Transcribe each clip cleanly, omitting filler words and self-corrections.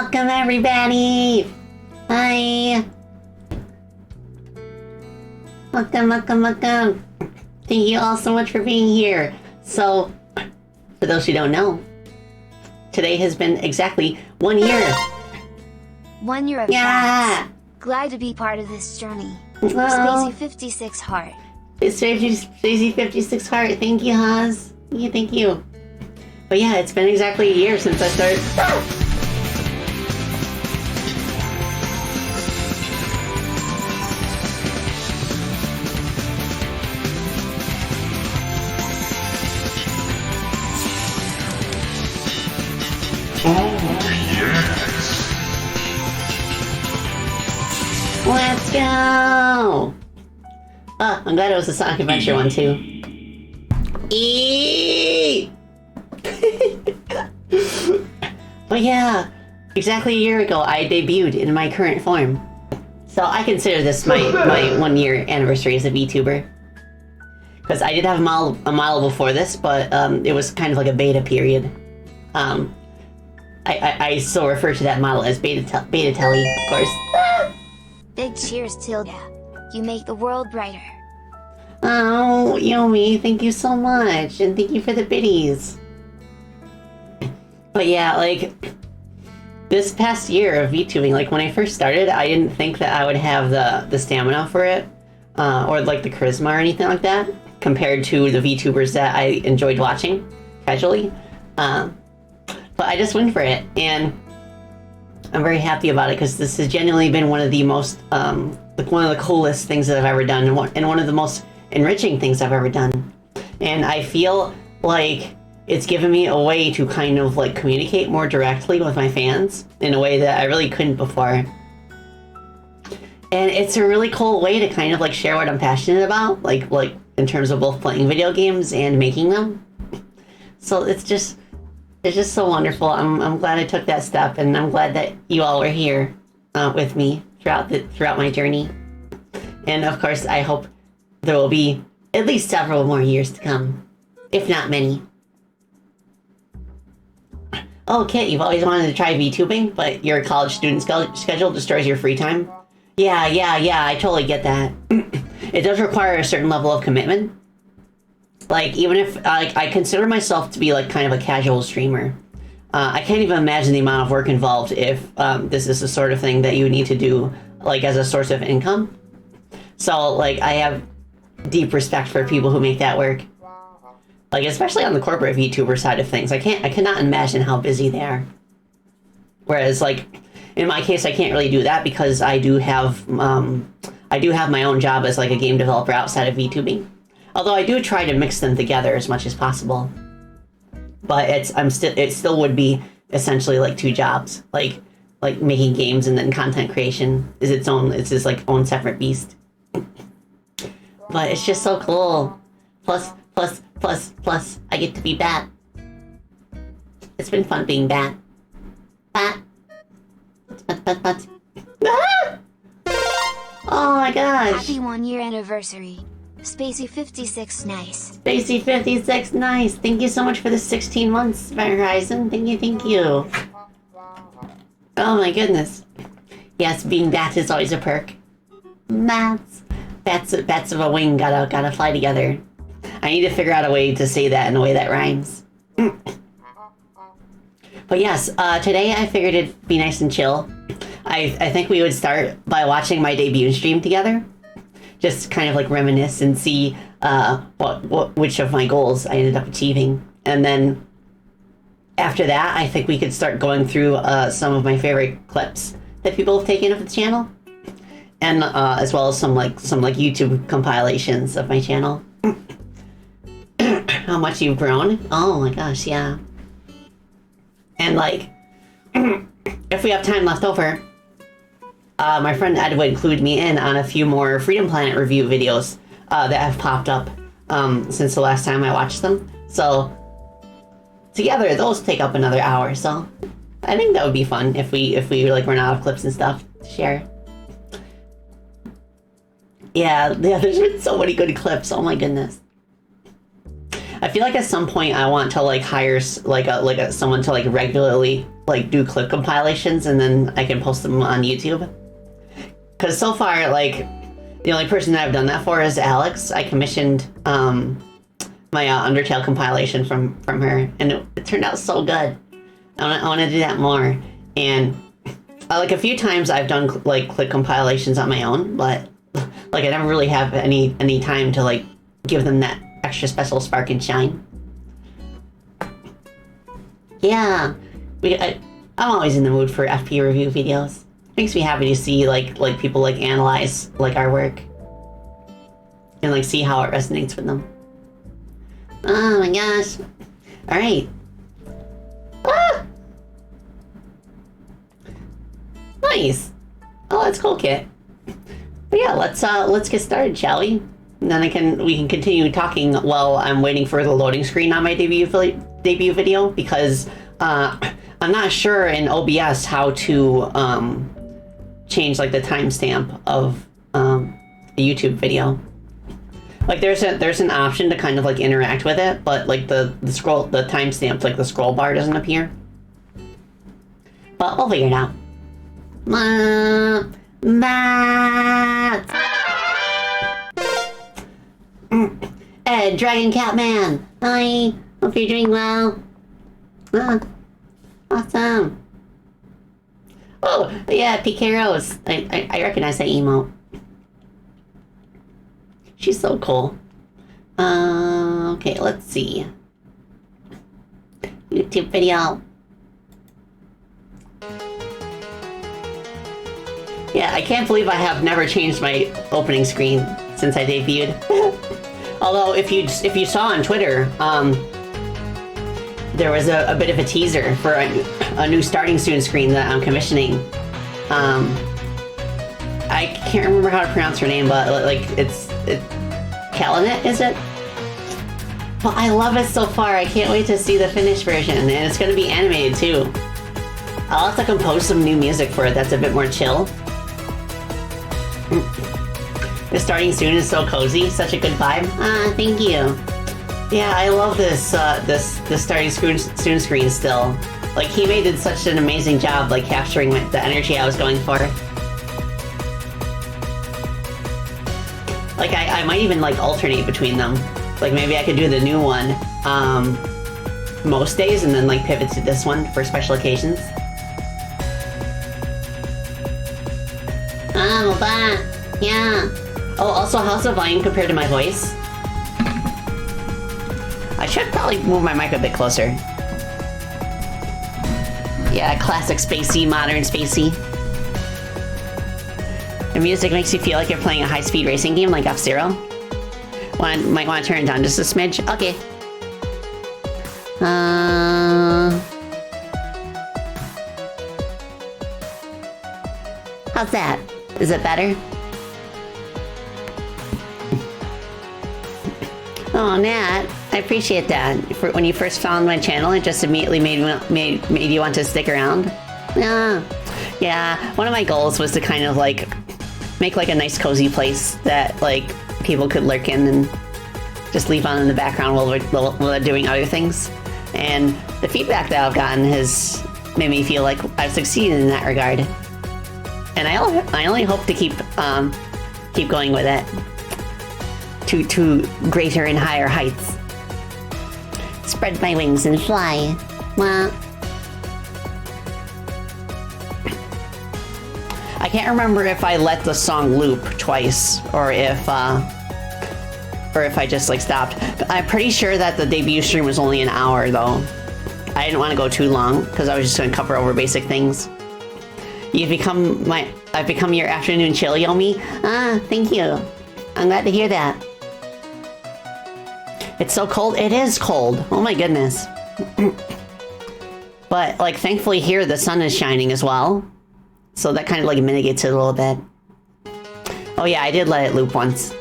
Welcome everybody! Hi! Welcome. Thank you all so much for being here. So, for those who don't know, today has been exactly 1 year. 1 year of facts. Glad to be part of this journey. Well, Spacey 56 Heart. Spacey 56 Heart, thank you, Haas. Thank you. But yeah, it's been exactly a year since I started. Oh, yes! Let's go! Oh, I'm glad it was the Sonic Adventure one too. Eee! But yeah, exactly a year ago I debuted in my current form. So I consider this my 1 year anniversary as a VTuber. Because I did have a model before this, but it was kind of like a beta period. I still refer to that model as Beta Telly, of course. Big cheers, Tilda. You make the world brighter. Oh, Yomi, thank you so much, and thank you for the biddies. But yeah, like, this past year of VTubing, like, when I first started, I didn't think that I would have the stamina for it, or, like, the charisma or anything like that, compared to the VTubers that I enjoyed watching, casually. But I just went for it, and I'm very happy about it, because this has genuinely been one of the most, like, one of the coolest things that I've ever done, and one of the most enriching things I've ever done. And I feel like it's given me a way to kind of like communicate more directly with my fans in a way that I really couldn't before. And it's a really cool way to kind of like share what I'm passionate about, like in terms of both playing video games and making them. So it's just so wonderful. I'm glad I took that step, and I'm glad that you all were here with me throughout my journey. And of course, I hope there will be at least several more years to come, if not many. Oh, Kit, you've always wanted to try VTubing, but your college student schedule destroys your free time? Yeah, I totally get that. It does require a certain level of commitment. Like, even if I consider myself to be like kind of a casual streamer, I can't even imagine the amount of work involved if this is the sort of thing that you need to do like as a source of income. So like, I have deep respect for people who make that work. Like, especially on the corporate VTuber side of things. I cannot imagine how busy they are. Whereas, like, in my case, I can't really do that because I do have my own job as like a game developer outside of VTubing. Although I do try to mix them together as much as possible. But it still would be essentially like two jobs. Like making games and then content creation is it's just like own separate beast. But it's just so cool. Plus, I get to be Bat. It's been fun being Bat. Bat. Ah! Oh my gosh. Happy 1 year anniversary. Spacey 56 nice. Spacey 56 nice. Thank you so much for the 16 months, Horizon. Thank you. Oh my goodness. Yes, being Bat is always a perk. Bats of a wing gotta fly together. I need to figure out a way to say that in a way that rhymes. But yes, today I figured it'd be nice and chill. I think we would start by watching my debut stream together. Just kind of like reminisce and see which of my goals I ended up achieving. And then after that, I think we could start going through some of my favorite clips that people have taken of the channel. And as well as some YouTube compilations of my channel. How much you've grown? Oh my gosh, yeah. And like, if we have time left over, my friend Ed would include me in on a few more Freedom Planet review videos that have popped up since the last time I watched them. So together, those take up another hour. So I think that would be fun if we like run out of clips and stuff to share. Yeah, there's been so many good clips. Oh my goodness. I feel like at some point I want to like hire someone to like regularly like do clip compilations and then I can post them on YouTube. Because so far, like, the only person that I've done that for is Alex. I commissioned my Undertale compilation from her, and it turned out so good. I want to do that more. And like a few times I've done like clip compilations on my own, but like I never really have any time to like give them that extra special spark and shine. Yeah, I'm always in the mood for FP review videos. Makes me happy to see like people like analyze like our work and like see how it resonates with them. Oh my gosh! All right. Ah! Nice. Oh, that's cool, Kit. But yeah, let's get started, shall we? And then we can continue talking while I'm waiting for the loading screen on my debut video because I'm not sure in OBS how to change like the timestamp of the YouTube video. Like there's an option to kind of like interact with it, but like the timestamp, like the scroll bar doesn't appear. But we'll figure it out. Ed, Dragon Cat Man. Hi. Hope you're doing well. Awesome. Oh, yeah, PK Rose. I recognize that emote. She's so cool. Okay, let's see. YouTube video. Yeah, I can't believe I have never changed my opening screen since I debuted. Although, if you saw on Twitter, there was a bit of a teaser for a new starting student screen that I'm commissioning. I can't remember how to pronounce her name, but like it's Kalinet, is it? Well, I love it so far. I can't wait to see the finished version, and it's going to be animated too. I'll have to compose some new music for it that's a bit more chill. The starting student is so cozy, such a good vibe. Thank you. Yeah, I love this this starting student screen still. Like he did such an amazing job, like capturing the energy I was going for. Like I might even like alternate between them. Like maybe I could do the new one most days and then like pivot to this one for special occasions. Yeah. Oh, also, how's the volume compared to my voice? I should probably move my mic a bit closer. Yeah, classic spacey, modern spacey. The music makes you feel like you're playing a high-speed racing game like F-Zero. Might want to turn it down just a smidge. Okay. How's that? Is it better? Oh, Nat, I appreciate that. When you first found my channel, it just immediately made you want to stick around. Yeah. One of my goals was to kind of like make like a nice cozy place that like people could lurk in and just leave on in the background while they're doing other things. And the feedback that I've gotten has made me feel like I've succeeded in that regard. And I only hope to keep going with it to greater and higher heights. Spread my wings and fly. Wah. I can't remember if I let the song loop twice or if I just like stopped. I'm pretty sure that the debut stream was only an hour though. I didn't want to go too long because I was just going to cover over basic things. I've become your afternoon chill, Yomi. Thank you. I'm glad to hear that. It's so cold. It is cold. Oh my goodness. But like, thankfully here the sun is shining as well, so that kind of like mitigates it a little bit. Oh yeah, I did let it loop once.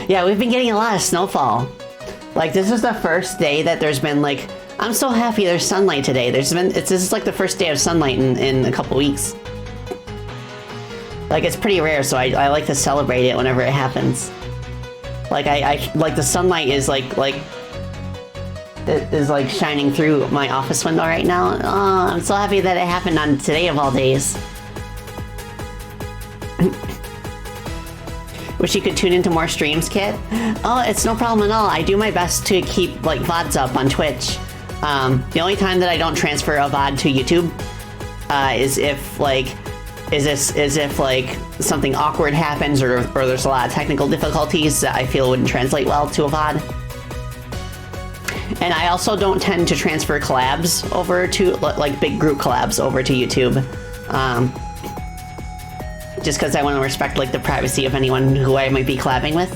Yeah, we've been getting a lot of snowfall. Like this is the first day that there's been like. I'm so happy there's sunlight today. This is like the first day of sunlight in a couple weeks. Like it's pretty rare, so I like to celebrate it whenever it happens. Like I like the sunlight is like is like shining through my office window right now. Oh, I'm so happy that it happened on today of all days. Wish you could tune into more streams, Kit. Oh, it's no problem at all. I do my best to keep like VODs up on Twitch. The only time that I don't transfer a VOD to YouTube is if like something awkward happens or there's a lot of technical difficulties that I feel wouldn't translate well to a VOD. And I also don't tend to transfer collabs over to like big group collabs over to YouTube. Just because I want to respect like the privacy of anyone who I might be collabing with.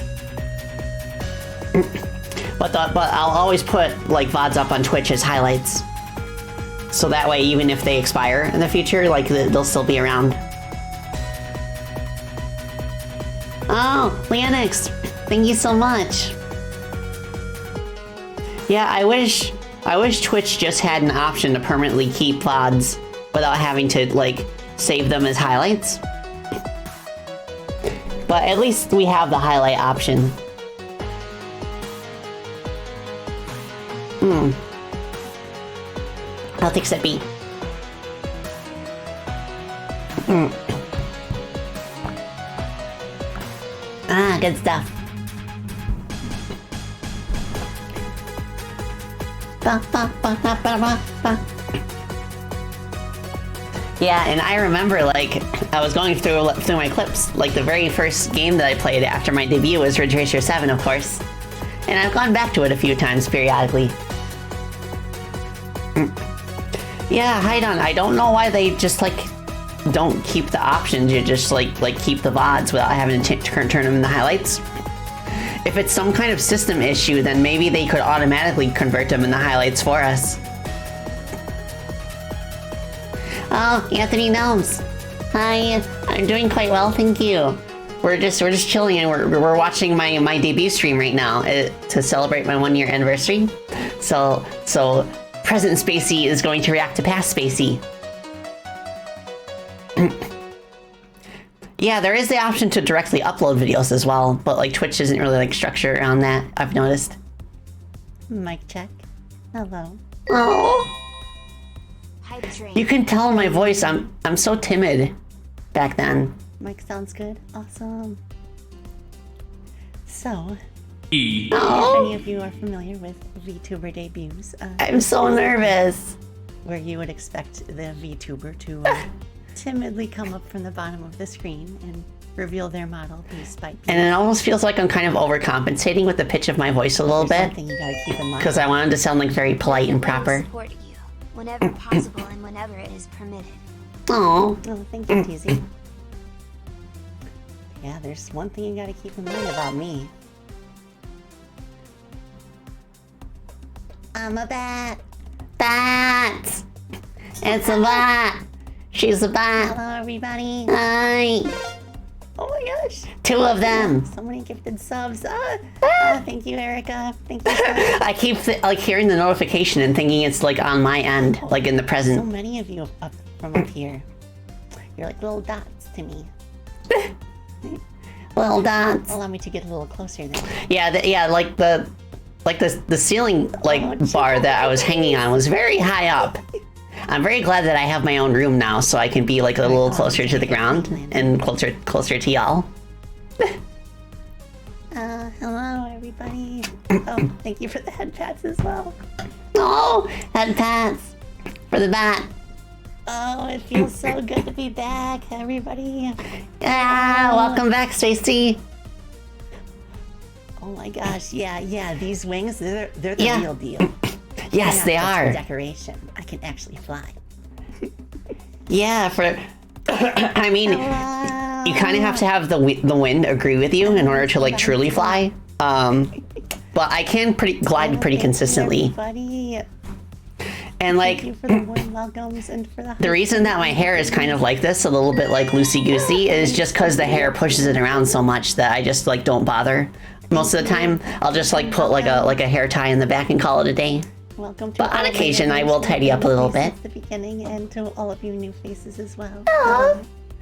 But I'll always put like VODs up on Twitch as highlights. So that way, even if they expire in the future, like they'll still be around. Oh, Leonix, thank you so much. Yeah, I wish Twitch just had an option to permanently keep VODs without having to like save them as highlights. But at least we have the highlight option. I'll take set B. Ah, good stuff. Yeah, and I remember like I was going through my clips. Like the very first game that I played after my debut was Ridge Racer 7, of course, and I've gone back to it a few times periodically. Yeah, Haidon, I don't know why they just like don't keep the options. You just like keep the VODs without having to turn them into highlights. If it's some kind of system issue, then maybe they could automatically convert them into highlights for us. Oh, Anthony Gnomes. Hi, I'm doing quite well, thank you. We're just chilling and we're watching my debut stream right now to celebrate my 1-year anniversary. So present Spacey is going to react to past Spacey. Yeah, there is the option to directly upload videos as well, but like Twitch isn't really like structured around that, I've noticed. Mic check. Hello. Oh. You can tell in my voice I'm so timid back then. Mic sounds good. Awesome. So, if any of you are familiar with VTuber debuts, I'm so nervous. Where you would expect the VTuber to timidly come up from the bottom of the screen and reveal their model piece by piece. And it almost feels like I'm kind of overcompensating with the pitch of my voice a little bit. You gotta keep in mind. Because I wanted to sound like very polite and proper. Support you whenever possible and whenever it is permitted. Oh, thank you, Teasy. Yeah, there's one thing you gotta keep in mind about me. I'm a bat. Bat! It's a bat! She's a bat! Hello, everybody! Hi! Oh my gosh! 2 of them! So many gifted subs! Thank you, Erica! Thank you so much. I keep like hearing the notification and thinking it's like on my end, like in the present. So many of you from up here. You're like little dots to me. Little dots. Allow me to get a little closer then. Yeah, like the ceiling bar that I was hanging on was very high up. I'm very glad that I have my own room now, so I can be like a little closer to the ground and closer to y'all. Hello everybody. Oh, thank you for the head pats as well. Oh, head pats for the bat. Oh, it feels so good to be back, everybody. Yeah, welcome back, Stacey. Oh my gosh, yeah, these wings, they're the real deal. Yes, they are. Decoration. I can actually fly. Yeah, I mean, you kind of have to have the wind agree with you in order to like truly fly. But I can glide pretty consistently. And like, thank you for the warm welcomes and for the reason that my hair is kind of like this, a little bit like loosey-goosey, is just because the hair pushes it around so much that I just like don't bother. Most of the time, I'll just like put like a hair tie in the back and call it a day. Welcome to. But on occasion, I will tidy up a little bit. At the beginning, and to all of you new faces as well.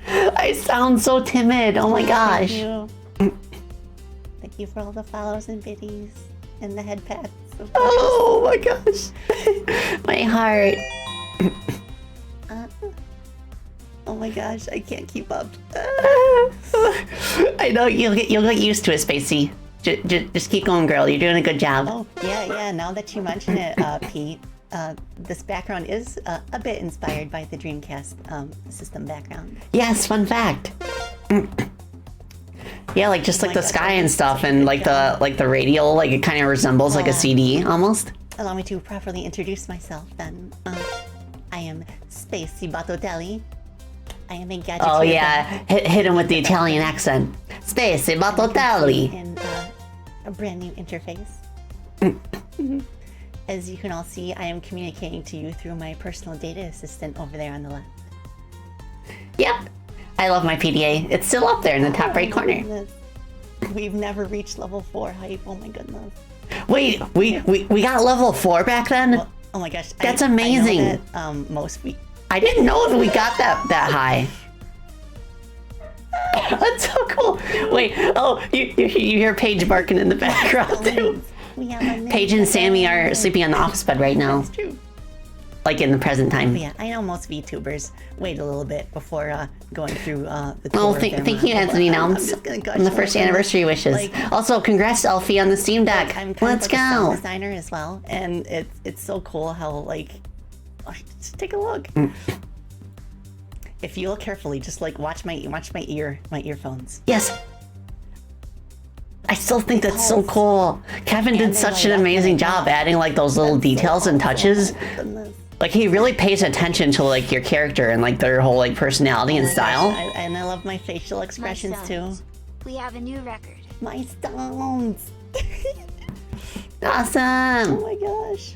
I sound so timid. Oh my gosh. Thank you. Thank you for all the follows and biddies and the head pats. Oh my gosh. My heart. Oh my gosh, I can't keep up. I know you'll get used to it, Spacey. Just keep going, girl. You're doing a good job. Oh, yeah. Now that you mention it, Pete, this background is a bit inspired by the Dreamcast system background. Yes, fun fact. Yeah, like just like the sky and stuff, and like the radial, like it kind of resembles like a CD almost. Allow me to properly introduce myself then. I am Spacey Batotelli. I am a gadget. Oh yeah, hit him with the Italian accent. Spacey Batotelli. And a brand new interface. As you can all see, I am communicating to you through my personal data assistant over there on the left. Yep. I love my PDA. It's still up there in the top right corner. Goodness. We've never reached level 4 height. Oh my goodness. Wait, we got level 4 back then? Oh my gosh. That's amazing. I know that, I didn't know that we got that high. That's so cool. Wait, oh, you hear Paige barking in the background too. Paige and Sammy are sleeping on the office bed right now. That's true. Like in the present time. Yeah, I know most VTubers wait a little bit before going through the tour. Oh, thank you, Anthony Nelms, on the first anniversary wishes. Also, congrats, Elfie, on the Steam Deck. I'm kind Let's of like a sound go. designer as well, and it's so cool how just take a look. If you look carefully, just watch my earphones. Yes. I still think that's so cool. Kevin did such an amazing job adding like those little details and touches. Like he really pays attention to like your character and like their whole like personality and style. And I love my facial expressions too. We have a new record. My stones. Awesome. Oh my gosh.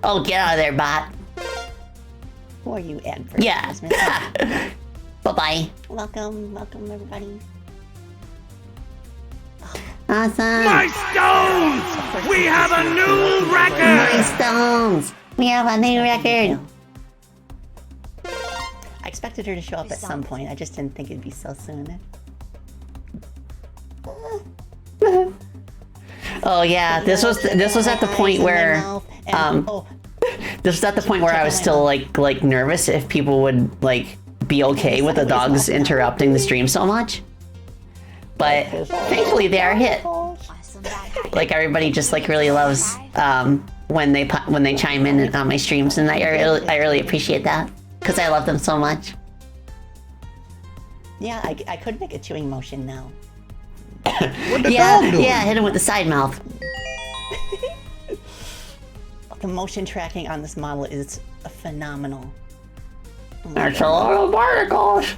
Oh, get out of there, bot. Who are you, advertisement? Yeah. Bye-bye. Welcome everybody. Awesome. My stones! We have a new record! My stones. We have a new record. I expected her to show up at some point. I just didn't think it'd be so soon. Oh yeah, this was at the point where this was at the point where I was still like nervous if people would like be okay with the dogs interrupting the stream so much. But thankfully they are hit. Like everybody just like really loves when they chime in on my streams, and I really appreciate that because I love them so much. Yeah, I could make a chewing motion now. Yeah, hit him with the side mouth. The motion tracking on this model is phenomenal. Oh There's a lot of particles.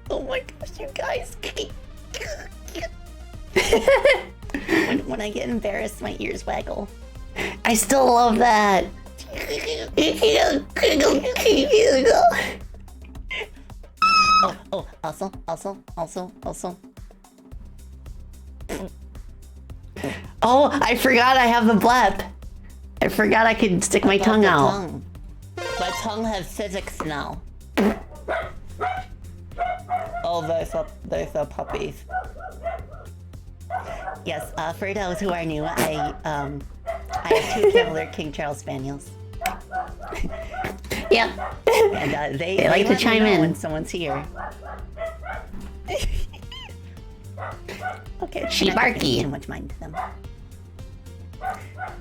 Oh my gosh, you guys. when I get embarrassed, my ears waggle. I still love that. Also. Oh, I forgot I have the blep. I forgot I could stick my tongue out. My tongue has physics now. Oh, there's a puppies. Yes, for those who are new, I have 2 Cavalier King Charles Spaniels. Yep. And they like to let me chime know in when someone's here. Okay, She I'm not gonna pay barky. too much mind to them.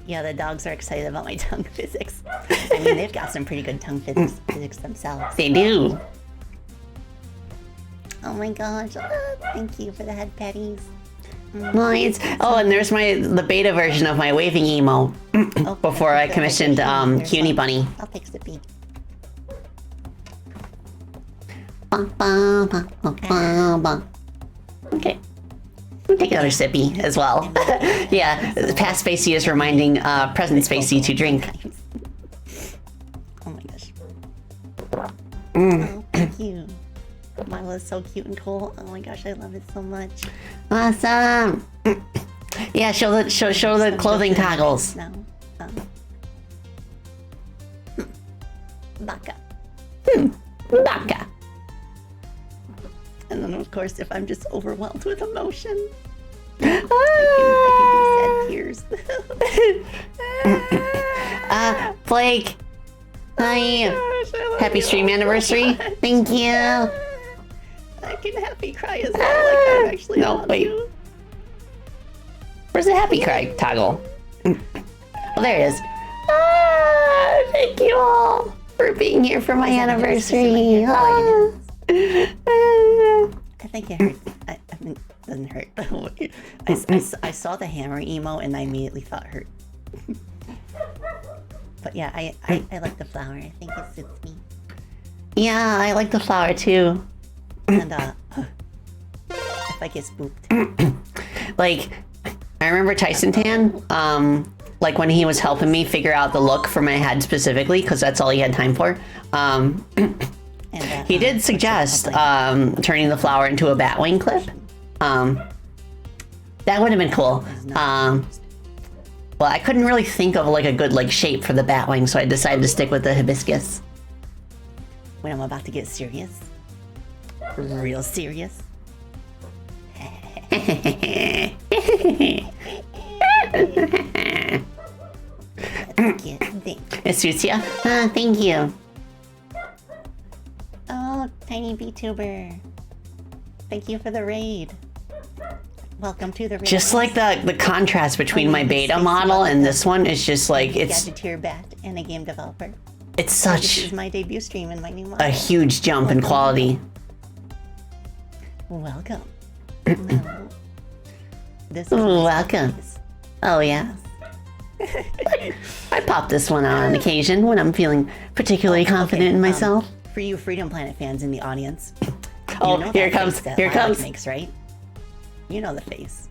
Yeah, the dogs are excited about my tongue physics. I mean, they've got some pretty good tongue physics themselves. They do. Oh my gosh! Thank you for the head patties. Nice. Oh, and there's the beta version of my waving emo before I commissioned Cutie Bunny. I'll take the beat. Okay. Take another sippy as well. Yeah, past Spacey is reminding present Spacey to drink. Oh my gosh. Oh, thank you. Milo is so cute and cool. Oh my gosh, I love it so much. Awesome. Yeah, show the clothing toggles. No. Baka. Baka. And then of course, if I'm just overwhelmed with emotion. I can do sad tears. Blake. Hi. Happy stream anniversary. Thank you. I can happy cry as well. Like I'm actually No, wait. You. Where's the happy cry toggle? Oh, there it is. Thank you all for being here for my anniversary. I think it hurt. I mean, it doesn't hurt. I saw the hammer emo and I immediately thought hurt. But yeah, I like the flower. I think it suits me. Yeah, I like the flower too. And if I get spooked. Like, I remember Tyson Tan, like when he was helping me figure out the look for my head specifically, because that's all he had time for. He did suggest turning the flower into a batwing clip. That would have been cool. Well, I couldn't really think of like a good like shape for the batwing, so I decided to stick with the hibiscus. When I'm about to get serious. Real serious. It suits you? Thank you. Oh, tiny VTuber. Thank you for the raid. Welcome to the raid. Just like the contrast between my beta model and this one is just like it's Gadgeteer Bat and a game developer. it's This such is my debut stream in my new model. a huge jump in quality. Welcome. This Welcome. Oh yeah. I pop this one on occasion when I'm feeling particularly confident in myself. For you Freedom Planet fans in the audience. Oh, you know here it that comes. face that Here it Lilac comes. Makes, right? You know the face.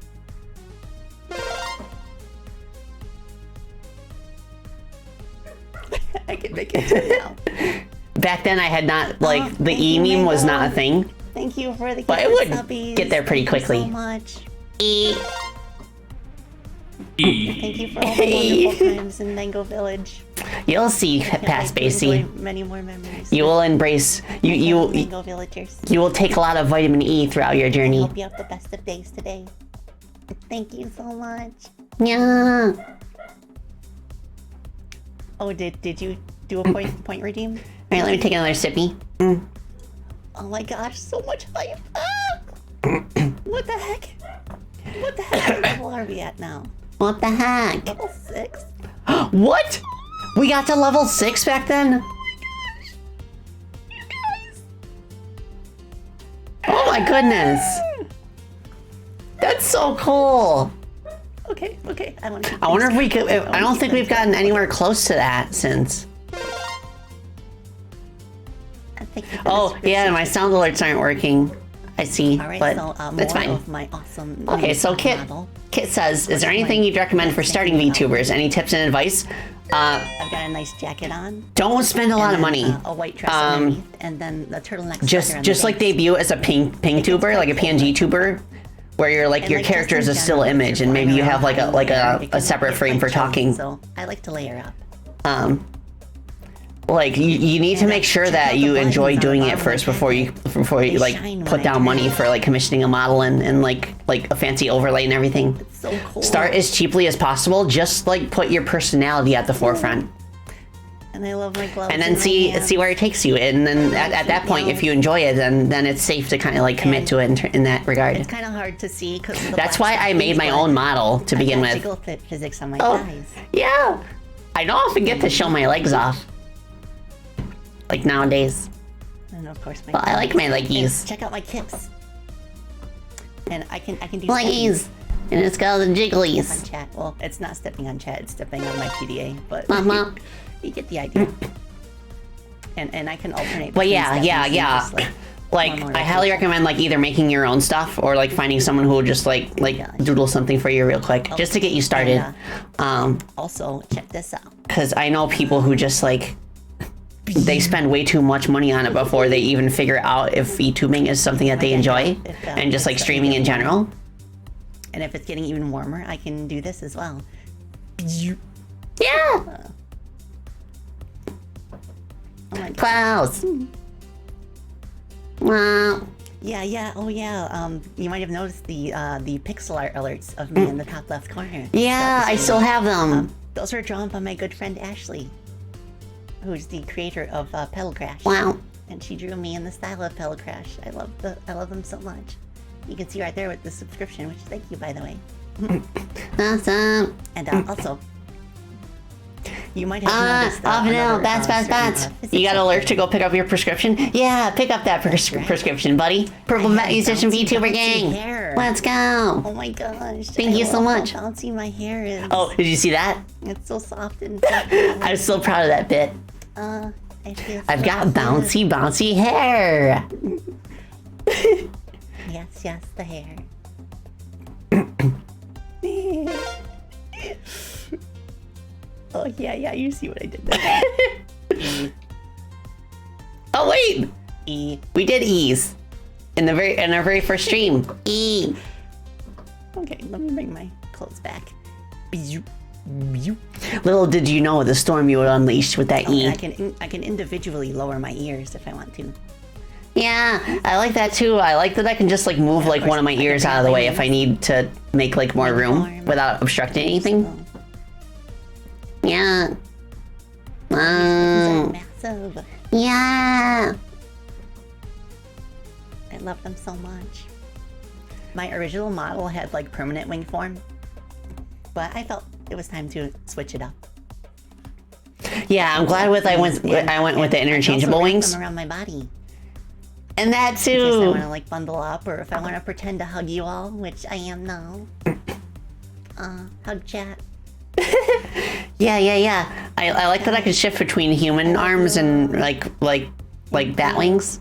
I can make it too now. Back then I had not like the E meme was not a thing. Thank you for the But it would subbies. get there pretty Thank you quickly. so much. E. Thank you for all the wonderful times in Mango Village. You'll see, Can't past wait to Basie. enjoy many more memories. You will embrace you Mango Villagers. you will take a lot of vitamin E throughout your journey. Hope you have the best of days today. Thank you so much. Yeah. Oh, did you do a point redeem? All right, let me take another sippy. Oh my gosh, so much hype! Ah! What the heck? What the heck? What level are we at now? What the heck? Level 6? What? We got to level 6 back then? Oh my goodness. That's so cool. Okay. I want to. I wonder if we could. I don't think we've gotten anywhere close to that since. Oh, yeah, my sound alerts aren't working. I see, All right, but so it's more fine. of my awesome. Okay, so model. Kit says, is there anything you'd recommend for starting VTubers? Any tips and advice? I've got a nice jacket on. Don't spend a lot of and money. then, a white dress underneath, and then the turtleneck. Just like debut as a pink tuber, like a PNG tuber, where you're like your like, character is just a in still general, image, and maybe you have like a separate frame for talking. So I like to layer up. Like you need to make sure check that out the you buttons enjoy on the doing it bottom first right before you like shine when put I down turn money it. for like commissioning a model and like a fancy overlay and everything. It's so cool. Start as cheaply as possible. Just like put your personality at the forefront, And I love my gloves. and then in my hands. see where it takes you. And then at that point, if you enjoy it, then it's safe to kind of like commit to it in that regard. It's kind of hard to see because That's why I made my own model to begin with. Jiggle fit physics on my Oh, thighs. yeah. I don't often get to show my legs off. Like nowadays. And of course my. Well, I like my legs. leggies. And check out my kips. And I can do Leggies. And it's called the on jigglies. chat. Well, it's not stepping on chat. It's stepping on my PDA. But Mama. you get the idea. And I can alternate. But between yeah, stepping yeah. and just, Like, one more I highly rotation. recommend like either making your own stuff or like finding someone who will just like doodle something for you real quick just to get you started. Also, check this out. Because I know people who just like they spend way too much money on it before they even figure out if VTubing is something that they enjoy and just like streaming in general. And if it's getting even warmer, I can do this as well. Yeah. Oh my God. Klaus. Wow. Yeah. Oh, yeah. You might have noticed the pixel art alerts of me in the top left corner. Yeah, I still have them. Those were drawn by my good friend Ashley, who's the creator of Pedal Crash. Wow. And she drew me in the style of Pedal Crash. I love them so much. You can see right there with the subscription, which thank you, by the way. Awesome. And also, you might have noticed bats. You got alert to go pick up your prescription? Yeah, pick up that prescription, buddy. Purple Musician VTuber gang. Hair. Let's go. Oh my gosh. Thank you so much. How bouncy my hair is. Oh, did you see that? It's so soft and I'm so proud of that bit. I've got bouncy hair. Yes, the hair. Oh yeah, you see what I did there. Oh wait! E. We did E's. In our very first stream. E. Okay, let me bring my clothes back. Little did you know the storm you would unleash with that E. I can individually lower my ears if I want to. Yeah, I like that too. I like that I can just like move like one of my ears out of the way if I need to make like more room without obstructing anything. Yeah. These are massive. Yeah. I love them so much. My original model had like permanent wing form, but I felt it was time to switch it up. Yeah, I'm glad I went with the interchangeable wings. Them around my body. And that too. In case I want to like bundle up, or if I want to pretend to hug you all, which I am now. Hug chat. Yeah. I like that I can shift between human arms and like bat wings.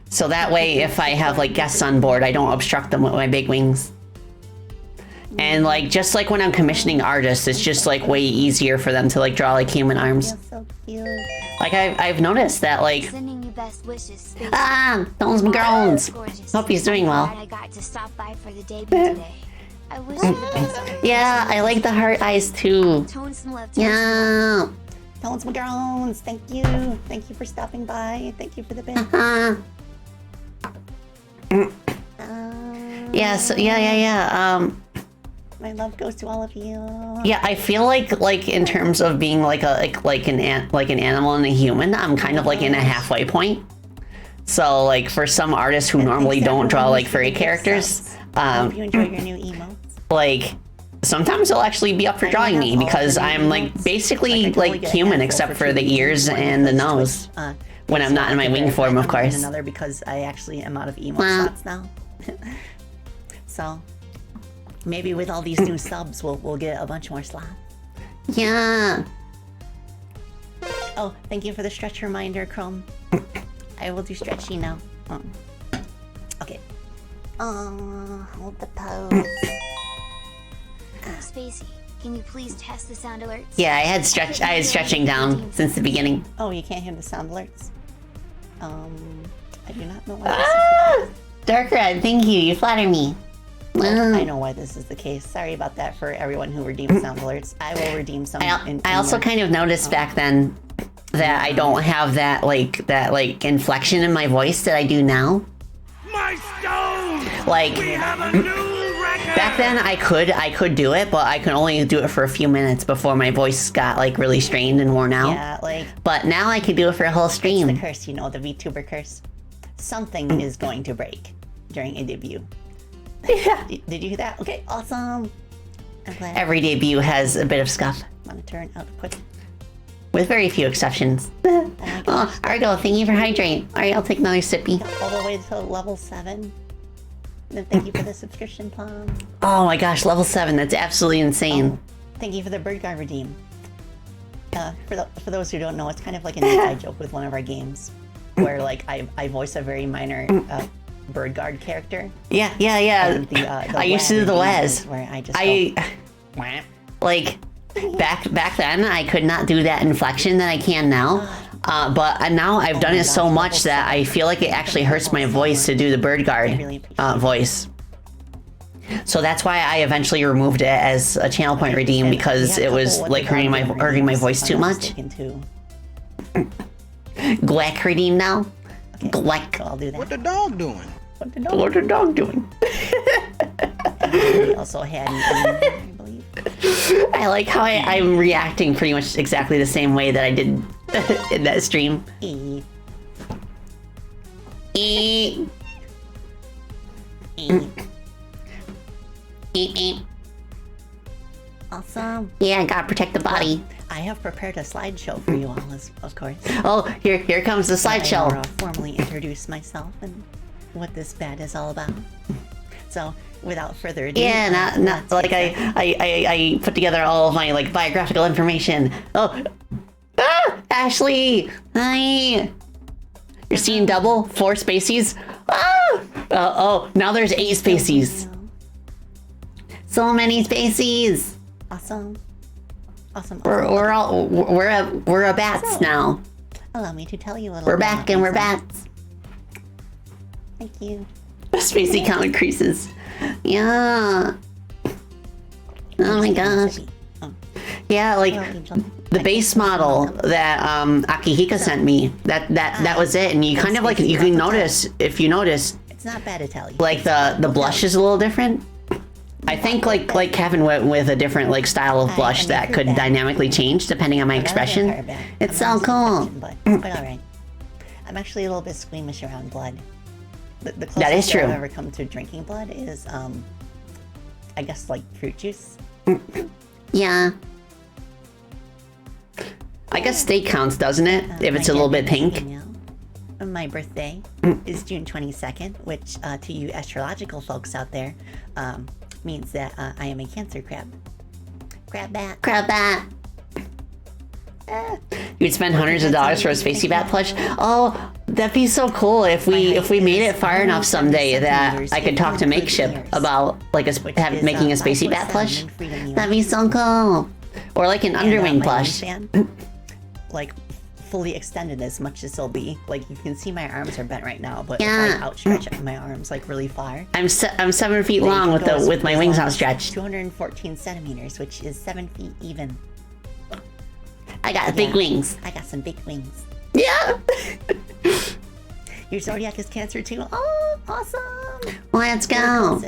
So that way, if I have like guests on board, I don't obstruct them with my big wings. And like just like when I'm commissioning artists, it's just like way easier for them to like draw like human arms. You're so cute. Like I've noticed that like Sending you best wishes. those groans. Gorgeous. Hope he's doing well. Glad I got to stop by for the debut today. I wish you the best. Yeah, I like the heart eyes too. Tone some love. Yeah. Tones McGrones, thank you. Thank you for stopping by. Thank you for the bit. Yes, yeah. My love goes to all of you. Yeah, I feel like in terms of being like an animal and a human, I'm kind of like in a halfway point. So like for some artists who normally don't draw like furry characters, hope you enjoy your new emotes. Like sometimes they'll actually be up for drawing me because I'm like basically like human except for the ears and the nose. When I'm not in my wing form, of course. Another because I actually am out of emote slots now. So maybe with all these new subs, we'll get a bunch more slots. Yeah. Oh, thank you for the stretch reminder, Chrome. I will do stretchy now. Okay. Hold the pose. Spacey, can you please test the sound alerts? Yeah, I had stretching down since the beginning. Oh, you can't hear the sound alerts? I do not know why this is. Dark Red, thank you. You flatter me. I know why this is the case. Sorry about that for everyone who redeemed sound alerts. I will redeem some. I also kind of noticed back then that I don't have that inflection in my voice that I do now. My stone! Like We have a new record! back then I could do it, but I could only do it for a few minutes before my voice got like really strained and worn out. Yeah, like. But now I can do it for a whole stream. It's the curse, you know, the VTuber curse. Something is going to break during a debut. Yeah. Did you hear that? Okay, awesome. I'm glad. Every debut has a bit of scuff, I'm gonna turn out quick. with very few exceptions. Oh, Argo, thank you for hydrate. Alright, I'll take another sippy. Got all the way to level 7. And thank you for the subscription, Plum. Oh my gosh, level 7, that's absolutely insane. Thank you for the bird guard redeem. For those who don't know, it's kind of like an inside joke with one of our games, where like I voice a very minor bird guard character. Yeah. And the I used to do the Wes. Where I just like back then I could not do that inflection that I can now. But now I've done it so much that I feel like it actually hurts my voice to do the bird guard voice. So that's why I eventually removed it as a channel point redeem, because it was like hurting my voice too much. Gleck redeem now. Gleck. So I'll do that. What the dog doing? What's the dog doing? We also had an I believe. I like how I'm reacting pretty much exactly the same way that I did in that stream. E. E. E. E. Awesome. Yeah, gotta protect the body. I have prepared a slideshow for you all, of course. Oh, here comes the slideshow. I'll formally introduce myself and what this bat is all about. So, without further ado, Yeah, not like I put together all of my like biographical information. Oh, Ashley, hi. You're seeing double 4 spacies. Oh, now there's 8 spacies. So many spacies. Awesome. We're a bats now. Allow me to tell you a little. We're bit back about and we're myself. bats. Thank you. Spacey count increases. Yeah. Oh my gosh. Yeah, like the base model that Akihika sent me. That was it, and you kind of like you can notice if you notice. It's not bad to tell you. Like the blush is a little different. I think like Kevin went with a different like style of blush that could dynamically change depending on my expression. It's so cool. But all right. I'm actually a little bit squeamish around blood. The closest That is true. I've ever come to drinking blood is I guess like fruit juice. Yeah. I guess steak counts, doesn't it? If it's a little bit pink. My birthday is June 22nd, which to you astrological folks out there means that I am a Cancer crab. Crab bat. Crab bat. You'd spend hundreds of dollars for a Spacey Bat plush. Oh, that'd be so cool if we made it far enough someday that I could talk to Makeship about like making a Spacey Bat plush. That'd be so cool. Or like an underwing plush. Like fully extended as much as it'll be. Like you can see my arms are bent right now, but Yeah. if I outstretch my arms like really far. I'm 7 feet long with my wings outstretched. 214 centimeters, which is 7 feet even. I got big wings. I got some big wings. Yeah. Your zodiac is Cancer too. Oh, awesome! Let's go.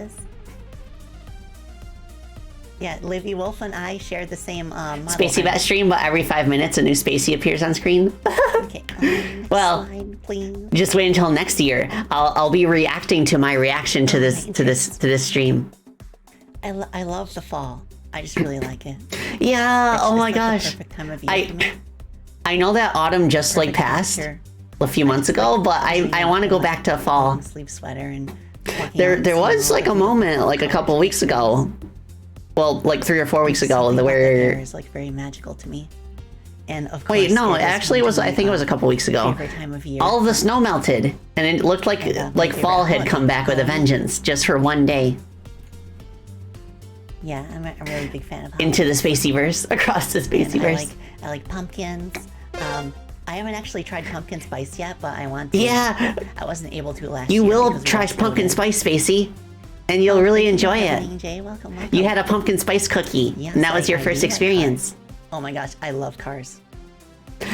Yeah, Livy Wolf and I share the same model. Spacey Bat stream, but every 5 minutes a new Spacey appears on screen. Okay. Well, slide, please. just wait until next year. I'll be reacting to my reaction to this stream. I love the fall. I just really like it. Yeah. It's Oh just, my like, the gosh. perfect time of year to me. I know that autumn just like Perfect passed temperature. a few months ago, but I want to go back to fall. Long sleeve sweater and walking There on was snow. like a moment like a couple weeks ago. Well, like 3 or 4 weeks ago, Something about that where air is like very magical to me. And of course, wait, no, it it is actually one was. of I my, think it was a couple weeks ago. favorite time of year. All of the snow melted, and it looked like my fall favorite had come back with a holiday. vengeance, just for one day Yeah, I'm a really big fan of into the Spaceyverse, across the And Spaceyverse. I like pumpkins. I haven't actually tried pumpkin spice yet, but I want to. Yeah, I wasn't able to last you year will because we try got pumpkin COVID. spice, Spacey, and you'll really enjoy it. Jay, welcome. You had a pumpkin spice cookie, Yes, and that was your I first do like experience. Oh my gosh, I love cars.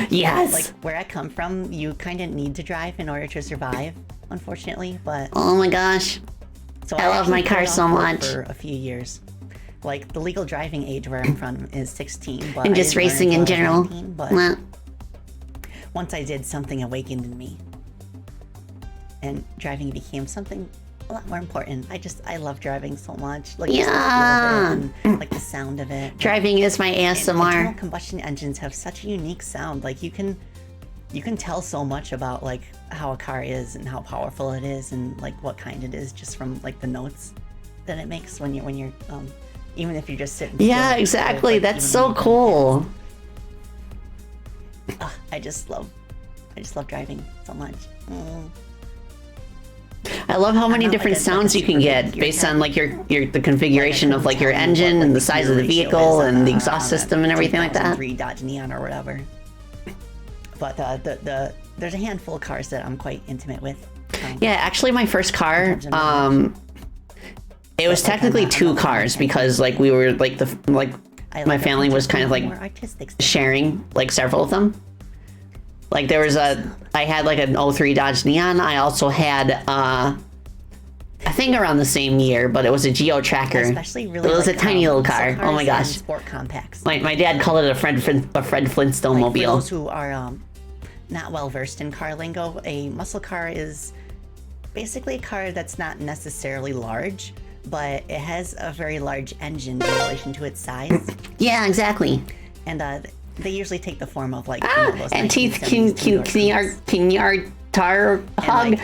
Yes. Like where I come from, you kind of need to drive in order to survive, unfortunately. But Oh my gosh. so I love my actually car put it so off much. for a few years. Like the legal driving age where I'm from is 16, but And I just didn't learn racing in until I was general. 19, but Well, once I did, something awakened in me, and driving became something a lot more important. I love driving so much. Like just the feel Yeah. of it and like the sound of it. driving is my Internal ASMR. combustion engines have such a unique sound. Like you can tell so much about like how a car is and how powerful it is and like what kind it is just from like the notes that it makes when you're even if you're just sitting Yeah, still, exactly. like, That's even so when you- cool. I just love driving so much. I love how many not different like a sounds you can super get big based gear on like the configuration of like your engine and the size of the vehicle and the exhaust system and everything like that. 2003 Dodge Neon or whatever. But there's a handful of cars that I'm quite intimate with. Yeah, actually my first car, it was technically 2 cars because like we were like I my like family was kind of like more artistic stuff. sharing like several of them. Like there was I had like an 03 Dodge Neon. I also had I think around the same year, but it was a Geo Tracker. Especially really it was like, a tiny little car. muscle Oh my cars gosh. and sport compacts. My dad called it a Fred Flintstone Like, mobile. for those who are not well versed in car lingo, a muscle car is basically a car that's not necessarily large, but it has a very large engine in relation to its size. Yeah, exactly. And they usually take the form of like those And teeth 1970s New York coupes. tar hog. like,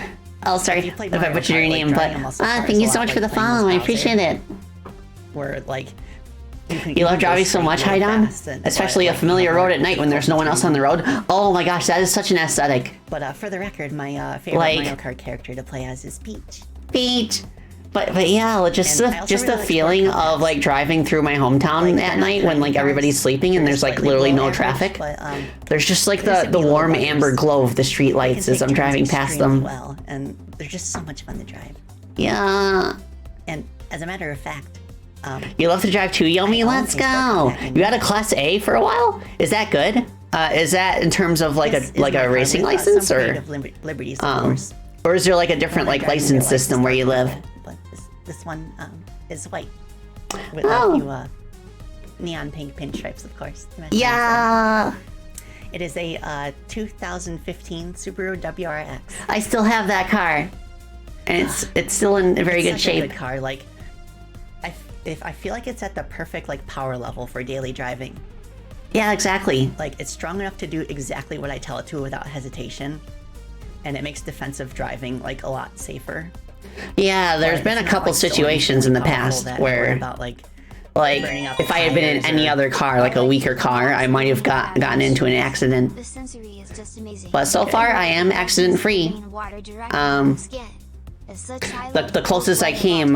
Oh, sorry if you if played I Mario butchered your Kart, like, name, but driving a muscle car thank is you a so lot much for the like playing follow. I with appreciate it. Where like You love driving so much, Haidon? Especially a familiar road at night when there's no one else on the road. Oh my gosh, that is such an aesthetic. But for the record, my favorite Like- Mario Kart character to play as is Peach. Peach. But yeah, just And I also just the really like feeling sport of compacts. like driving through my hometown Like, at they're not night when like tiny everybody's cars. sleeping and They're there's like slightly literally below no average, traffic. But, There's just like there's the a below warm average. amber glow of the street they can lights as take I'm turns driving past extremely them. well, and they're just so much fun to drive. Yeah. And as a matter of fact, You love to drive too, Yomi? I own Let's a go. sport compact. You had a Class A for a while? Is that good? Is that in terms of like this is a my racing car with, license some or creative liberties, of course. or is there like a different like Driving license your system where you live? But this one is white with Oh. a few neon pink pinstripes, of course. Yeah. It is a 2015 Subaru WRX. I still have that car. And it's still in very It's good such a shape. good car. Like, I feel like it's at the perfect like power level for daily driving. Yeah, exactly. Like, it's strong enough to do exactly what I tell it to without hesitation, and it makes defensive driving like a lot safer. Yeah, there's But been a it's not, couple like, so situations in the powerful past that you worry where about like burning out if the I had been in tires any or- other car, like a weaker car, I might have gotten into an accident. The sensory is just amazing. But so far, I am accident free. The closest I came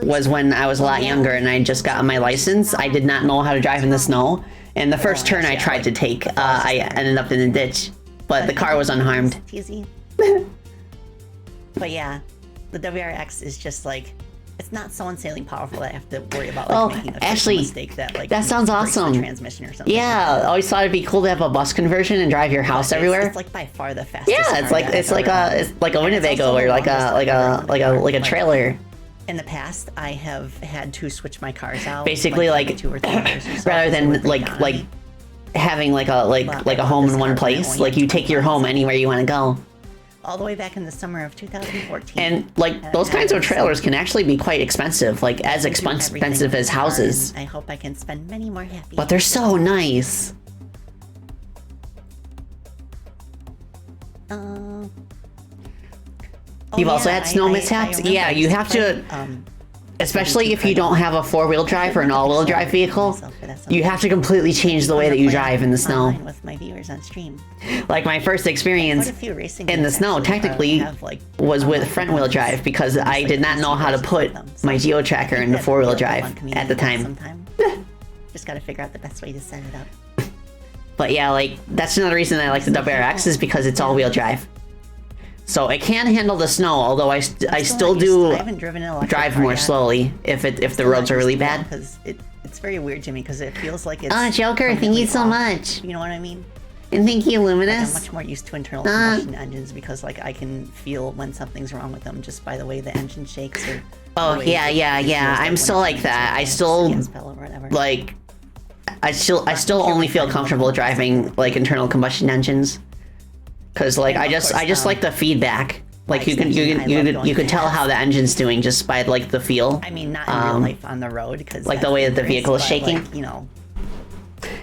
was when I was a lot younger and I just got my license. I did not know how to drive in the snow, and the first turn I tried to take, I ended up in a ditch, but the car was unharmed. It's easy. But yeah, the WRX is just like, it's not so insanely powerful that I have to worry about like Oh, making a actually, mistake that like that sounds breaks the awesome. transmission or something. Yeah, I always thought it'd be cool to have a bus conversion and drive your house everywhere. It's like by far the fastest. Yeah, car that it's I've like ever a owned. Winnebago also or the like a longest trailer. In the past, I have had to switch my cars out. Basically, like like 2 or 3 years or so rather because than they would break down on me. having like a home in one place. Like you take your home anywhere you want to go. all the way back in the summer of 2014. And like those kinds of trailers can actually be quite expensive, like as expensive as houses. I hope I can spend many more happy. But they're so nice. You've also had snow mishaps? Yeah, you have to, especially if you don't have a four-wheel drive or an all-wheel drive vehicle, you have to completely change the way that you drive in the snow. With my viewers on stream. Like my first experience in the snow technically was with front-wheel drive because I did not know how to put my geo tracker into four-wheel drive at the time. Just gotta figure out the best way to set it up. But yeah, like that's another reason I like the WRX is because it's all-wheel drive. So it can handle the snow, although I still do drive more slowly if the roads are really bad. Because it's very weird to me because it feels like it's. Oh, Joker, thank you so much. You know what I mean? And thank you, Like, Luminous. I'm much more used to internal combustion engines because like I can feel when something's wrong with them just by the way the engine shakes or. Oh yeah. I'm still like that. I still like. I still only feel comfortable driving like internal combustion engines. Cause like I just like the feedback. Like you can tell how the engine's doing just by like the feel. I mean, not in real life on the road because like the way that the vehicle is shaking. Like, you know,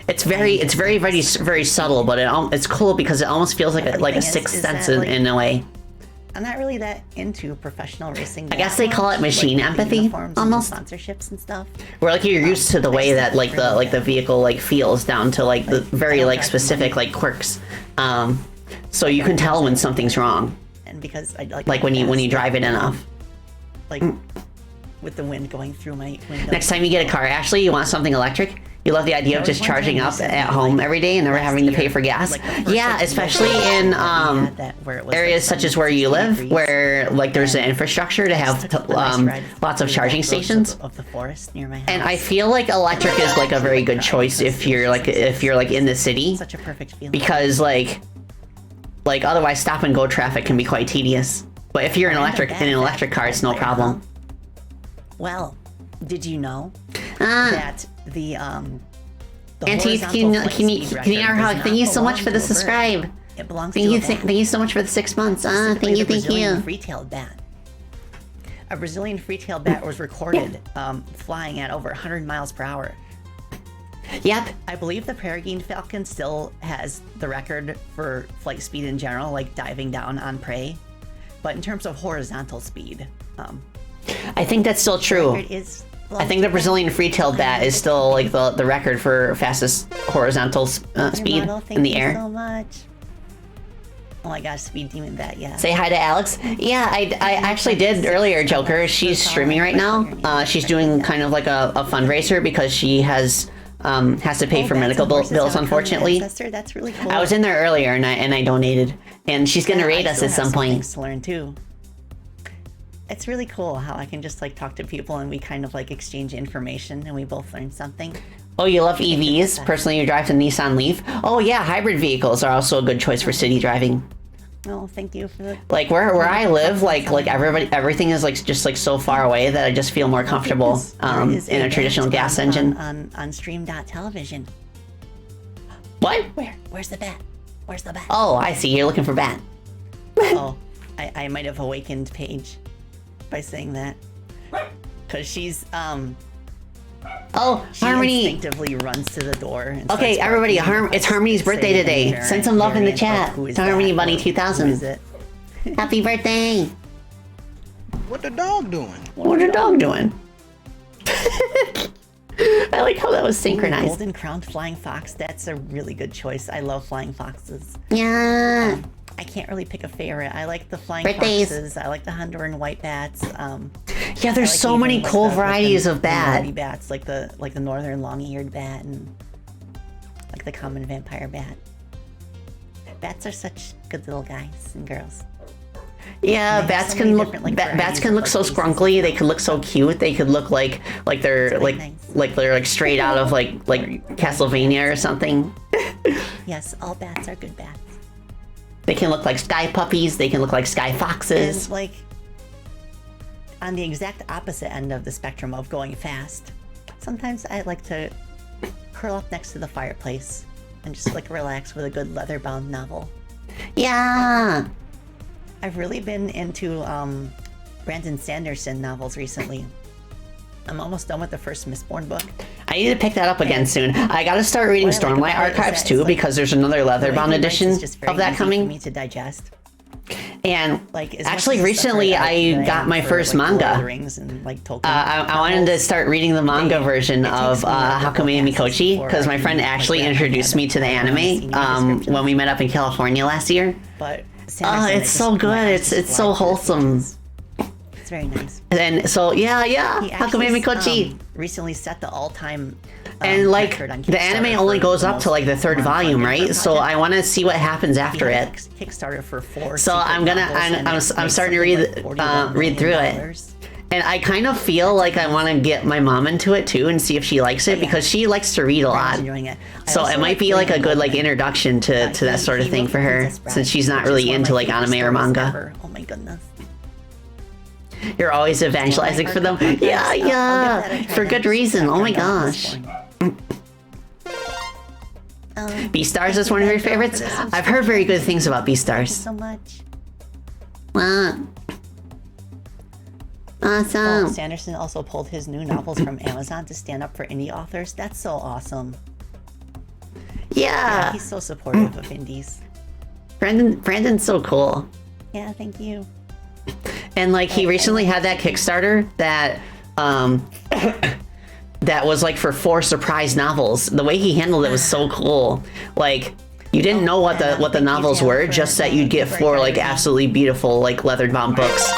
it's very subtle, but it's cool because it almost feels like a sixth sense in a way. I'm not really that into professional racing. I guess they call it machine empathy, almost. Sponsorships and stuff. Where like you're used to the way that like the vehicle like feels down to like the very like specific like quirks. So you can tell when something's wrong. And because I like when you drive it enough. Like with the wind going through my window. Next time you get a car, Ashley, you want something electric? You love the idea of just charging up at home every day and never having to pay for gas? Yeah, especially in areas such as where you live, where like there's an infrastructure to have lots of charging stations. Of the forest near my house. And I feel like electric is like a very good choice if you're like in the city. Such a perfect feeling. Because like otherwise stop and go traffic can be quite tedious. But if you're in an electric car, it's no problem. Well, did you know Ah. that the Auntie, can thank you so much for the subscribe. It belongs Thank to you, a bat. thank you so much for the 6 months. Thank you, thank Brazilian you. free-tailed bat. A Brazilian free-tailed bat was recorded flying at over 100 miles per hour. Yep. I believe the peregrine falcon still has the record for flight speed in general, like diving down on prey. But in terms of horizontal speed, I think that's still true. record is I think the Brazilian free-tailed bat is still like the record for fastest horizontal speed in the air. Thank you so much. Oh my gosh, Speed Demon Bat, yeah. Say hi to Alex. Yeah, I actually did earlier, Joker. She's streaming right now. She's doing kind of like a fundraiser because she has to pay for medical bills, unfortunately. That's really cool. I was in there earlier and I donated. And she's gonna raid us at some point. Things to learn too. It's really cool how I can just like talk to people and we kind of like exchange information and we both learn something. Oh, you love EVs? Personally, you drive the Nissan Leaf? Oh yeah, hybrid vehicles are also a good choice for city driving. Oh, thank you for the... Like where I live, like everything is like just like so far away that I just feel more comfortable in a traditional gas engine. On stream.television. What? Where's the bat? Where's the bat? Oh, I see. You're looking for Bat. Oh, I might have awakened Paige by saying that. Because she's, Oh, she Harmony. instinctively runs to the door. And Okay, starts everybody, barking. it's Harmony's birthday Say today. danger, Send some love in the variant chat of who is to Harmony that? Bunny Who is 2000. it? Happy birthday. What the dog doing? What a dog doing? I like how that was synchronized. Golden crowned flying fox. That's a really good choice. I love flying foxes. Yeah. I can't really pick a favorite. I like the flying Birthdays. foxes. I like the Honduran white bats. Yeah, there's so many cool varieties of bat. The bats, like the northern long-eared bat and like the common vampire bat. Bats are such good little guys and girls. Yeah, They have bats so can many look different, like, bats varieties can of, look like, so faces. scrunkly. They can look so cute. They could look like they're really like nice. they're like straight out of like Castlevania or something. Yes, all bats are good bats. They can look like sky puppies. They can look like sky foxes. And like on the exact opposite end of the spectrum of going fast, sometimes I like to curl up next to the fireplace and just like relax with a good leather-bound novel. Yeah. I've really been into Brandon Sanderson novels recently. I'm almost done with the first Mistborn book. I need to pick that up again soon. I gotta start reading What I like Stormlight about it is Archives that too, it's like- because there's another leather-bound The way he writes edition is just very of that easy for coming. me to digest. And Like as much actually, as a recently sucker I that got am my for, first like, Lord of the manga. Rings and like Tolkien. I wanted to start reading the manga version of Hakume Mikochi because my friend actually introduced me to the anime when we met up in California last year. But It's so good. It's so wholesome. It's very nice. And so yeah, He Hakume actually, Mikochi. Recently set the all-time And like record on the anime Kickstarter only for goes the up to most like the third volume, run-funded right? So project. I want to see what happens He after had it. a Kickstarter for 4. So I'm secret gonna novels, and I'm it starting to made read something like $41 read through million. it. And I kind of feel like I want to get my mom into it too and see if she likes it yeah. because she likes to read a Brandon's lot. enjoying it. I So also it might be like a William good like Goldman. introduction to that sort of He thing wrote for her Princess Bride, since she's not which is really one of into my like favorite anime or stories manga. ever. Oh my goodness. You're always evangelizing for them. Yeah, I'll give that a yeah. try For good next reason. Oh my after I'm done with gosh. this one. Beastars is one of your favorites? I've heard very good things about Thank you Beastars. so much. Wow. Awesome. Sanderson also pulled his new novels from Amazon to stand up for indie authors. That's so awesome. Yeah. He's so supportive of indies. Brandon's so cool. Yeah, thank you. And like he recently had that Kickstarter that that was like for 4 surprise novels. The way he handled it was so cool. Like you didn't know what the novels were, just that you'd get 4 like absolutely beautiful like leather-bound books.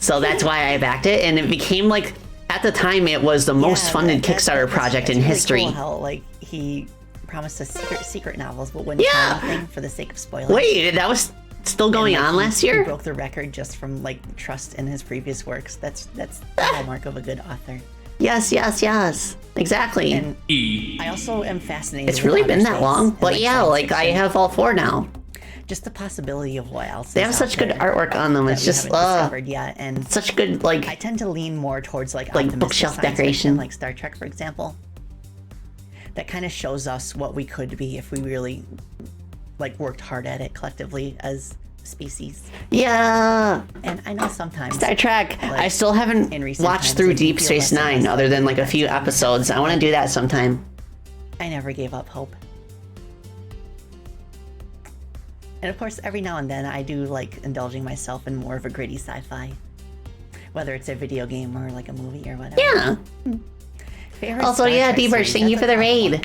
So that's why I backed it, and it became like at the time it was the most funded Kickstarter project in really history. Cool how like he promised us secret novels, but wouldn't Yeah. tell anything for the sake of spoilers. Wait, that was still going And, like, on last He year? broke the record just from like trust in his previous works. That's the hallmark of a good author. Yes. Exactly. And I also am fascinated. It's with really outer been that space long, and, but yeah, science like I fiction. have all 4 now. just the possibility of what else. They have such good artwork on them. It's just discovered yet, and such good I tend to lean more towards like bookshelf science decoration, fiction, like Star Trek, for example. That kind of shows us what we could be if we really like worked hard at it collectively as a species. Yeah. And I know sometimes Star Trek. I still haven't watched through Deep Space Nine other than like a few episodes. I want to do that sometime. I never gave up hope. And of course, every now and then I do like indulging myself in more of a gritty sci-fi. Whether it's a video game or like a movie or whatever. Yeah. Favorite also, Star yeah, Trek D-Birch, series, thank you that's for a the tough raid. one.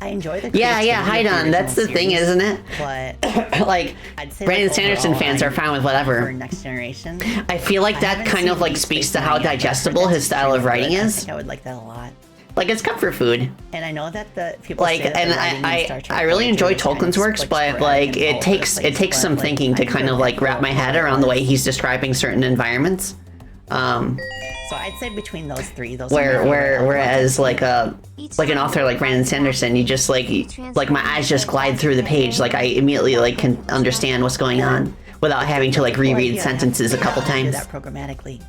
I enjoy the Yeah, creativity of the Haidon, that's the original thing, series, isn't it? But like, I'd say Brandon like, Sanderson overall, fans are fine with whatever. For Next Generation. I feel like that haven't kind of seen like Deep speaks Space to how Nine yet, but digestible that's his style of extremely writing good. I is. think I would like that a lot. Like, it's comfort food. And I know that the people Like, say that and the writing in Star Trek I really enjoy Voyager is kind Tolkien's of, works, but sporadic like and it all over takes the place, some but, thinking to I kind do of like wrap my head around the way he's describing certain environments. So I'd say between those three, those Whereas like an author like Brandon Sanderson, you just like my eyes just glide through the page, like I immediately like can understand what's going on without having to like reread sentences a couple times. Do that programmatically.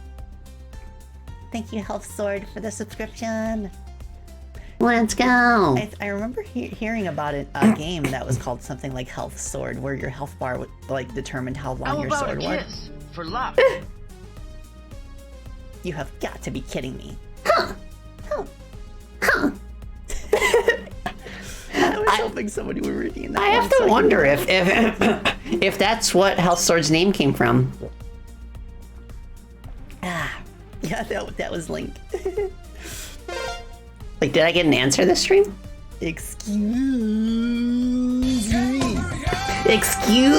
Thank you, Health Sword, for the subscription. Let's go. I remember hearing about a game that was called something like Health Sword, where your health bar would like determined how long your sword was. For luck. You have got to be kidding me. Huh. I was hoping somebody would redeem that. I have to wonder if that's what Health Sword's name came from. Yeah, that was Link. Like, did I get an answer this stream? Excuse me. Excuse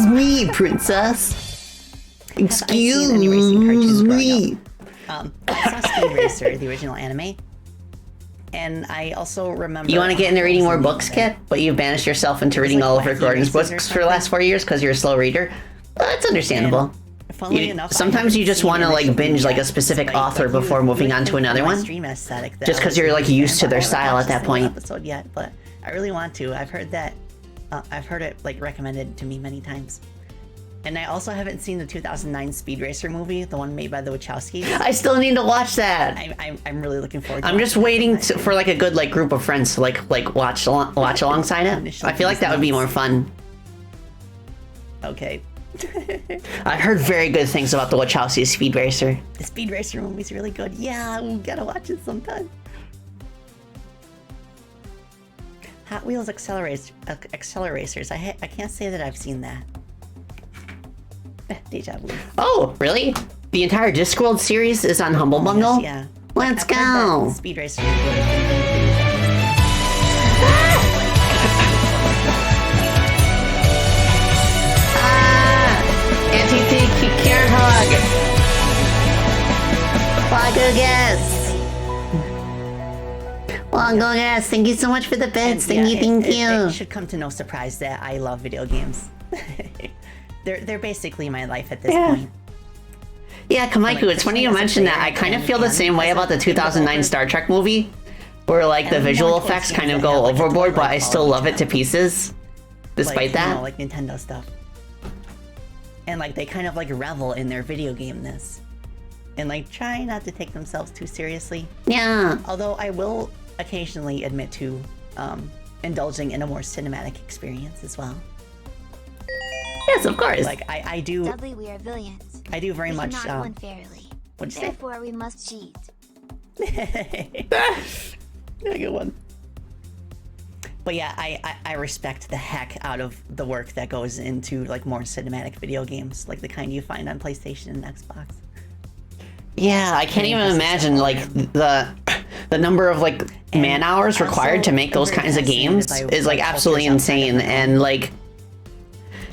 me, princess. Excuse any racing cartoons growing me. I saw Speed Racer, the original anime, and I also remember. You want to get into reading more books, Kit? But you've banished yourself into reading like all of Wacky Rick Gordon's Races or books for the last 4 years because you're a slow reader. Well, that's understandable. Funnily enough, Sometimes you just want to like binge like a specific author before moving on to another one. Just because you're like used to their style at that point. Episode yet, but I really want to. I've heard that. I've heard it like recommended to me many times. And I also haven't seen the 2009 Speed Racer movie, the one made by the Wachowskis. I still need to watch that. I'm really looking forward to it. I'm just waiting for like a good like group of friends to like watch alongside it. I feel like that would be more fun. Okay. I heard very good things about the Wachowskis Speed Racer. The Speed Racer movie's really good. Yeah, we gotta watch it sometime. Hot Wheels Acceleracers. I can't say that I've seen that. Deja vu. Oh, really? The entire Discworld series is on Humble Bundle? Yes, yeah. Let's I've heard go. that Speed Racer. Anti-carrot hog. Wago guess. Thank you so much for the bits. Thank you. It should come to no surprise that I love video games. They're basically my life at this point. Yeah, Kamaiku, it's funny you mention that. I kind of feel the same way about the 2009 Star Trek movie, where like the visual effects kind of go overboard, but I still love it to pieces, despite that. You know, like Nintendo stuff. And like they kind of like revel in their video game-ness. And like try not to take themselves too seriously. Yeah. Although I will occasionally admit to indulging in a more cinematic experience as well. Yes, of course. Like I do. Dudley, we are villains. I do very much. Cannot win fairly. What'd you say? Therefore, we must cheat. Yeah, good one. But yeah, I respect the heck out of the work that goes into like more cinematic video games, like the kind you find on PlayStation and Xbox. Yeah, I can't even imagine like the number of like man hours required to make those kinds of games is like absolutely insane, and like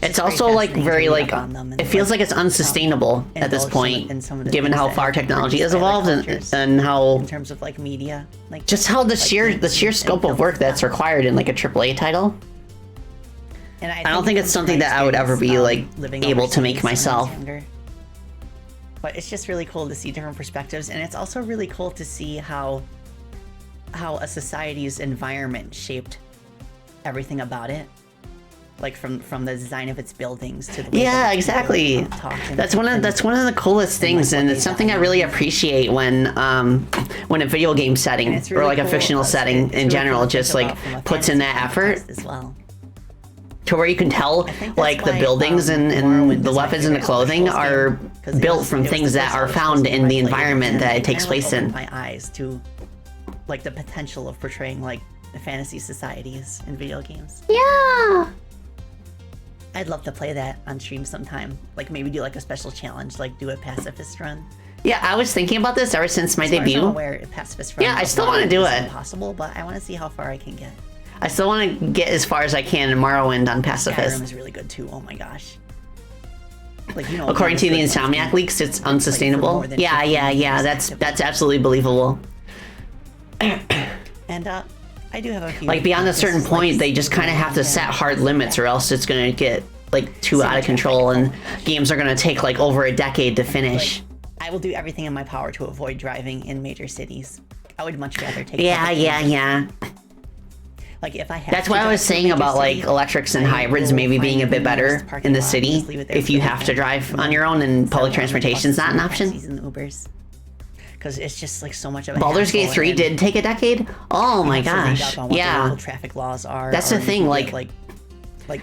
it's also like very like it feels like it's unsustainable at this point, given how far technology has evolved and how in terms of like media, like just how the sheer scope of work that's required in like a AAA title. And I don't think it's something that I would ever be like able to make myself. But it's just really cool to see different perspectives, and it's also really cool to see how a society's environment shaped everything about it. Like from the design of its buildings to the way yeah, exactly. That's one of the coolest things, and it's something I really appreciate when a video game setting really or like a cool. fictional setting It's in really general cool to just think like about from a puts in that fantasy effort context as well. to where you can tell think like that's the why, buildings and Morrowind the is my weapons and the favorite clothing Elder Scrolls are game, 'cause built it from was things the that first are Elder Scrolls found game in I the played, environment and that it takes really place opened in. my eyes to like the potential of portraying like the fantasy societies in video games. Yeah. I'd love to play that on stream sometime. Like maybe do like a special challenge, like do a pacifist run. Yeah, I was thinking about this ever since my As far as I'm debut. aware, a pacifist run. Yeah, I of still wanna Morrowind do is it. Impossible, but I want to see how far I can get. I still want to get as far as I can in Morrowind on Skyrim Pacifist. is really good too. Oh my gosh. Like you know. According to the really good Insomniac games leaks, it's for unsustainable. more than Yeah, 15 yeah, yeah. years That's actively. absolutely believable. And I do have a few. Like beyond a certain like, point, they just kind of have to set hard limits, or else it's gonna get like too out of control, and games are gonna take like over a decade to finish. I will do everything in my power to avoid driving in major cities. I would much rather take. Yeah, public yeah, transit. yeah. Like if I had. That's to what I drive was to a saying major about like city, electrics and I hybrids will maybe find being a bit the better nearest parking in the lot, city just leave it there if for you the have to weekend, drive and on then your own and public settle on the transportation's buses not an and option. taxis and Ubers. Because it's just like so much of a Baldur's Gate hassle, 3 and did take a decade? Oh my you have to read gosh. up on what the Yeah. local traffic laws are. That's the or you thing, can like- get, like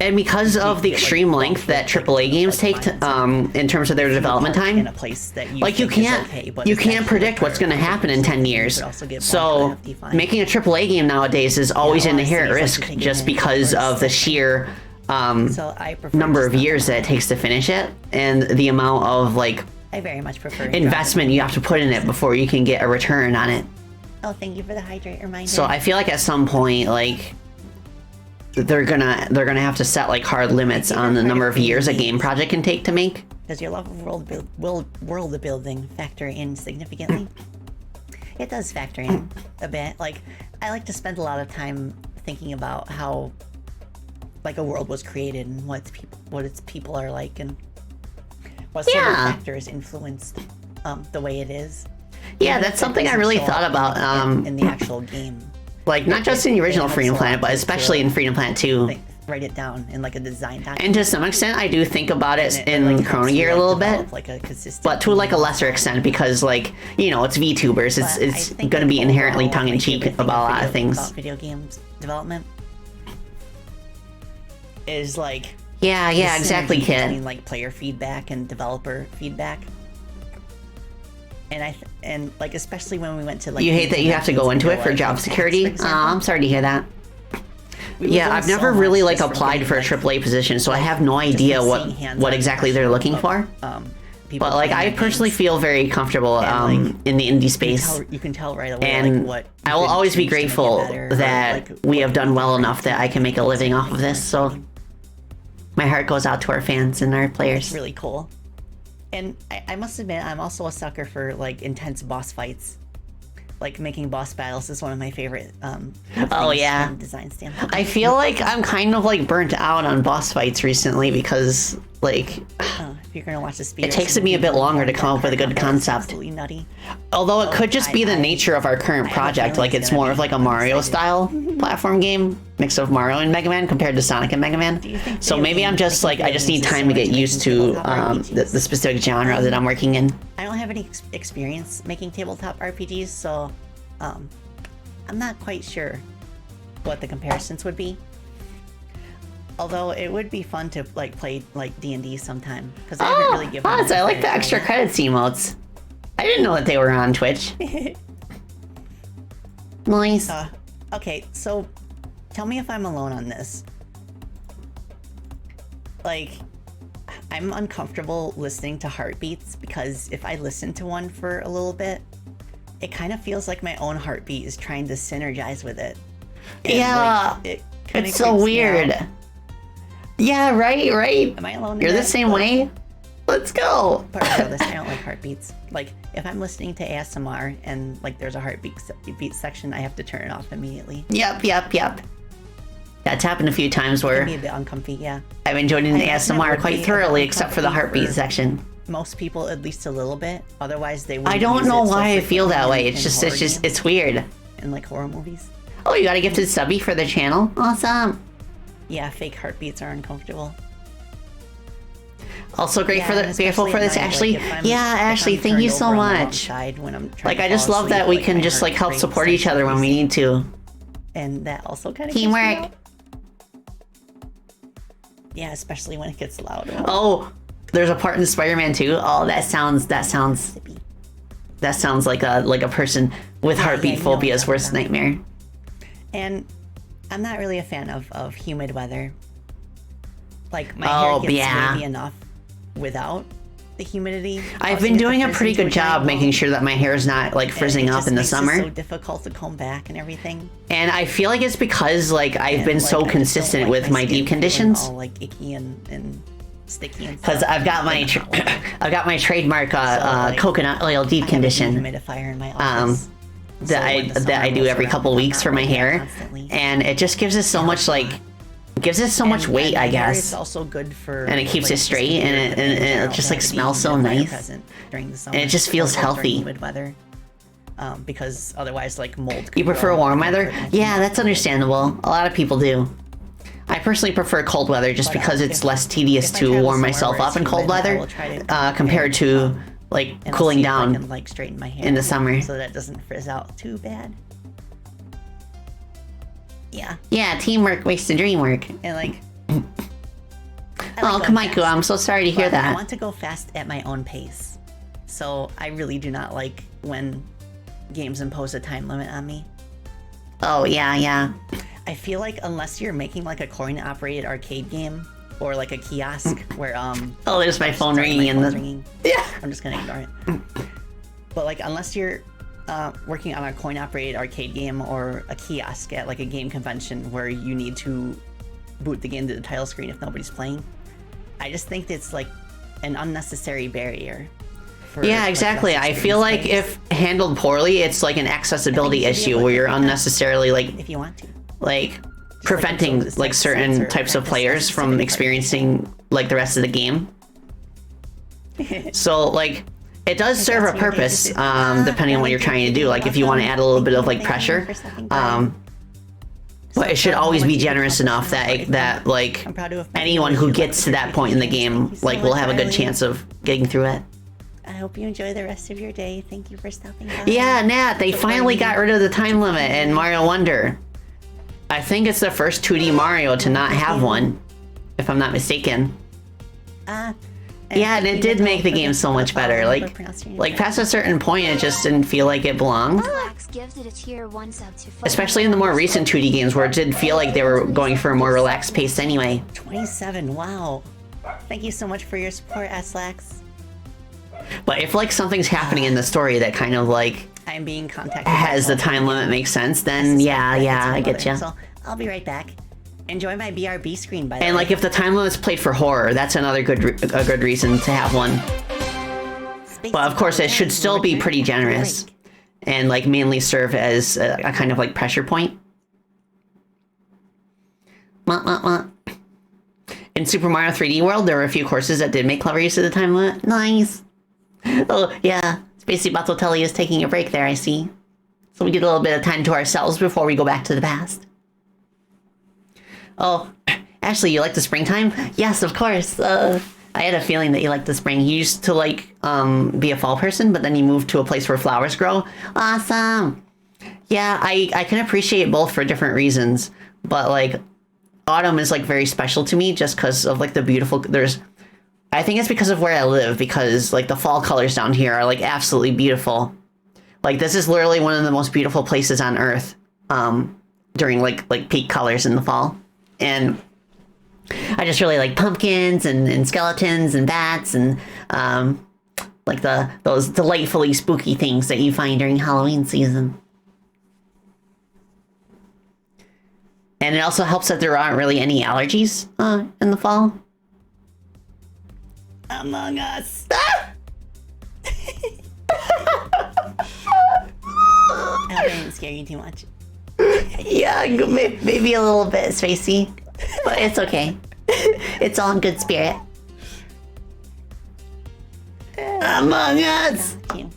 And because of the get, like, extreme length that bumped with, AAA like, games take miles in terms of their development park in time, a place that like you think is can't okay, but you it's can't actually predict what's going to required. happen in 10 You years. could also get bumped So with a hefty fine. making a AAA game nowadays is always a an lot of inherent cities like risk to take just advantage of because first of the second. sheer So I prefer number just of not years that it driving. takes to finish it and the amount of like I very much prefer investment you have to put in it before you can get a return on it. Oh, thank you for the hydrate reminder. So I feel like at some point, like they're gonna have to set like hard limits on the number of years a game project can take to make. Does your love of world building factor in significantly? It does factor in a bit. Like I like to spend a lot of time thinking about how like a world was created and what its people are like and what sort of Yeah. factors influenced the way it is. Yeah, Even that's if it something I doesn't really show thought up about. in the actual game. Like not just in the original it Freedom helps a Planet, lot but to- especially in Freedom Planet 2. Like, write it down in like a design document. And to some extent, I do think about it And in like, Chrono helps you, Gear a like, little develop, bit, like a consistent but to like a lesser extent because like, you know, it's VTubers. But I It's think, going to like, be inherently overall, tongue-in-cheek my favorite thing about a lot of things. about video games development is like Yeah, the exactly, synergy kid. between like player feedback and developer feedback. And like especially when we went to like You hate that you have to go into it for job security? Oh, I'm sorry to hear that. Yeah, I've never really like applied for a AAA position, so I have no idea what exactly they're looking for. But like I personally feel very comfortable in the indie space, you can tell right away and like what I will you could always be change to make it grateful better, or, that like, we what have done well you enough that I can make a living off of this. So my heart goes out to our fans and our It's players. really cool. And I must admit, I'm also a sucker for like intense boss fights. Like making boss battles is one of my favorite. Oh, things yeah. from a design standpoint. I feel like I'm kind of like burnt out on boss fights recently because like If you're gonna watch the speed, it takes me a bit longer to come up with a good concept. Absolutely nutty. Although it could just be the nature of our current have a project, feeling like it's it's gonna more be of like a Mario exciting. style platform game, mix of Mario and Mega Man compared to Sonic and Mega Man. you think So video maybe I'm games- just making like I just video need games is time to similar get to used making to tabletop the RPGs? specific genre that I'm working in. I don't have any experience making tabletop RPGs, so I'm not quite sure what the comparisons would be. Although it would be fun to like play like D&D sometime because I haven't really given. Oz, that I like the credit extra yet. credits emotes. I didn't know that they were on Twitch. Nice. Okay, so tell me if I'm alone on this. Like, I'm uncomfortable listening to heartbeats because if I listen to one for a little bit, it kind of feels like my own heartbeat is trying to synergize with it. And, Yeah, like, it kinda it's so creeps me weird. out. Yeah, right. Am I alone in You're the that? same way. Let's go. Part of this, I don't like heartbeats. Like, if I'm listening to ASMR and like there's a heartbeat beat section, I have to turn it off immediately. Yep. That's happened a few times It where can be a bit uncomfy, yeah. I've enjoyed an I imagine it ASMR would quite be thoroughly, except for the uncomfy heartbeat for section. Most people, at least a little bit. Otherwise, they wouldn't I don't use know it so why I feel that frequently way. in It's horror just, games it's weird. and like horror movies. Oh, you got a gifted subby for the channel? Awesome. Yeah, fake heartbeats are uncomfortable. Also grateful for this, Ashley. Like Yeah, Ashley, thank you so much. Like, I just love that we can just like help support each other when we need to. And that also kind of teamwork. Yeah, especially when it gets loud. Oh, there's a part in Spider-Man 2. Oh, that sounds like a person with heartbeat phobia's worst nightmare. And I'm not really a fan of humid weather. Like, my hair gets wavy enough without the humidity. I've been doing a pretty good job making sure that my hair is not like frizzing up in the summer. It's so difficult to comb back and everything. And I feel like it's because like I've been so consistent with my deep conditions. All like icky and sticky and because I've got my I've got my trademark coconut oil deep condition humidifier in my office. That I do every couple weeks for my hair, and it just gives it so much like much weight, I guess. It's also good for, and it keeps it straight, and it just like smells so nice, during the summer, and it just feels healthy. Humid weather, because otherwise, like mold. You prefer warm weather? Yeah, that's understandable. A lot of people do. I personally prefer cold weather just because it's less tedious to warm myself up in cold weather compared to like cooling down and like straighten my hair in the summer, so that it doesn't frizz out too bad. Yeah, teamwork makes the dream work. And like, oh, Kamaiku, I'm so sorry to hear that. I want to go fast at my own pace, so I really do not like when games impose a time limit on me. Oh yeah. I feel like unless you're making like a coin-operated arcade game or like a kiosk where oh, there's my phone ringing yeah, I'm just gonna ignore it. But like, unless you're working on a coin-operated arcade game or a kiosk at like a game convention where you need to boot the game to the title screen if nobody's playing, I just think it's like an unnecessary barrier. Yeah, exactly. I feel like if handled poorly, it's like an accessibility issue where you're unnecessarily like, if you want to, like preventing like certain types of players from experiencing like the rest of the game. So like, it does serve a purpose, depending on what you're trying to do. Like if you want to add a little bit of like pressure, but it should always be generous enough that like anyone who gets to that point in the game like will have a good chance of getting through it. I hope you enjoy the rest of your day. Thank you for stopping by. Yeah, Nat, they finally got rid of the time limit in Mario Wonder. I think it's the first 2D Mario to not have one, if I'm not mistaken. Yeah, and it did make the game so much better. Like past a certain point, it just didn't feel like it belonged. Especially in the more recent 2D games, where it did feel like they were going for a more relaxed pace anyway. 27, wow. Thank you so much for your support, Aslax. But if like something's happening in the story that kind of like I'm being contacted has the time limit makes sense, then yeah, I get you. So I'll be right back. Enjoy my BRB screen, by the way. And like if the time limit's played for horror, that's another good reason to have one. But of course, it should still be pretty generous and like mainly serve as a kind of like pressure point. In Super Mario 3D World, there were a few courses that did make clever use of the time limit. Nice. Oh yeah, Spacey Batotelli is taking a break there, I see. So we get a little bit of time to ourselves before we go back to the past. Oh, Ashley, you like the springtime? Yes, of course. I had a feeling that you liked the spring. You used to like be a fall person, but then you moved to a place where flowers grow. Awesome. Yeah, I can appreciate both for different reasons, but like autumn is like very special to me just because of like the beautiful. I think it's because of where I live, because like the fall colors down here are like absolutely beautiful. Like this is literally one of the most beautiful places on earth during like peak colors in the fall. And I just really like pumpkins and skeletons and bats and like those delightfully spooky things that you find during Halloween season. And it also helps that there aren't really any allergies in the fall. Among Us. I didn't scare you too much. Yeah, maybe a little bit, Spacey, but it's okay. It's all in good spirit. Among Us. Thank you.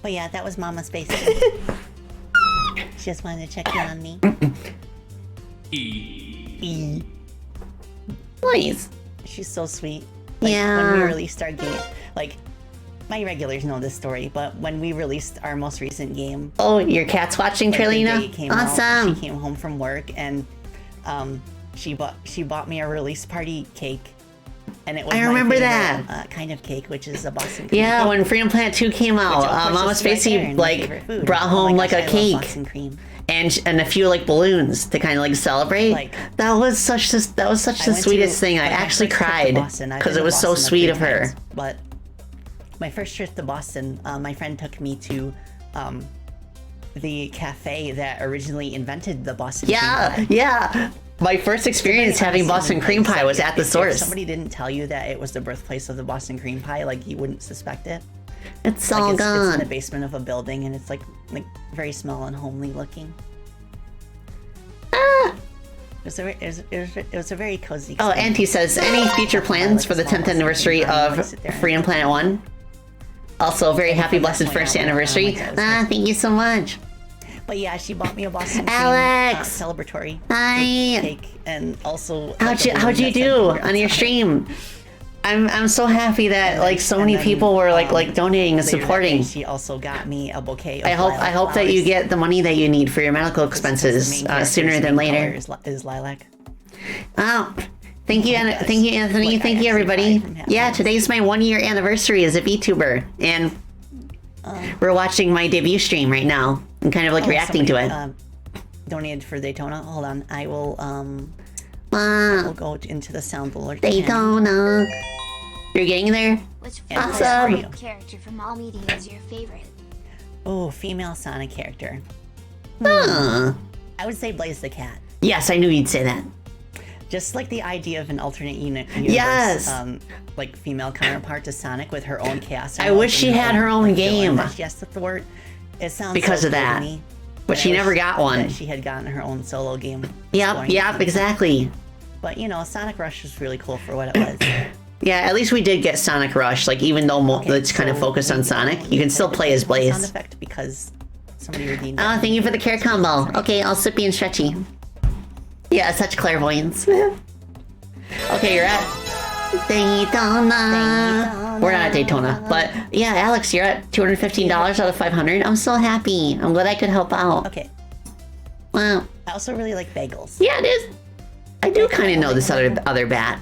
But yeah, that was Mama Spacey. just wanted to check in on me. Nice. She's so sweet. Like, Yeah. When we released our game, like, my regulars know this story, but when we released our most recent game... Oh, your cat's watching, like, the day Trilina? it came Awesome. out, she came home from work, and she bought me a release party cake. And it was I my remember favorite, that. kind of cake, which is a Boston cream Yeah, cake. when Freedom Planet 2 came out, Which, of course, Mama is right there Spacey, in my like, favorite food. brought Oh home, my like, gosh, a I love cake. Boston cream. And a few, like, balloons to kind of, like, celebrate. Like, that was such the sweetest thing. I like, my actually first trip to cried Boston, I've because been it to was so Boston a sweet few of her. times, but my first trip to Boston, my friend took me to the cafe that originally invented the Boston cream pie. Yeah. My first experience having Boston cream pie was at the If source. somebody didn't tell you that it was the birthplace of the Boston cream pie, like, you wouldn't suspect it. It's Like, all it's in the gone. basement of a building, and it's like very small and homely looking. It was a very cozy. Oh, Auntie says, any future plans for the 10th anniversary of Freedom Planet 1? Also, very happy, blessed first anniversary. Thank you so much. But yeah, she bought me a Boston cream Alex! celebratory Hi. cake, and also How'd you do on your stream? I'm so happy that like so many people were like donating and supporting. She also got me a bouquet of I hope that you get the money that you need for your medical expenses sooner than later. Is lilac. Oh, thank you, thank you, Anthony. Thank you, everybody. Yeah, today's my 1-year anniversary as a VTuber, and we're watching my debut stream right now and kind of like reacting to it. Donated for Daytona. Hold on, I will we'll go into the sound alert. Daytona. You're getting there? Which Awesome. character from all media is your favorite? Oh, female Sonic character. Huh. I would say Blaze the Cat. Yes, I knew you'd say that. Just like the idea of an alternate universe, Yes. like female counterpart to Sonic with her own chaos. I wish she had her own game. Yes, the word. It sounds Because so of that. good to me, But she I never wish got one. that she had gotten her own solo game. Yep, exactly. But you know, Sonic Rush was really cool for what it was. Yeah, at least we did get Sonic Rush. Like, even though it's kind of focused on Sonic, you can still play as Sound Blaze. effect because somebody redeemed Oh, it. thank you for the care combo. Okay, all sippy and stretchy. Yeah, such clairvoyance. Okay, you're at Daytona. We're not at Daytona, but yeah, Alex, you're at $215 out of 500. I'm so happy. I'm glad I could help out. Okay. Wow. I also really like bagels. Yeah, it is. I do kind of know this other bat.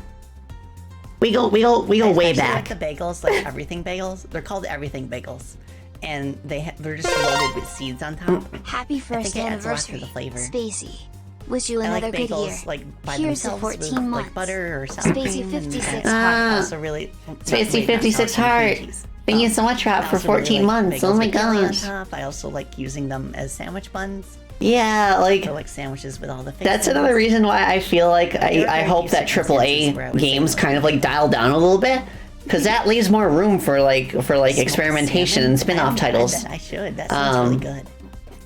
We go way Especially back. Like the bagels, like everything bagels. They're called everything bagels, and they're just loaded with seeds on top. Happy first it adds a lot to anniversary, the flavor. Spacey. Wish you I another like good year. bagels like by Here's the themselves 14 with months. like butter or sour Spacey cream. 56 Ah. heart. Also really Spacey 56 heart. Thank you so much, Rob, for 14 months. Oh my gosh. I also like using them as sandwich buns. Yeah, like, Or like sandwiches with all the fixings. that's another reason why I feel like I very hope few that circumstances where I AAA would say games no. kind of like dial down a little bit, because that leaves more room for experimentation and spin-off titles. I should. That sounds really good.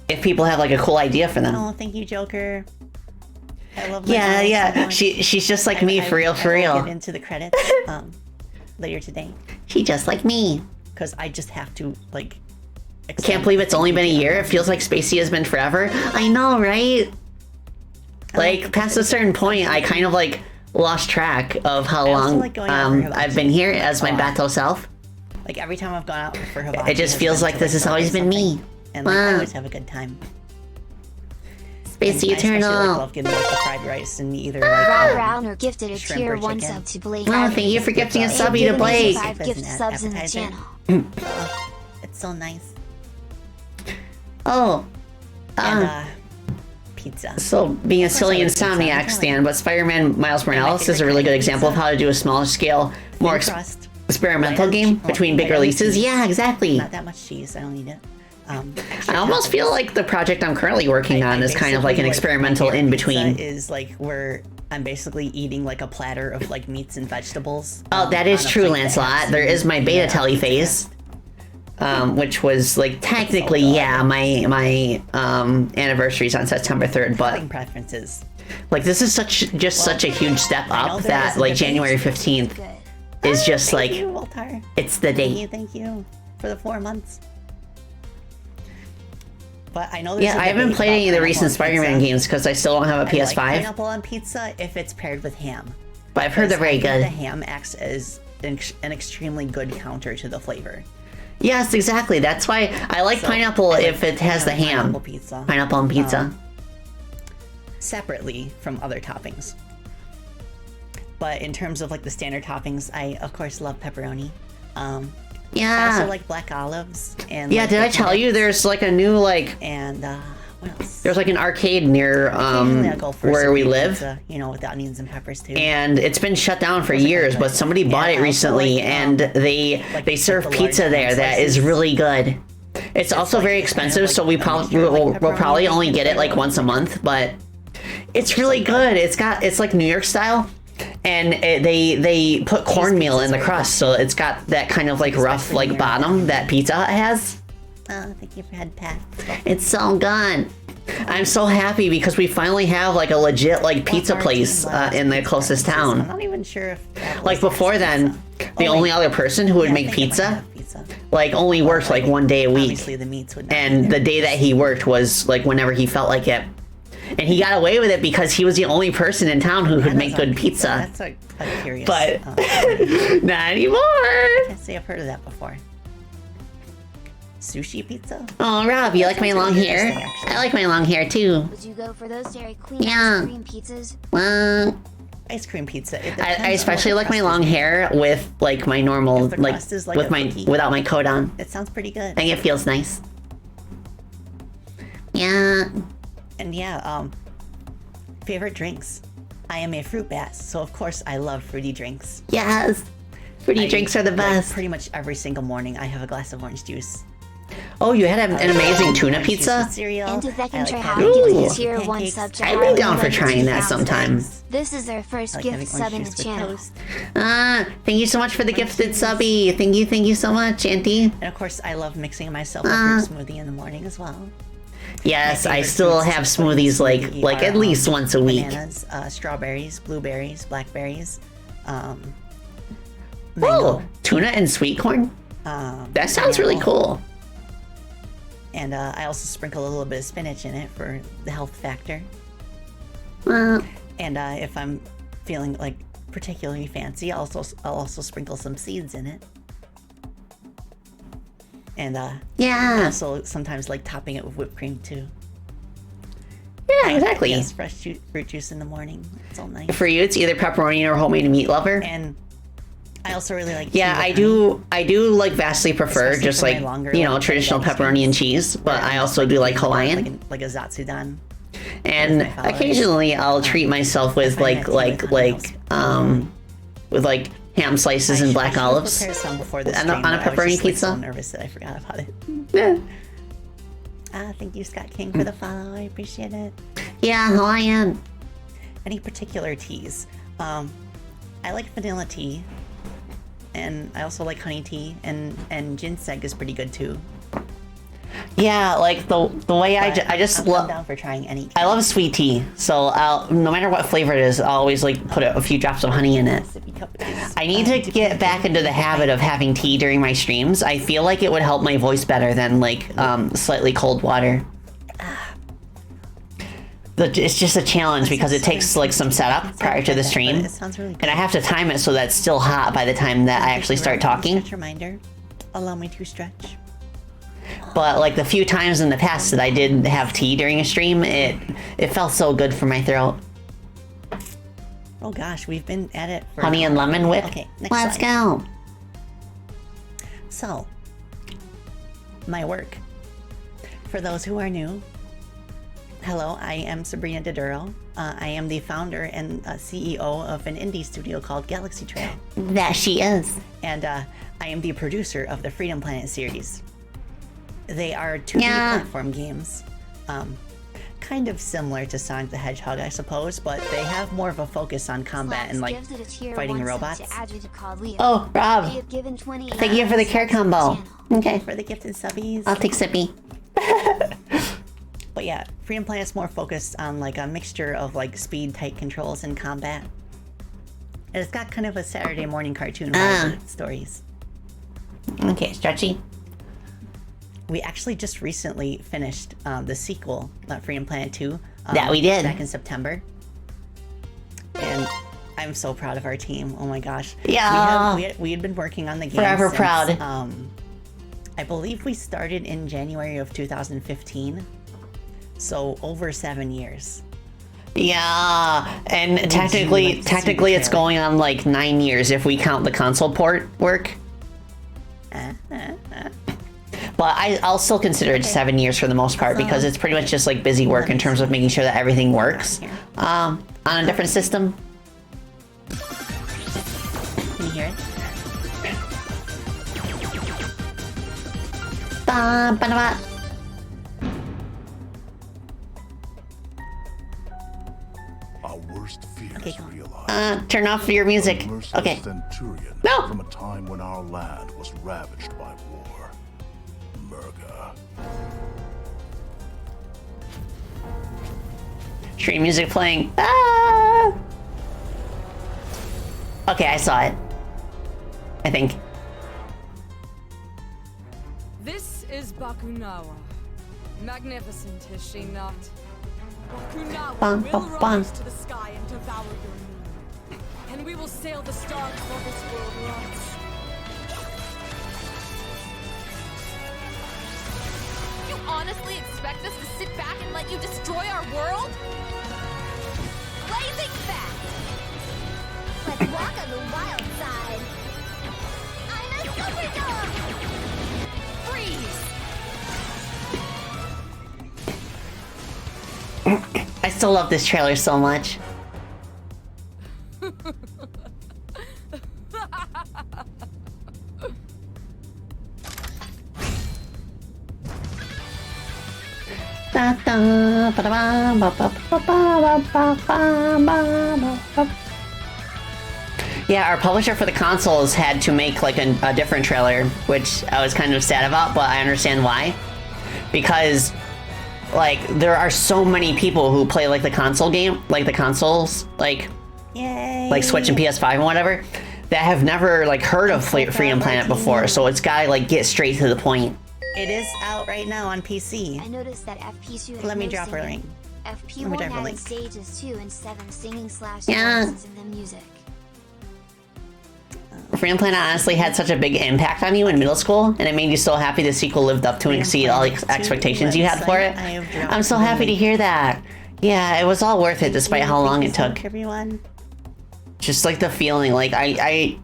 If people have like a cool idea for them. Oh, thank you, Joker. I love my Yeah, mom so yeah. much. She's just like me, for real, for I will real. get into the credits later today She just like me. because I just have to like. I can't believe it's only been a year. It feels like Spacey has been forever. I know, right? Like, past a certain point, I kind of like lost track of how I also long like going out for hibachi. I've been here as my Bato self. Like every time I've gone out for hibachi, It just has feels been like to, this has always been me. And like, I Wow. always have a good time. Spacey I especially Eternal. love getting like the fried rice and either like Brown or gifted a shrimp tier or 1 chicken. sub to Blake. Wow, thank you for gifting a They've subby to given us Blake. 5 gift As an subs in the appetizer. channel. it's so nice. Oh, And pizza. so being a silly I like pizza. insomniac stan, but Spider-Man Miles Morales is a really good example of how to do a smaller scale, more Thin crust. experimental Lighter game che- between big lighter releases. cheese. Yeah, exactly. Not that much cheese. I don't need it. I almost feel like the project I'm currently working on is kind of like an basically, experimental my in pizza between. Is like where I'm basically eating like a platter of like meats and vegetables. Oh, that is on a true, plate that Lancelot. has There is my beta yeah, telly phase, which was like technically, good. yeah, my anniversary's on September 3rd, but Having preferences. like this is such a huge step I know up there that is a like debate. January 15th Good. is just Thank like you, Waltar. it's the date. Thank you for the 4 months. But I know there's Yeah, I haven't played any of the recent Spider-Man games because I still don't have a PS5. I like pineapple on pizza if it's paired with ham. But I've heard they're very good. The ham acts as an extremely good counter to the flavor. Yes, exactly. That's why I like pineapple if it has the ham. Pineapple pizza. Pineapple on pizza. Separately from other toppings. But in terms of like the standard toppings, I of course love pepperoni. I also like black olives and yeah. Did I tell you there's like a new like and what else? There's like an arcade near where we live. Pizza, you know, with the onions and peppers too. And it's been shut down for years, but somebody bought it recently, and they serve pizza there that is really good. It's also very expensive, so we'll probably only get it like once a month, but it's really good. It's like New York style. And they put cornmeal in the crust, so it's got that kind of like rough like bottom that Pizza Hut has. Oh, I think you've had Pat. It's so good. I'm so happy because we finally have like a legit like pizza place in the closest town. I'm not even sure if like before then, the only other person who would make pizza like only worked like one day a week. Obviously the meats would. And the day that he worked was like whenever he felt like it. And he got away with it because he was the only person in town who could make good pizza. That's a curious. But not anymore. I can't say I've heard of that before. Sushi pizza? Oh, Rob, you like my long hair? I like my long hair too. Would you go for those Dairy Queen ice cream pizzas? Well, ice cream pizza. I especially like my long hair with like my normal like with my without my coat on. It sounds pretty good. I think it feels nice. Yeah. And yeah, favorite drinks. I am a fruit bat, so of course I love fruity drinks. Yes. Fruity drinks are the best. Like, pretty much every single morning I have a glass of orange juice. Oh, you had an amazing tuna pizza? And if I can try how to give the tier 1 sub to I'd be down for trying that sometime. This is our first gift sub in the channel. Thank you so much for the gifted subby. Thank you so much, Auntie. And of course I love mixing myself a fruit smoothie in the morning as well. Yes, I still have smoothies like at least once a week. Bananas, strawberries, blueberries, blackberries, Oh, mango. Tuna and sweet corn? That sounds really cool. And I also sprinkle a little bit of spinach in it for the health factor. And if I'm feeling like particularly fancy, I'll also sprinkle some seeds in it. And I also sometimes like topping it with whipped cream too. Yeah, exactly. Yes, fresh fruit juice in the morning. It's all nice. For you, it's either pepperoni or homemade meat lover. And I also really like. Yeah, I do like vastly prefer especially just like traditional pepperoni and cheese, but I also do like Hawaiian, like a zatsudan. And occasionally I'll treat myself with with like ham slices and black olives on a pepperoni pizza. So nervous that I forgot about it. Yeah. Thank you, Scott King, for the follow. I appreciate it. Yeah, Hawaiian. Any particular teas? I like vanilla tea, and I also like honey tea, and ginseng is pretty good too. Yeah, like the way I just love. Down for trying any. I love sweet tea, so no matter what flavor it is, I'll always like put a few drops of honey in it. I need to get back into the habit of having tea during my streams. I feel like it would help my voice better than like slightly cold water. It's just a challenge because it takes like some setup prior to the stream, It sounds really good. and I have to time it so that's still hot by the time that I actually start talking. Stretch reminder. Allow me to stretch. But like the few times in the past that I did have tea during a stream, it felt so good for my throat. Oh gosh, we've been at it for Honey and lemon whip. Okay, next Let's slide. go. So, my work. For those who are new, hello, I am Sabrina Diduro. I am the founder and CEO of an indie studio called Galaxy Trail. That she is. And I am the producer of the Freedom Planet series. They are 2D platform games. Kind of similar to Sonic the Hedgehog, I suppose, but they have more of a focus on combat and like fighting robots. Oh, Rob. Thank you for the care combo. Okay. For the gifted subbies. I'll take sippy. But yeah, Freedom Planet's more focused on like a mixture of like speed, tight controls, and combat. And it's got kind of a Saturday morning cartoon stories. Okay, stretchy. we actually just recently finished the sequel, Freedom Planet 2. That we did. Back in September. And I'm so proud of our team. Oh my gosh. Yeah. We had been working on the game Forever since, proud. I believe we started in January of 2015. So over 7 years. Yeah, and technically it's going on like 9 years if we count the console port work. But I'll still consider it 7 years for the most part because it's pretty much just like busy work in terms of making sure that everything works on a different system. Can you hear it? Ba-ba-da-ba. Our worst fears realized. Turn off your music. Merciless Okay. Centurion No. From a time when our land was ravaged by war. Murga. Stream music playing. Ah! Okay, I saw it. I think. This is Bakunawa. Magnificent, is she not? Bakunawa Bum, will bum, bum. rise to the sky and devour your moon. And we will sail the stars for this world once. You honestly expect us to sit back and let you destroy our world? Blazing fast! Let's walk on the wild side. I'm a super dog! Freeze! I still love this trailer so much. Yeah, our publisher for the consoles had to make like a different trailer, which I was kind of sad about, but I understand why. Because like there are so many people who play like the console game, like the consoles, like Yay! like Switch and PS5 and whatever, that have never like heard of Freedom Planet before. So it's gotta like get straight to the point. It is out right now on PC. I noticed that FP2 had Let me no drop a singing. link. FP1 drop a added link. stages 2 and 7 singing / Yeah. voices in the music. Freedom Planet honestly had such a big impact on you in middle school, and it made you so happy the sequel lived up to and exceeded all the expectations you had for it. I'm so happy to hear that. Yeah, it was all worth it despite how long it took. Everyone. Just like the feeling, like I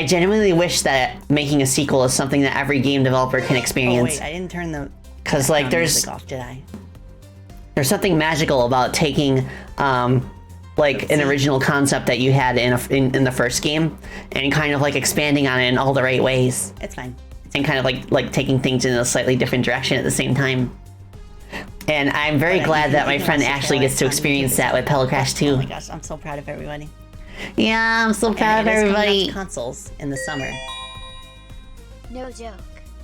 genuinely wish that making a sequel is something that every game developer can Oh experience. wait, I didn't turn the 'Cause, like, background there's- music off, did I? There's something magical about taking like an original concept that you had in the first game and kind of like expanding on it in all the right ways It's fine. and kind of like taking things in a slightly different direction at the same time. And I'm very glad that my friend Ashley gets to experience that with Pello Crash 2. Oh my gosh, I'm so proud of everybody. Yeah, I'm so proud of And it is coming out to everybody. consoles in the summer. No joke.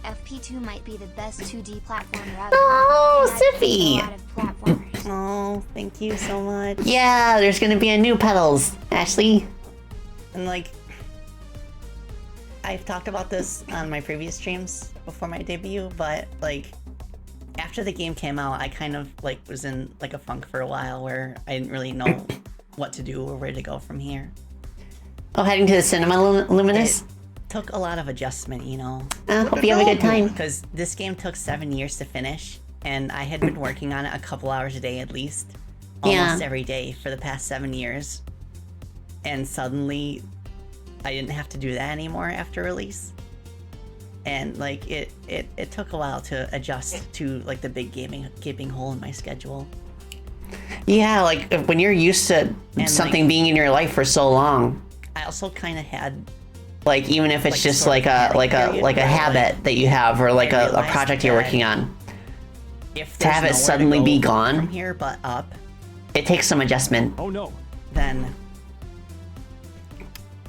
FP2 might be the best 2D platformer out Oh, there. And I've played Sippy. a lot of platformers. Oh, thank you so much. Yeah, there's gonna be a new Petals, Ashley. And like, I've talked about this on my previous streams before my debut, but like, after the game came out, I kind of like was in like a funk for a while where I didn't really know what to do or where to go from here. Oh, heading to the cinema, Luminous? It took a lot of adjustment, you know, Hope you have a good time. because this game took 7 years to finish, and I had been working on it a couple hours a day at least, almost Yeah. every day for the past 7 years. And suddenly, I didn't have to do that anymore after release. And like it took a while to adjust to like the big gaping hole in my schedule. Yeah, like when you're used to And, something like- being in your life for so long, I also kind of had like even if it's Like, just sort like of a panic like a period like a where, habit that you have or like I a realized project you're that working on, if To have there's it nowhere suddenly go be gone? from here but up, it takes some adjustment. Oh no. then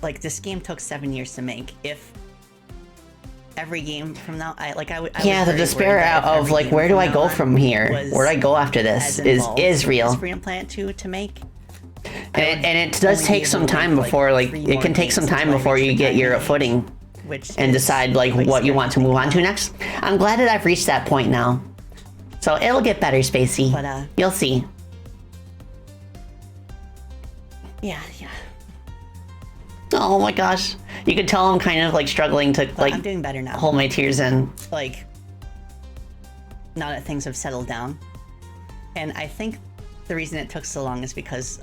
like this game took 7 years to make. If every game from now, I was Yeah, the very despair worried that if of every like game where do I now go on from here? was Where do I go after this as is involved is as real. Freedom Planet 2 to make. And it does only take be some able to time make, like, before like 3 it more can take some games time until I before reach you the get time your limit, footing. and decide like what you want to move on to next. I'm glad that I've reached that point now. So it'll get better, Spacey. But, you'll see. Yeah. Oh my gosh. You could tell I'm kind of like struggling to like I'm doing better now. hold my tears in. Like, now that things have settled down. And I think the reason it took so long is because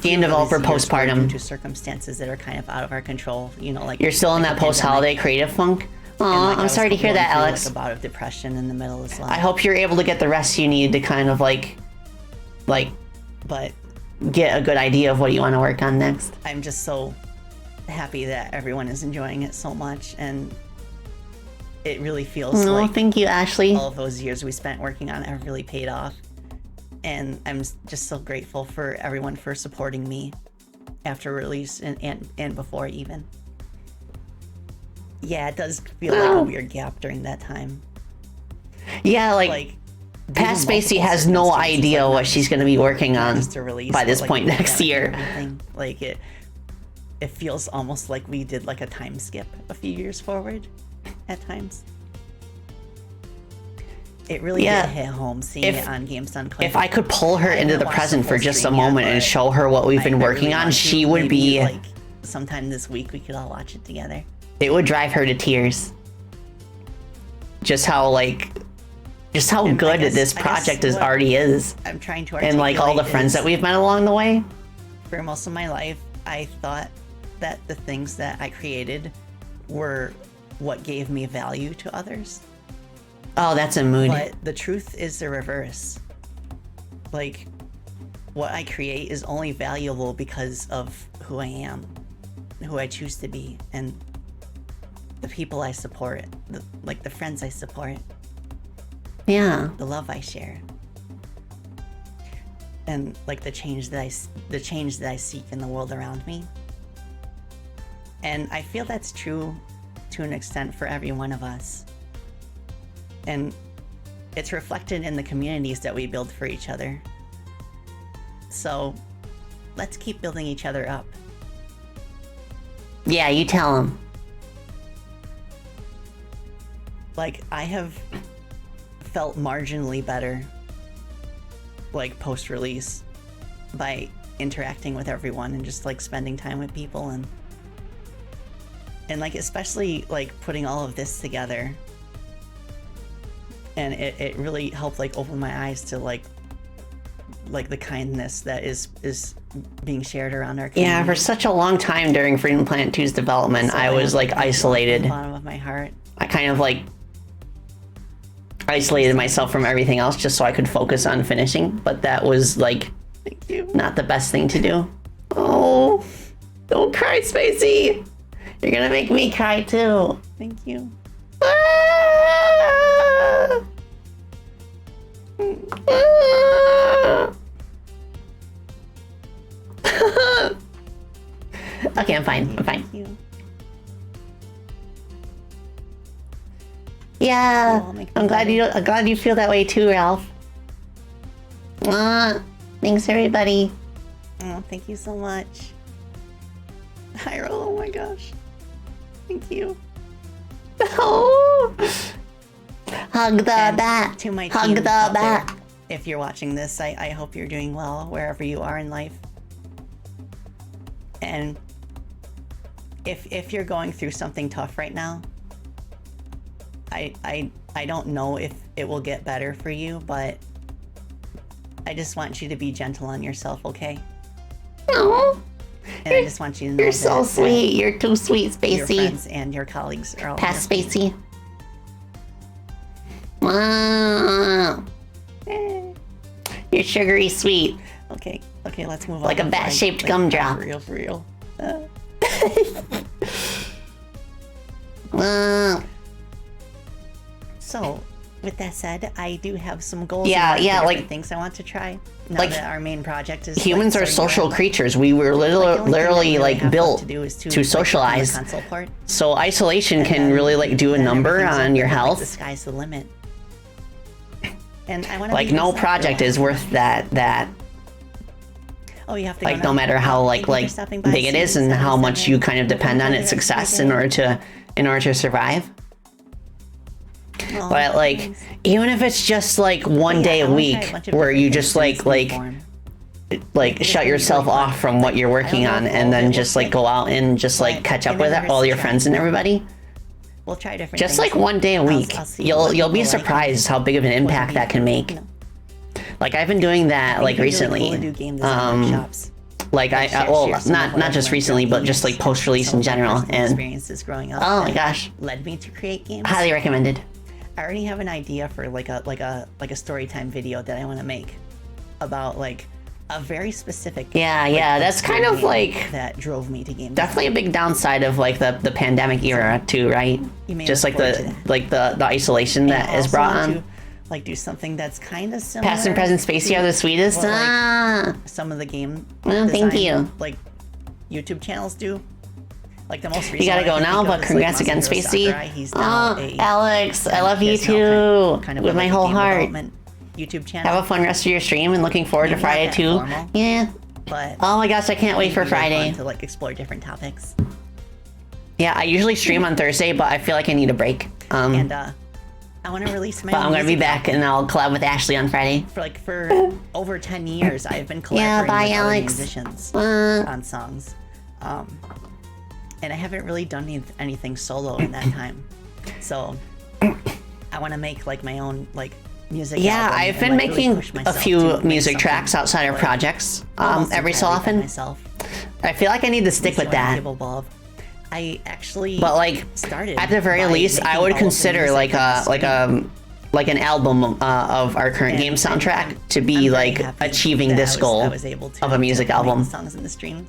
game developer due postpartum. to circumstances that are kind of out of our control. You know, like You're still in like that the post-holiday pandemic. creative funk. And, Aw, like, I I'm was sorry to hear going that, through, Alex. Like, a bout of depression in the middle as well. I hope you're able to get the rest you need to kind of like But get a good idea of what you want to work on next. I'm just so happy that everyone is enjoying it so much, and it really feels Oh, like thank you, Ashley. all of those years we spent working on it have really paid off. And I'm just so grateful for everyone for supporting me after release and before even. Yeah, it does feel like a weird gap during that time. Yeah, like Pat due to Spacey multiple has no circumstances, idea like, what she's going to be working not on just a release, by but, this like, point the next pandemic and year. everything. Like it feels almost like we did like a time skip a few years forward at times. It really did hit home seeing it on Games Done Quick. If I could pull her into the haven't watched present the for full just a stream yet, moment and but show her what we've been I working really on, want to. she would Maybe, be like sometime this week we could all watch it together. It would drive her to tears. Just how And good I guess this project is what already is. I'm trying to And like all the articulate friends is, that we've met along the way. for most of my life, I thought that the things that I created were what gave me value to others. Oh, that's a mood. But the truth is the reverse. Like, what I create is only valuable because of who I am, who I choose to be, and the people I support, the friends I support, Yeah. the love I share, and like the change that I seek in the world around me. And I feel that's true to an extent for every one of us. And it's reflected in the communities that we build for each other. So let's keep building each other up. Yeah, you tell him. Like, I have felt marginally better, like, post-release by interacting with everyone and just, like, spending time with people and like, especially, like, putting all of this together. And it really helped, like, open my eyes to, like the kindness that is being shared around our community. Yeah, for such a long time during Freedom Planet 2's development, So I was like from isolated. the bottom of my heart. I kind of like isolated myself from everything else just so I could focus on finishing, but that was like not the best thing to do. Oh, don't cry, Spacey. You're gonna make me cry too. Thank you. Ah! Ah! Okay, I'm fine. I'm fine. Thank you. Yeah, Well, make me I'm glad you feel that way too, Ralph. Thanks, everybody. Oh, thank you so much. Hyrule, oh my gosh. Thank you. Oh, hug the And bat. to my Hug team the out there, bat. if you're watching this, I hope you're doing well wherever you are in life. And if you're going through something tough right now, I don't know if it will get better for you, but I just want you to be gentle on yourself, okay? Oh, And I just want you to know you're so that sweet. You're too sweet, your Spacey. friends and your colleagues are all Pass here. Spacey. Wow. You're sugary sweet. Okay, let's move on. Like a before bat-shaped I- gumdrop. For real. Wow. So, with that said, I do have some goals. Yeah, and yeah, different like- things I want to try. Now like, that our main project is Humans like, are starting to social wrap up. creatures. We were Like, the only thing that literally we really like have left built to do is to like, socialize. the console part. So isolation And can then- really like do a then number everything's on open, your like, health. the sky's the limit. And I want to Like no project is worth that. Oh, you have to. Like no matter how Thank you for stopping by. big it is and how much you kind of depend on its success in order to survive. Oh, But like, thanks. even if it's just like one Yeah, day I a wanna try week a bunch of where different you things just in this new like form. shut yourself off from what you're working on and then just like go out and just like catch up with all your friends and everybody. We'll try different Just things. like one day a week, I'll see what you'll be people like surprised and how big of an what impact would that be, can make. you know, Like I've been doing that like it'd be really recently. cool to do game design workshops. Like Like, I share well some of not what I've just learned recently, throughout but just games. like post release Some in of my general. personal And experiences growing up. oh my that gosh, led me to create games. highly recommended. I already have an idea for like a story time video that I want to make about like a very specific. Yeah, that's kind of game like that drove me to game. definitely a big downside of like the pandemic era too, right? You may Just look like forward to that. the isolation And that I is also brought want on. to, like do something that's kind of similar. Past and present Spacey are the sweetest. what, like, Ah. some of the game. Well, thank design, you. Like YouTube channels do. Like the most recent. You gotta one I go can now, think of but is, congrats like, again, Masahiro Spacey. Sakurai. He's now Oh, a Alex, I love you he has now too. kind of With my like a whole game heart. development YouTube channel. Have a fun rest of your stream and looking forward to Maybe not Friday that too. formal. Yeah. But Oh my gosh, I can't wait for it'd be really fun Friday. to like explore different topics. Yeah, I usually stream on Thursday, but I feel like I need a break. And I want to release my But own I'm gonna be music back album. and I'll collab with Ashley on Friday. For over 10 years, I've been Yeah, collaborating bye, with other Alex. musicians Uh, on songs. And I haven't really done anything solo in that time. So I want to make like my own like music yeah, album I've and, been like, really making push a myself few to make music something, tracks outside of like, projects almost every so entirely by often. myself. I feel like I need to stick That's with what I'm that. capable of. I actually But like started at the very by least, I making would all of the consider music like on the an album of our current And game soundtrack I'm to be very like happy achieving that this goal I was able to, of a music to make album. the songs in the stream.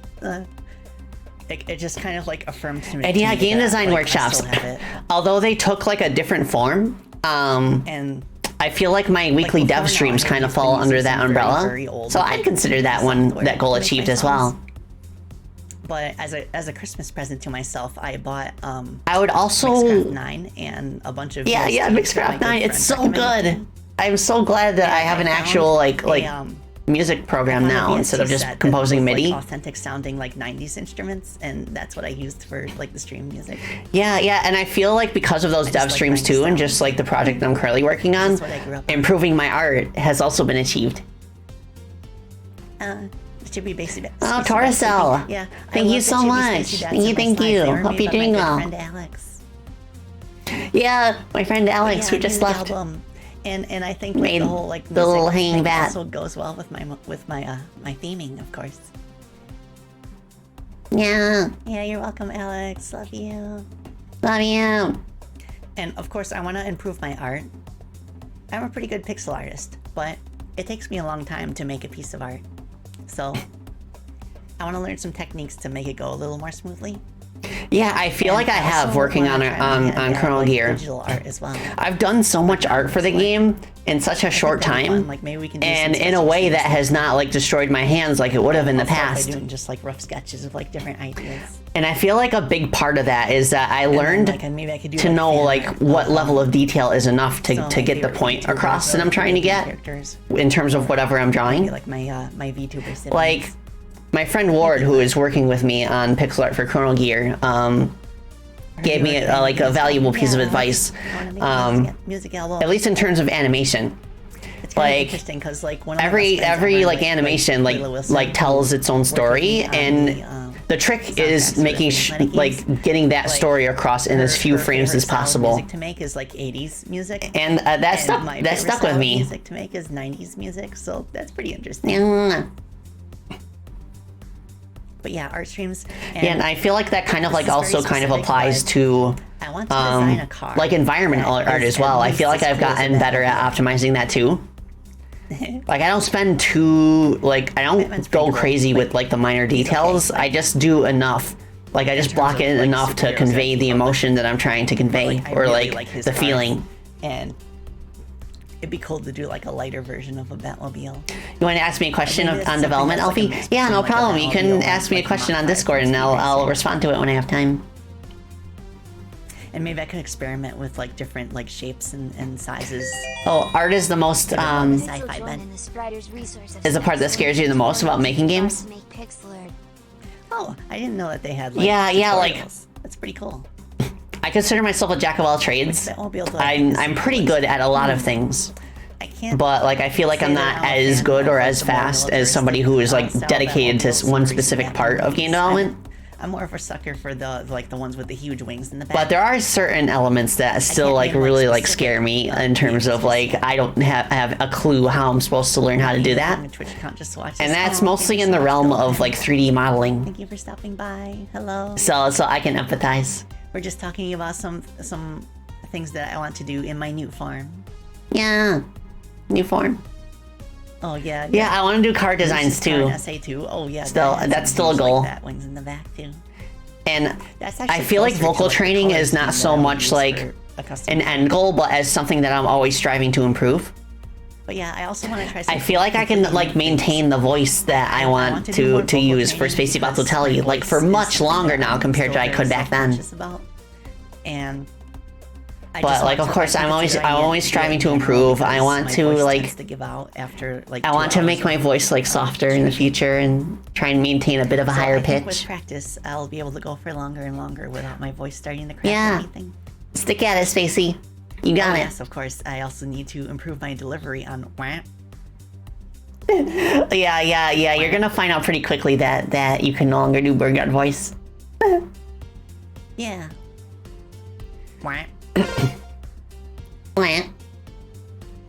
It just kind of like affirmed to me. And yeah, to me game that, design like, I workshops, still have it. although they took like a different form, And I feel like my weekly before dev now, streams I kind of used to fall use under some that very, umbrella. very old, So I'd like, consider that one software that goal to make achieved my as well. songs. But as a Christmas present to myself, I bought I would also Mixcraft 9 and a bunch of yeah VSTs that my Mixcraft good 9. It's friend so recommended. good. I'm so glad that I have an found actual like a, music program found a now VST instead of just set that composing was, MIDI. like, authentic sounding like 90s instruments, and that's what I used for like the stream music. Yeah, and I feel like because of those just dev like streams 90s too, and sound. just like the project I'm currently working on, That's what I grew up on. improving my art has also been achieved. It should be basic. Oh, Toracel. Yeah. Thank you so much. Thank you. Hope you're doing well. My friend Alex. Yeah, my friend Alex, Yeah, who just music left. album. And I think like, Made the whole like the little music hanging thing bat. also goes well with my my theming, of course. Yeah, Yeah, you're welcome, Alex. Love you. love you. And of course, I want to improve my art. I'm a pretty good pixel artist, but it takes me a long time to make a piece of art. So I want to learn some techniques to make it go a little more smoothly. Yeah, I feel like I have also working wanna on try my hand on at, Chrono like, Gear. digital art as well. I've done so much art for the game in such a short that'd be time, fun. Like, maybe we can do and some in a sketches way and that stuff. has not like destroyed my hands like it would have in the Also, by past. doing just like rough sketches of like different ideas. And I feel like a big part of that is that I learned Like, maybe I could do, to like, know fan like art what of, level of detail is enough some to of my get the favorite point VTubers across that or I'm trying to get characters. in terms of whatever I'm drawing. Like my VTuber siblings. Like my friend Ward, who is working with me on pixel art for Chrono Gear, gave me like a valuable piece of advice, I wanna make a music album. at least in terms of animation. It's kind of like, interesting because like one of my Every best friends every ever, like animation Layla Wilson, like tells its own story, working on and the the trick soundtracks is for the making cinematic like games. getting that Like, story across in as few her frames favorite as style of possible. Music to make is like 80s music, And that stuck my that favorite stuck style with of me. Music to make is 90s music, so that's pretty interesting. Yeah. But yeah, art streams. And I feel like that kind of This like is very also kind of specific, applies but to I want to design a car like environment that art is as well. at I least feel like as I've cool as gotten that. better at optimizing that too. Like I don't spend too like I Commitment's don't go pretty cool. crazy Like, with like the minor details. okay, I just do enough. Like I just terms block of, it like, enough to superheroes convey that the keep up with- emotion that I'm trying to convey, I or really like his the cars. feeling. And it'd be cool to do like a lighter version of a Batmobile. You want to ask me a question Maybe that's on something development, that's like a Alfie? mix Yeah, between, no like, a problem. You can Batmobile ask me a and, like, question on modified Discord, and Speed I'll Racer. respond to it when I have time. And maybe I could experiment with like different like shapes and sizes. Oh, art is the most Sci-fi bent. is the part that scares you the most about making games. Oh, I didn't know that they had like Yeah, like- tutorials. That's pretty cool. I consider myself a jack of all trades. I won't be able to, like, I'm pretty good at a lot of things, I can't. but like I feel like I'm not as good or as fast as somebody who is like dedicated to one specific part of game development. I'm more of a sucker for the like the ones with the huge wings in the back. But there are certain elements that still can't like name, like, really like specific, scare me in terms of like I don't have a clue how I'm supposed to learn how to do that. My Twitch account just to watch And this. that's Oh, mostly thank in you the so much. realm Go of ahead. like 3D modeling. Thank you for stopping by. Hello. So I can empathize. We're just talking about some things that I want to do in my new farm. Yeah. New form. Oh yeah. Yeah, I want to do car designs too. SA2. Oh yeah. Still- that has that's some still a huge, goal. Like that wings in the back too. And That's I actually feel like closer to, vocal the training color is not scheme so that I would much use like for a custom an end goal, but as something that I'm always striving to improve. But yeah, I also want to try. I feel like I can like maintain the voice that I want to do more to vocal use for training Spacey because Batelli my like voice for is much something longer that now I'm compared to still I could very back then. self-conscious about. And I But just like, want of to, course, like, I'm always get striving to in improve. because I want my to voice like tends to give out after like I 2 want to hours make my of- voice like softer in the future and try and maintain a bit of a So higher I think with pitch. practice, I'll be able to go for longer and longer without my voice starting to crack Yeah. or anything. Stick at it, Spacey. You got Oh, it. yes, of course. I also need to improve my delivery on wah. Yeah. You're gonna find out pretty quickly that you can no longer do Burgard voice. Yeah. Wah. Wah.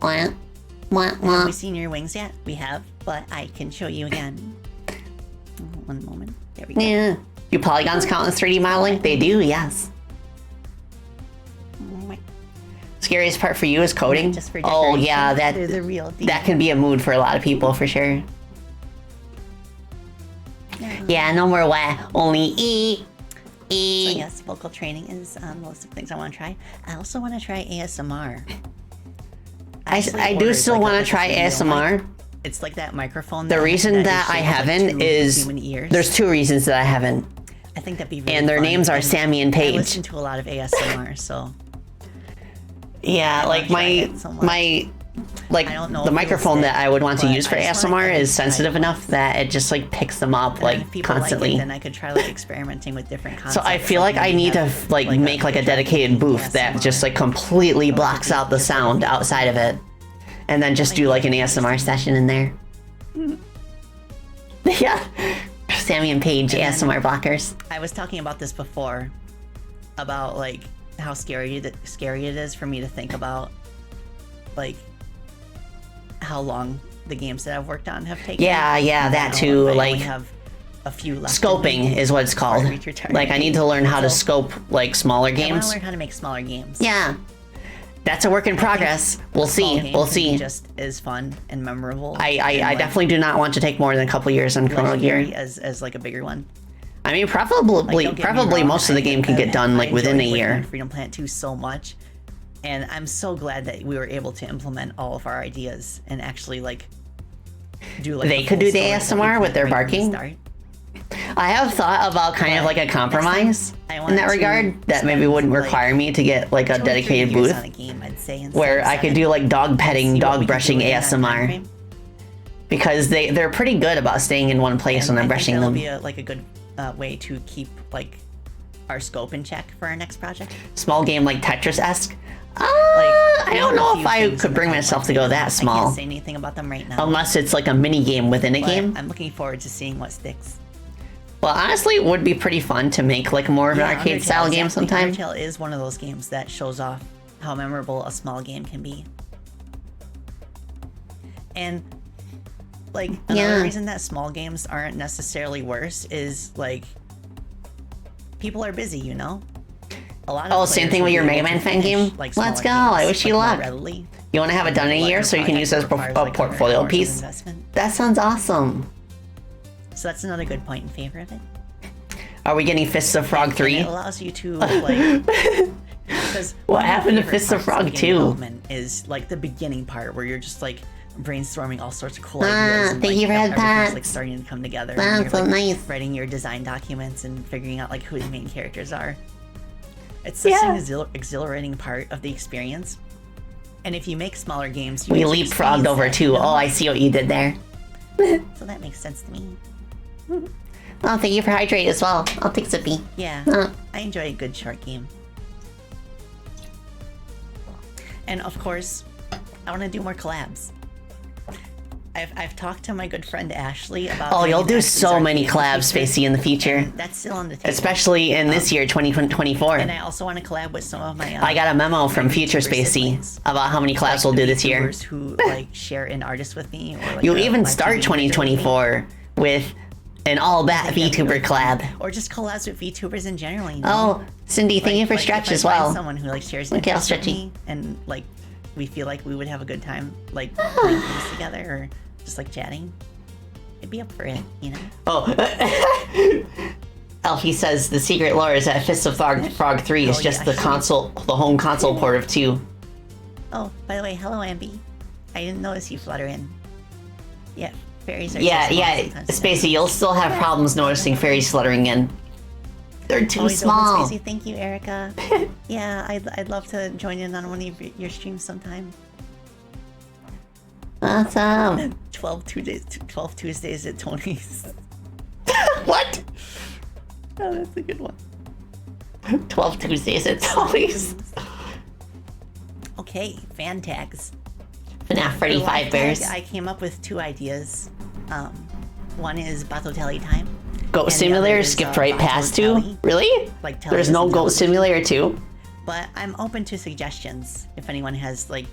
Wah. Wah. Have Wah. we seen your wings yet? We have, but I can show you again. Oh, one moment. There we go. Yeah. Do polygons count as 3D modeling? They do, yes. Scariest part for you is coding? Just for Oh yeah, decoration. They're that the real deal. that can be a mood for a lot of people for sure. Yeah, no more wah, only e. So E. yes, vocal training is on the list of things I want to try. I also want to try ASMR. I do still want to try ASMR. It's like that microphone. The reason that I haven't is human ears. there's two reasons that I haven't. I think that'd be really And their fun, names are Sammy and Paige. I listen to a lot of ASMR, so Yeah, like wanna try my it so much. like I don't know the if it'll microphone stick, that I would want to but use for I just wanna- ASMR I is just try sensitive it enough that it just like picks them up and like if people constantly. like it, then I could try like experimenting with different So concepts. I feel like I maybe need to have, like make like a dedicated booth that ASMR. just like completely blocks out the sound outside of it, and then just do like an ASMR session in there. Yeah, Sammy and Paige And then- ASMR blockers. I was talking about this before, about like how scary it is for me to think about, like how long the games that I've worked on have taken. Yeah, that Now too. I only Like have a few left. in me. scoping is what it's called. reach your target. Like I need to learn how to So- scope like smaller I want games. to learn how to make smaller games. Yeah, that's a work in progress. We'll Small see. games We'll can see. be just as fun and memorable. I and, like, definitely do not want to take more than a couple years on Chrono legendary Gear. as like a bigger one. I mean, Like, probably don't get me wrong, most of the game can get done like within a enjoyed working on year. Freedom Planet 2 so much, and I'm so glad that we were able to implement all of our ideas and actually like do like. They the could full do the story that we ASMR with planned their right from the barking. start. I have thought about kind of like a compromise I in want that to regard that maybe spend, wouldn't like, require me to get like a 2 or 3 dedicated years booth on a game, I'd say, instead where of I could 7. do like dog petting, See what dog we could brushing do in that ASMR timeframe. because they're pretty good about staying in one place when And I'm I think brushing that'll them. be a good way to keep like our scope in check for our next project. Small game like Tetris-esque. Like, I we don't have a know few if I things could in the bring pipeline myself to go that I small. can't say anything about them right now. Unless it's like a mini game within a but game. I'm looking forward to seeing what sticks. Well, honestly, it would be pretty fun to make like more of an Yeah, arcade Undertale, style game exactly. sometime. Undertale is one of those games that shows off how memorable a small game can be. And like another Yeah. reason that small games aren't necessarily worse is like people are busy, you know? A lot of Oh, same players thing will with your be Mega able to Man fan finish, game? like, Let's smaller go, I games, wish you like, more luck. readily. You want to have it done in a Larger year so you can use it as projects a requires, like, portfolio 100 hours of piece? investment. That sounds awesome. So that's another good point in favor of it. Are we getting Fists of Frog And 3? it allows you to like. Because What happened to Fists of Frog 2? Is like the beginning part where you're just like brainstorming all sorts of cool Ah, ideas. And, thank you for everything's, that. like starting to come together. That's and you're, so like, nice. Writing your design documents and figuring out like who the main characters are. It's such Yeah. an exhilarating part of the experience. And if you make smaller games, you We get to leapfrogged experience over that too. even Oh, more. I see what you did there. So that makes sense to me. Oh, thank you for hydrate as well. I'll take sippy. Yeah, Uh. I enjoy a good short game. And of course, I want to do more collabs. I've talked to my good friend Ashley about. Oh, doing you'll an do Essence so Arcade many in the collabs, future, Spacey, in the future. and that's still on the table. Especially in this year, 2024. And I also want to collab with some of my. I got a memo from my Future YouTuber Spacey siblings. about how many collabs we'll do this year. YouTubers who like share an artist with me. Or, like, You'll a even live start TV director with me. 2024 with an all-bat I think that'd be VTuber really fun. collab. Or just collabs with VTubers in general. You know? Oh, Cindy, thank you for Stretch if I as find well. Someone who like shares Okay, I'll interests with Stretchy. me, and like we feel like we would have a good time, like playing games together or just like chatting. I'd be up for it, you know. Oh, Alfie says the secret lore is that Fist of Frog 3 is Oh, just yeah. the home console port of 2. Oh, by the way, hello, Ambi. I didn't notice you flutter in. Yeah, fairies are. Yeah, so small yeah, sometimes. Spacey, you'll still have problems noticing fairies fluttering in. They're too Always small. Open, Spacey. Thank you, Erica. Yeah, I'd love to join in on one of your streams sometime. Awesome. 12 Tuesdays at Tony's. What? Oh, that's a good one. 12 Tuesdays at Tony's. Okay, fan tags. FNAF Freddy For 5 live Bears. tag, I came up with 2 ideas. One is Batotelli time. Goat and the Simulator other is, skipped right past 2? Batotelli. Really? Like Telly There's is no in Goat television. Simulator 2? But I'm open to suggestions if anyone has like.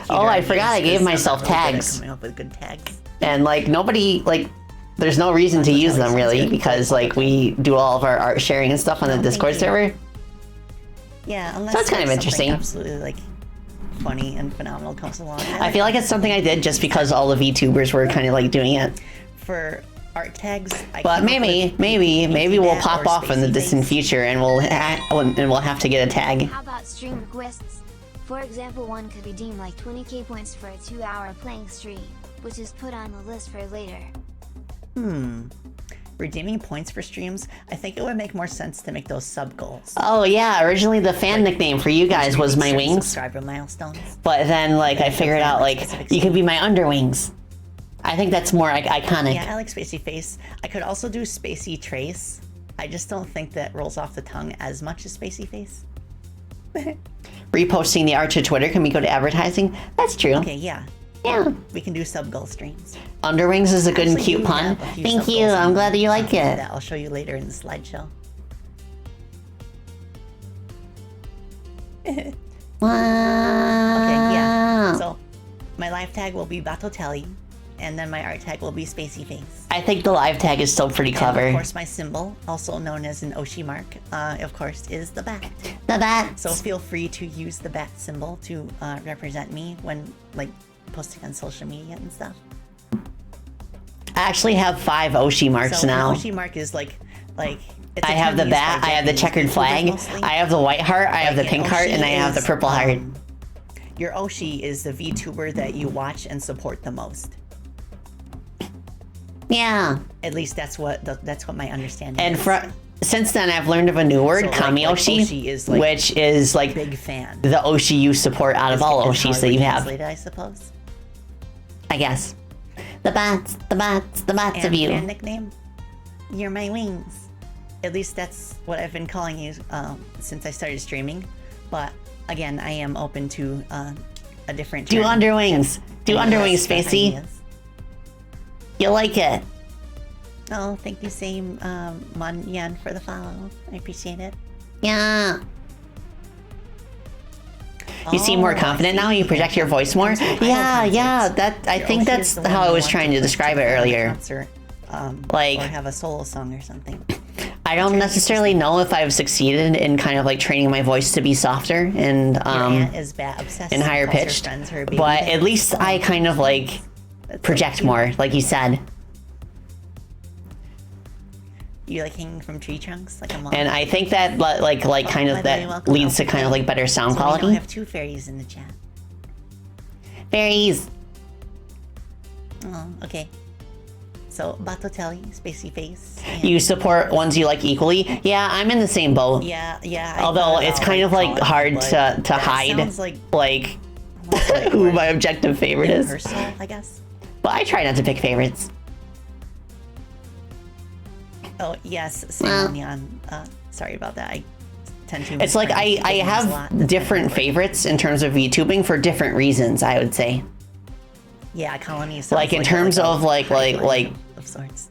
Oh, I forgot I gave myself really good at tags. Coming up with good tags. And like nobody, like, there's no reason to use them really because like we do all of our art sharing and stuff on the thank Discord you. server. Yeah, unless So it's kind of like, something interesting. Absolutely like funny and phenomenal comes along. I feel like it's something I did just because all the VTubers were kind of like doing it. For art tags. But maybe we'll that pop or off in the Spacey distant Face. future and we'll have to get a tag. How about stream requests? For example, one could redeem like 20k points for a 2-hour playing stream, which is put on the list for later. Redeeming points for streams, I think it would make more sense to make those sub goals. Oh yeah, originally the fan nickname for you guys was my Certain wings, Subscriber milestones. but then like I figured out like you could be my underwings. I think that's more iconic. Yeah, I like Spacey Face. I could also do Spacey Trace. I just don't think that rolls off the tongue as much as Spacey Face. Reposting the art to Twitter, can we go to advertising? That's true. Okay, yeah. Yeah. We can do sub goal streams. Underwings is a good and Actually, cute we pun. have a few Thank sub you. goals I'm on glad that you like it. that I'll show you later in the slideshow. Wow. Okay, yeah. So my live tag will be Batotelli, and then my art tag will be Spacey Face. I think the live tag is still pretty And clever. of course, my symbol, also known as an Oshi mark, of course, is the bat. The bats. So feel free to use the bat symbol to represent me when like posting on social media and stuff. I actually have 5 Oshi marks So now. an Oshi mark is like it's I a have term the used bat, by I have the Japanese checkered YouTubers flag, mostly. I have the white heart, I have the Like, pink an heart, Oshi and I have the is, purple heart. Your Oshi is the VTuber that you watch and support the most. Yeah. At least that's what my understanding And is. since then, I've learned of a new word, So, like, Kamioshi, Oshi is, like, which is like big fan. the Oshi you support out of all Is how Oshis it that you would have, translate it, I suppose. I guess. The bats And of you. fan nickname? You're my wings. At least that's what I've been calling you since I started streaming. But again, I am open to a different Do term. underwings. Do Any underwings, less Spacey. ideas. You like it. Oh, thank you, same Mon Yan, for the follow. I appreciate it. Yeah. You seem more Oh, I confident now. You see. project your voice more. Idol Yeah, yeah. concerts. That I Your think Oshi that's is the one how I you was want trying to push describe it to a earlier. concert, Like- or have a solo song or something. I don't necessarily know if I've succeeded in kind of like training my voice to be softer and Your aunt is bat obsessed. and higher calls her pitched, friends her baby but bat. at least I kind of like That's project so cute. more, like you said. You like hanging from tree trunks like a mom. And I think that like kind by of the way, that welcome, leads to welcome. kind of like better sound So we now quality. have 2 fairies in the chat. Fairies. Oh, okay. So Batotelli, Spacey Face. And You support ones you like equally? Yeah, I'm in the same boat. yeah. I Although thought it's about, kind of like calling it, hard but to that hide sounds like what's the right who word? my objective favorite is. Impersonal, I guess. But I try not to pick favorites. Oh yes, Well. same Neon. Sorry about that. I tend to. It's like I mispronounce names a have lot. different favorites in terms of VTubing for different reasons, I would say. Yeah, Colony. Sounds Like in terms of like of sorts.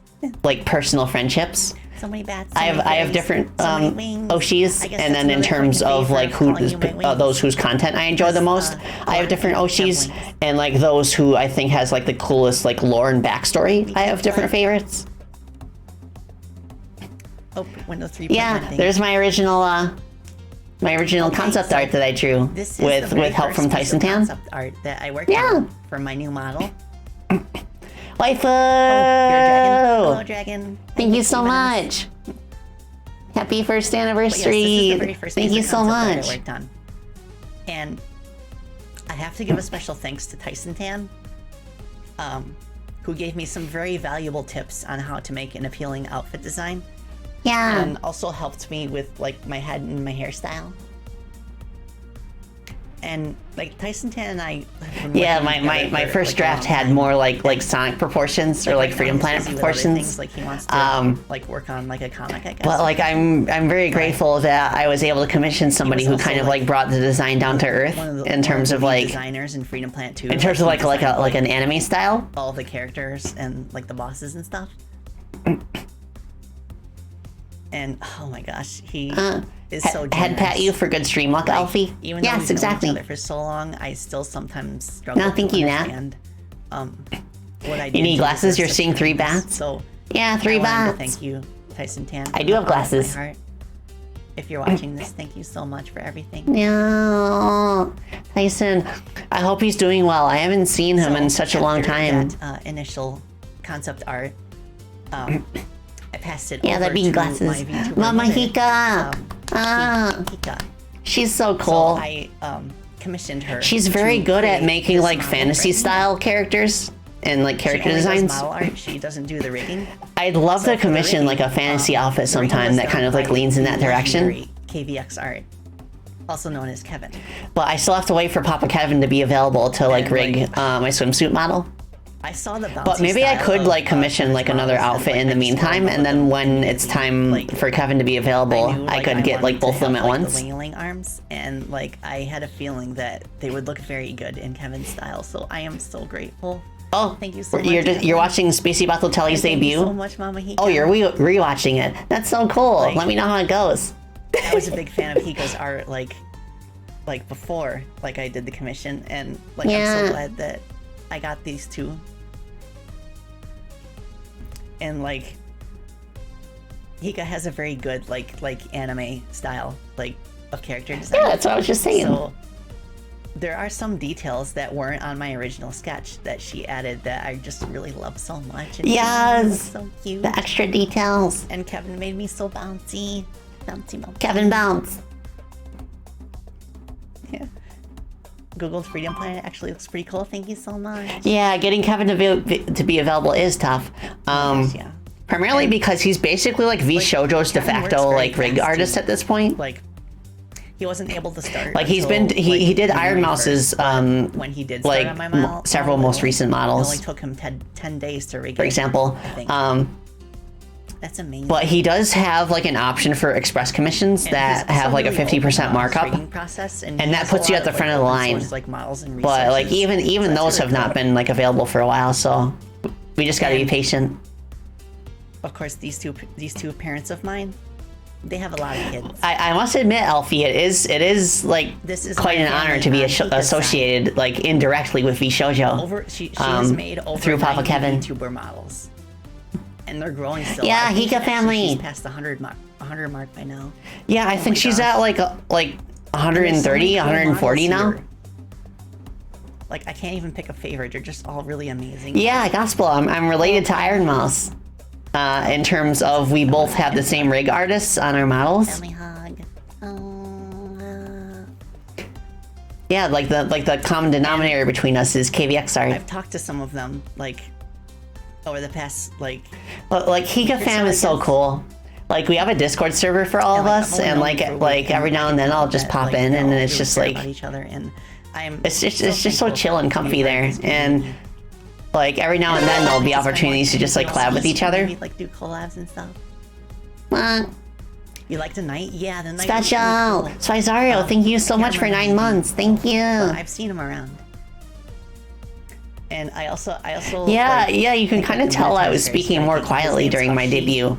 personal friendships. So many bats. I have different Oshis, I guess and that's then in another terms point of for like who calling you my wings. those whose content I enjoy the most, I have different Oshis, and like those who I think has like the coolest like lore and backstory, I have different favorites. Oh, Windows 3. Yeah, there's my original concept so art that I drew This is with the very help from first piece Tyson of Tan. concept art that I worked Yeah. on for my new model. Waifu! You're a dragon. Hello, dragon. Thank you so Venus. much. Happy first But yes, anniversary. this is the very first Thank piece you of so concept art I much. worked on. And I have to give a special thanks to Tyson Tan, who gave me some very valuable tips on how to make an appealing outfit design, Yeah. and also helped me with like my head and my hairstyle. And like Tyson Tan and I have been Yeah, working my together for, first like, a draft long had time. more like Sonic proportions or like Right now Freedom he's Planet busy with other proportions. things, like he wants to like work on like a comic, I guess. But like I'm very grateful that I was able to commission somebody was who also, kind of like brought the design down to earth in terms of like designers in Freedom Planet 2. in terms of like an anime style. all the characters and like the bosses and stuff. And oh my gosh, he is so generous. Head pat you for good stream luck, Alfie. Even though Yes, we've known exactly. each other for so long, I still sometimes struggle No, thank to you, Nat. understand what I You did need to glasses? deserve You're such seeing 3 kindness. bats? So Yeah, 3 I wanted to bats. thank you, Tyson Tan. I do have from the bottom of my glasses. heart. If you're watching this, thank you so much for everything. Yeah, Tyson. I hope he's doing well. I haven't seen him in such a long after time. That, initial concept art, I passed it Yeah, over that being to glasses. my VTuber Mama mother, Hika. Hika. She's so So cool. I commissioned her. She's very to good at create making this like model fantasy right now. style characters and like She character only does designs. model art. She doesn't do the rigging. I'd love So to for the commission like a rigging, fantasy outfit the rigging sometime was that done kind of like by leans in the that direction. legendary KVX art, also known as Kevin. But I still have to wait for Papa Kevin to be available to like And, rig like, my swimsuit model. I saw the bouncy But maybe I style could of, like commission like Kevin's another models, and, outfit like, in the I just meantime, wanted and then them when to it's be, time like, for Kevin to be available, knew, I could get like wanted to both of them have, at like, once. The wingling arms, and like I had a feeling that they would look very good in Kevin's style. So I am so grateful. Oh, Thank you so much, You're Kevin. you're watching Spacey Batelli's Thank you debut. so much, Mama Hika. Oh, you're rewatching it. That's so cool. Like- Let me know how it goes. I was a big fan of Hika's art, like before, like I did the commission, and like I'm Yeah. so glad that I got these two. And like, Hika has a very good like anime style like of character design. Yeah, that's what I was just saying. So there are some details that weren't on my original sketch that she added that I just really love so much. And Yes. it was so cute. The extra details. And Kevin made me so bouncy. Kevin Bounce. Yeah. Google's Freedom Planet actually looks pretty cool. Thank you so much. Yeah, getting Kevin to be available is tough. Yeah. Primarily And- because he's basically like V Shoujo's de Kevin works facto very like rig fast, artist too. at this point. Like, he wasn't able to start. Like he's until, been he did January Iron Mouse's 1st, when he did start like on my model, several most recent It models, only took him 10 days to rig for it, example. I think. That's amazing. But he does have like an option for express commissions And that he's have also like a really 50% open markup. rigging process, and And he that has a puts you lot at the of, front of the open line. source, like models and But like resources. even So those that's have really not cool. been like available for a while, so we just got to be And- patient. Of course, these two parents of mine, they have a lot of kids. I must admit, Alfie, it is like This is quite my an honor family to be on Hika's associated like indirectly with V Shoujo. She has made over through Papa 90 Kevin. VTuber models, and they're growing still. Yeah, I think Hika actually family. She's past the 100 mark by now. Yeah, I think my she's gosh. at like And there's so 130, many cool 140 models now. here. Like I can't even pick a favorite. They're just all really amazing. Yeah, Gospel. I'm related to Iron Mouse. In terms of we both have the same rig artists on our models. Family hug. Yeah, like the common denominator between us is KVX art. I've talked to some of them like over the past like. But like Hika fam is so cool. Like we have a Discord server for all of us, and like every now and then I'll just pop in, and then it's just like each other, and it's just so chill and comfy there, and like every now and then there'll be opportunities to just like collab with each other. Maybe like do collabs and stuff. What? You like the night? Yeah, the night. Special! Swizario, thank you so much for 9 months. Thank you. I've seen him around. And I also. Yeah, you can kind of tell I was speaking more quietly during my debut.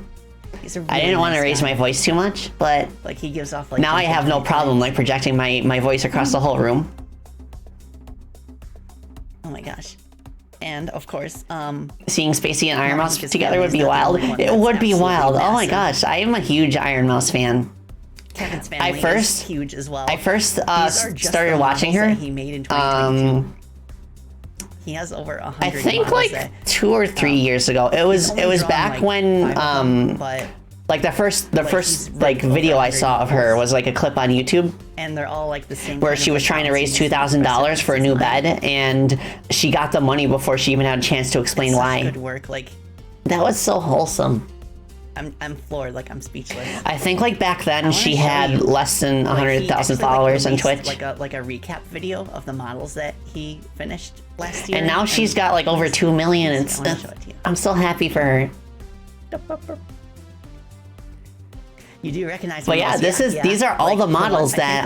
I didn't want to raise my voice too much, but like he gives off like. Now I have no problem like projecting my voice across the whole room. Oh my gosh. And of course, seeing Spacey and Iron Mouse together would be wild. It would be wild. Oh my gosh, I am a huge Iron Mouse fan. Kevin's family is huge as well. I first started watching her. He made in 2022. He has over 100. I think like 2 or 3 years ago. It was back like when like the first like video I saw of her was like a clip on YouTube. And they're all like the same. Where she was trying to raise $2,000 for a new bed, and she got the money before she even had a chance to explain why. Good work, like. That was so wholesome. I'm floored, like I'm speechless. I think like back then she had less than 100,000 followers on Twitch. Like a recap video of the models that he finished last year. And now she's got like over 2 million. I'm so happy for her. You do recognize. But yeah, these are all the models that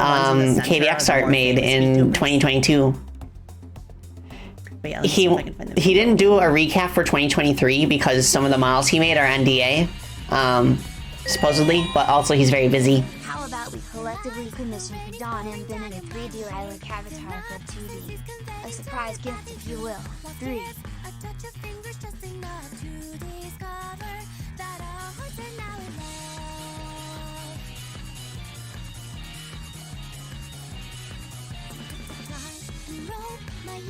KDX Art made in 2022. Yeah, he didn't do a recap for 2023 because some of the models he made are NDA, supposedly, but also he's very busy. How about we collectively commission for Dawn and Ben in a 3D lilac avatar for 2D? A surprise gift, if you will. 3.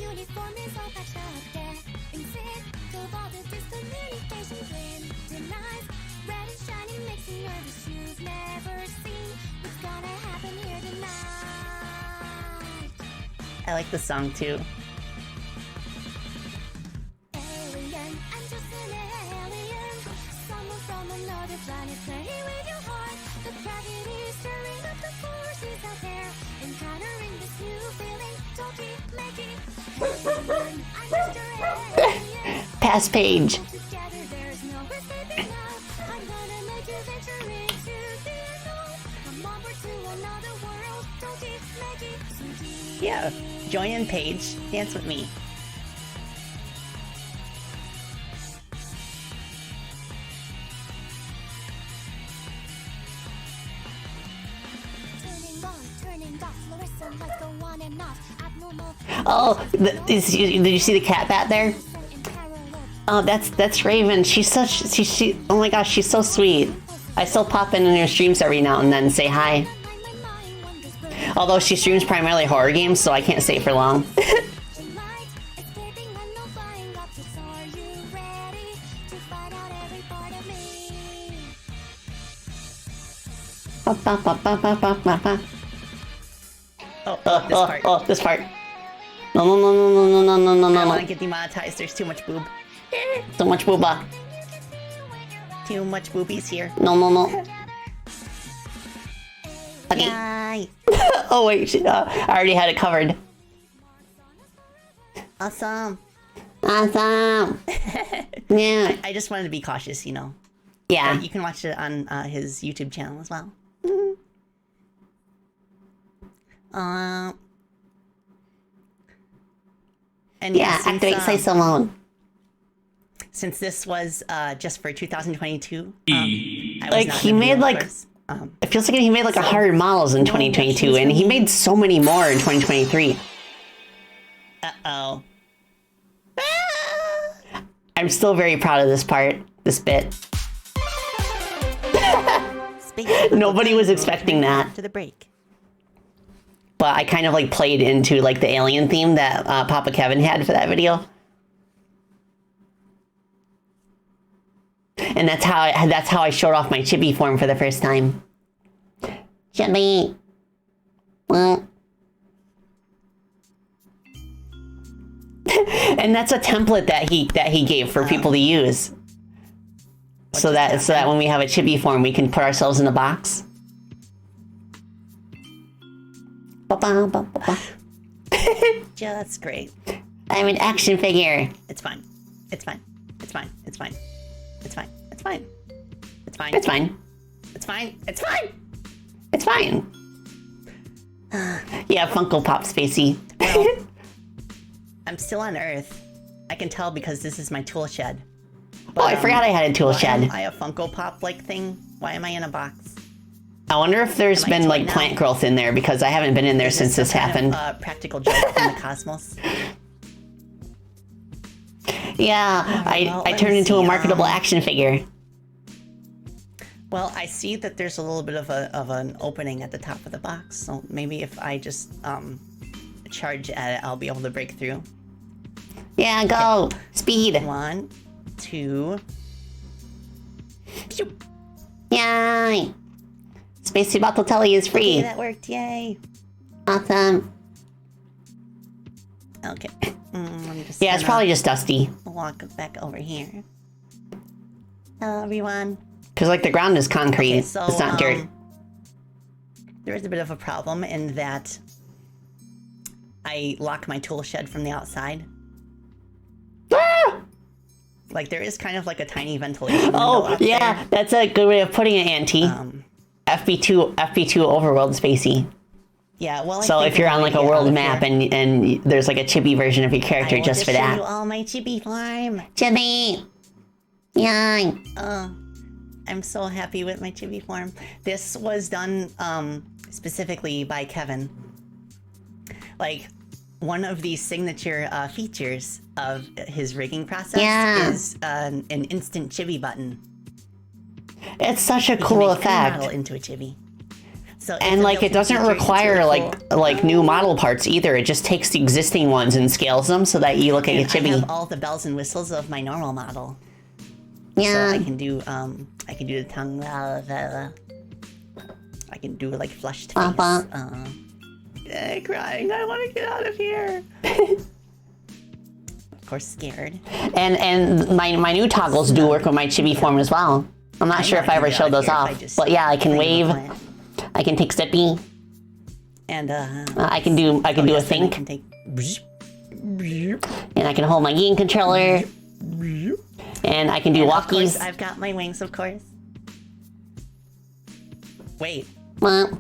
Uniform is all patched up there. In sick of all the discommunication between denies. Red and shiny makes me nervous. You've never seen what's gonna happen here tonight. I like the song too. Alien, I'm just an alien. Someone from another planet playing with your heart. The gravity is stirring up the forces out there. Encountering this new feeling. Don't keep making. Pass page. Yeah, join Paige, dance with me. Oh, did you see the cat bat there? Oh, that's Raven. She's oh my gosh, she's so sweet. I still pop in her streams every now and then and say hi. Although she streams primarily horror games, so I can't stay for long. This part. No. I don't want to get demonetized. There's too much boob. So much booba. Too much boobies here. No. Okay. Yay. Oh wait, I already had it covered. Awesome. Yeah. I just wanted to be cautious, you know. Yeah. You can watch it on his YouTube channel as well. And yeah, activate Slice Alone. Since this was just for 2022, like he made like it feels like he made like 100 models in 2022, and he made so many more in 2023. Uh-oh. I'm still very proud of this bit. Nobody was expecting that. To the break. But I kind of like played into like the alien theme that Papa Kevin had for that video. And that's how I showed off my chibi form for the first time. Chibi. Well. And that's a template that he gave for people to use. So that when we have a chibi form, we can put ourselves in a box. Yeah, that's great. I'm an action figure. It's fine. It's fine. It's fine. It's fine. It's fine. It's fine. It's fine. It's fine. It's fine. It's fine. It's fine. Yeah, Funko Pop Spacey. Well, I'm still on Earth. I can tell because this is my tool shed. Oh, I forgot I had a tool Why shed. am I a Funko Pop like thing? Why am I in a box? I wonder if there's Am I been a like toy now? plant growth in there because I haven't been in there Is since this some kind happened. of, practical joke from the cosmos. Yeah, well, I let turned me into a see, marketable action figure. Well, I see that there's a little bit of an opening at the top of the box, so maybe if I just charge at it, I'll be able to break through. Yeah, go! Speed! 1, 2. Phew. Yay! Spacey Battle Telly is free. Okay, that worked. Yay. Awesome. Okay. I'm just Yeah, it's gonna probably just dusty. walk back over here. Hello, everyone. Because like the ground is concrete. Okay, so it's not dirt. there is a bit of a problem in that I lock my tool shed from the outside. Ah! Like there is kind of like a tiny ventilation window Oh, up yeah, that's a good way of putting it, Auntie. there. FB2 Overworld Spacey. Yeah, well, I So think if you're I'm on like a gonna get out world of map here. and there's like a chibi version of your I character want just to for show that. you all my chibi farm. Chibi! Yay! I'm so happy with my chibi form. This was done specifically by Kevin. Like, one of the signature features of his rigging process Yeah. is an instant chibi button. It's such a You can cool make any effect. model into a chibi. So it's And a like it built-in doesn't feature. It's require really cool. like new model parts either. It just takes the existing ones and scales them so that you look like a And I chibi. have all the bells and whistles of my normal model. Yeah. So I can do the tongue. I can do like flushed face. Crying. I want to get out of here. Of course, scared. And my new toggles do work with my chibi form as well. I'm not sure if I ever showed those off, but yeah, I can wave. I can take sippy. And I can do a think, can take. and I can hold my game controller, and I can do And of course, walkies. I've got my wings, of course. Wait, Well,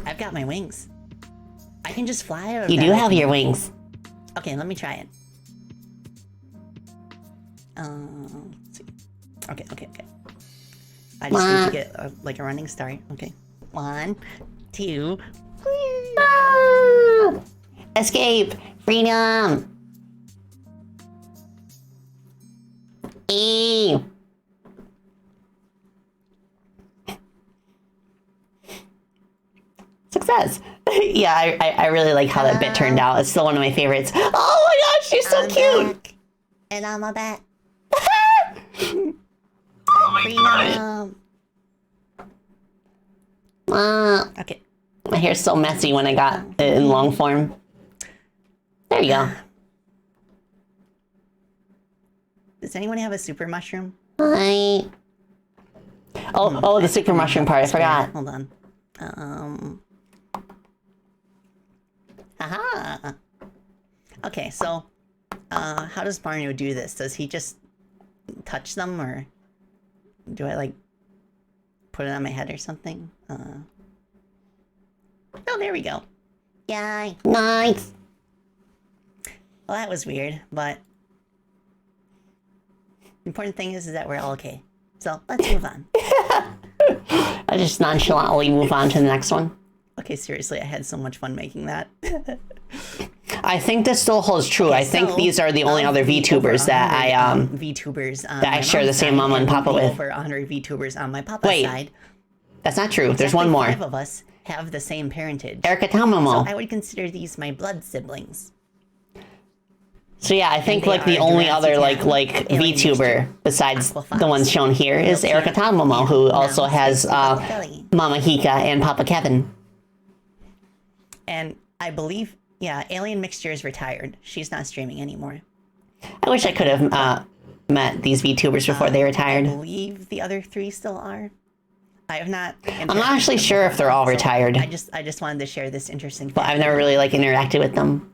I've got my wings. I can just fly. Or you do have your wings. Okay, let me try it. Let's see. Okay. I just need to get like a running start. Okay. 1, 2. Ah! Escape! Freedom! E. Success! Yeah, I really like how that bit turned out. It's still one of my favorites. Oh my gosh, she's so cute! Back, and I'm a bat. Oh my Freedom. Okay. My hair's so messy when I got it in long form. There you go. Does anyone have a super mushroom? Hi. Oh, the super mushroom part. I forgot. Hold on. Aha. Okay, so how does Mario do this? Does he just touch them, or do I like put it on my head or something? Oh, there we go. Yay. Nice. Well, that was weird, but the important thing is that we're all okay. So let's move on. I just nonchalantly move on to the next one. Okay, seriously, I had so much fun making that. I think this still holds true. I think So, these are the only other VTubers that I VTubers on that I my share the mom's same side, mama and papa the with. Over 100 VTubers on my papa's Wait, side. That's not true. There's Exactly one more. 5 of us have the same parentage. Erica So Tamamo. I would consider these my blood siblings. So yeah, I think they like the are only Jurassic other like Cat, Alien VTuber besides Aquafox, the ones shown here is Nokia, Erica Tamamo, who and also now has Spacey Belly. Mama Hika and Papa Kevin. And I believe Yeah, Alien Mixture is retired. She's not streaming anymore. I wish I could have met these VTubers before they I retired. believe the other 3 still are. I have not. I'm not actually sure if they're all retired. I just wanted to share this interesting fact. But I've never really like interacted with them.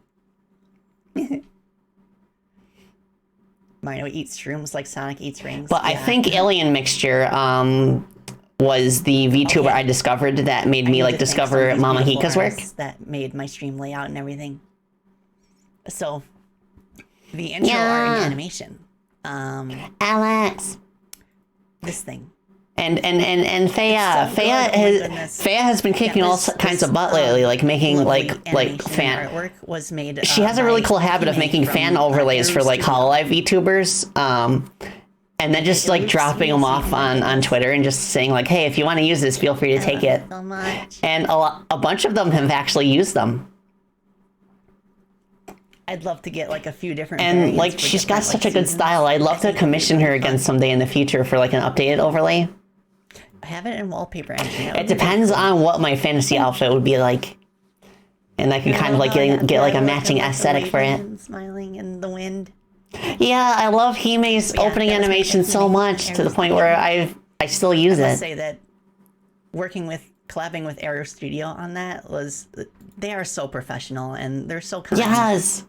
Mario eats shrooms like Sonic eats rings. But I think Alien Mixture was the VTuber I discovered that made me like discover Mama Hika's work. That made my stream layout and everything. So the intro art and animation. Alex. This thing. And Faya, Faya has been kicking all kinds of butt lately, like making like fan artwork was made. She has a really cool habit of making fan overlays for like Hololive VTubers, and then just like dropping them off on Twitter and just saying like, hey, if you want to use this, feel free to take it. So much. And a bunch of them have actually used them. I'd love to get like a few different. And like she's got such a good style. I'd love to commission her again someday in the future for like an updated overlay. Have it in wallpaper engine. It depends on what my fantasy outfit would be like, and I can kind of like get like a matching aesthetic for it. Smiling in the wind. Yeah, I love Hime's opening animation so much to the point where I still use I it. must say that collabing with Aero Studio on that they are so professional and they're so kind. Yes.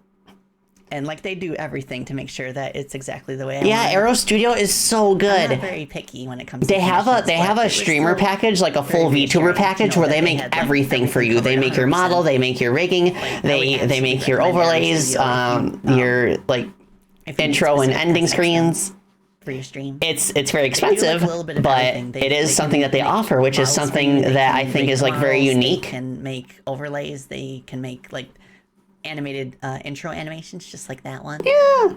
And like they do everything to make sure that it's exactly the way I Yeah, want it. Aero Studio is so I'm good. not very picky when it comes to They have a commissions, streamer but it was package, like a full very VTuber reassuring to package, know where that they make had, like, everything for you. They make your 100%. model, they make your rigging, they actually make your recommend Aero overlays, Studio your like if you need intro and specific ending context screens. for your stream. It's very do, like, a expensive, little bit of but everything. it is They something can that they make offer, which is models for something you. They that can I think make is like very models, unique. They can make overlays. They can make like animated intro animations, just like that one. Yeah.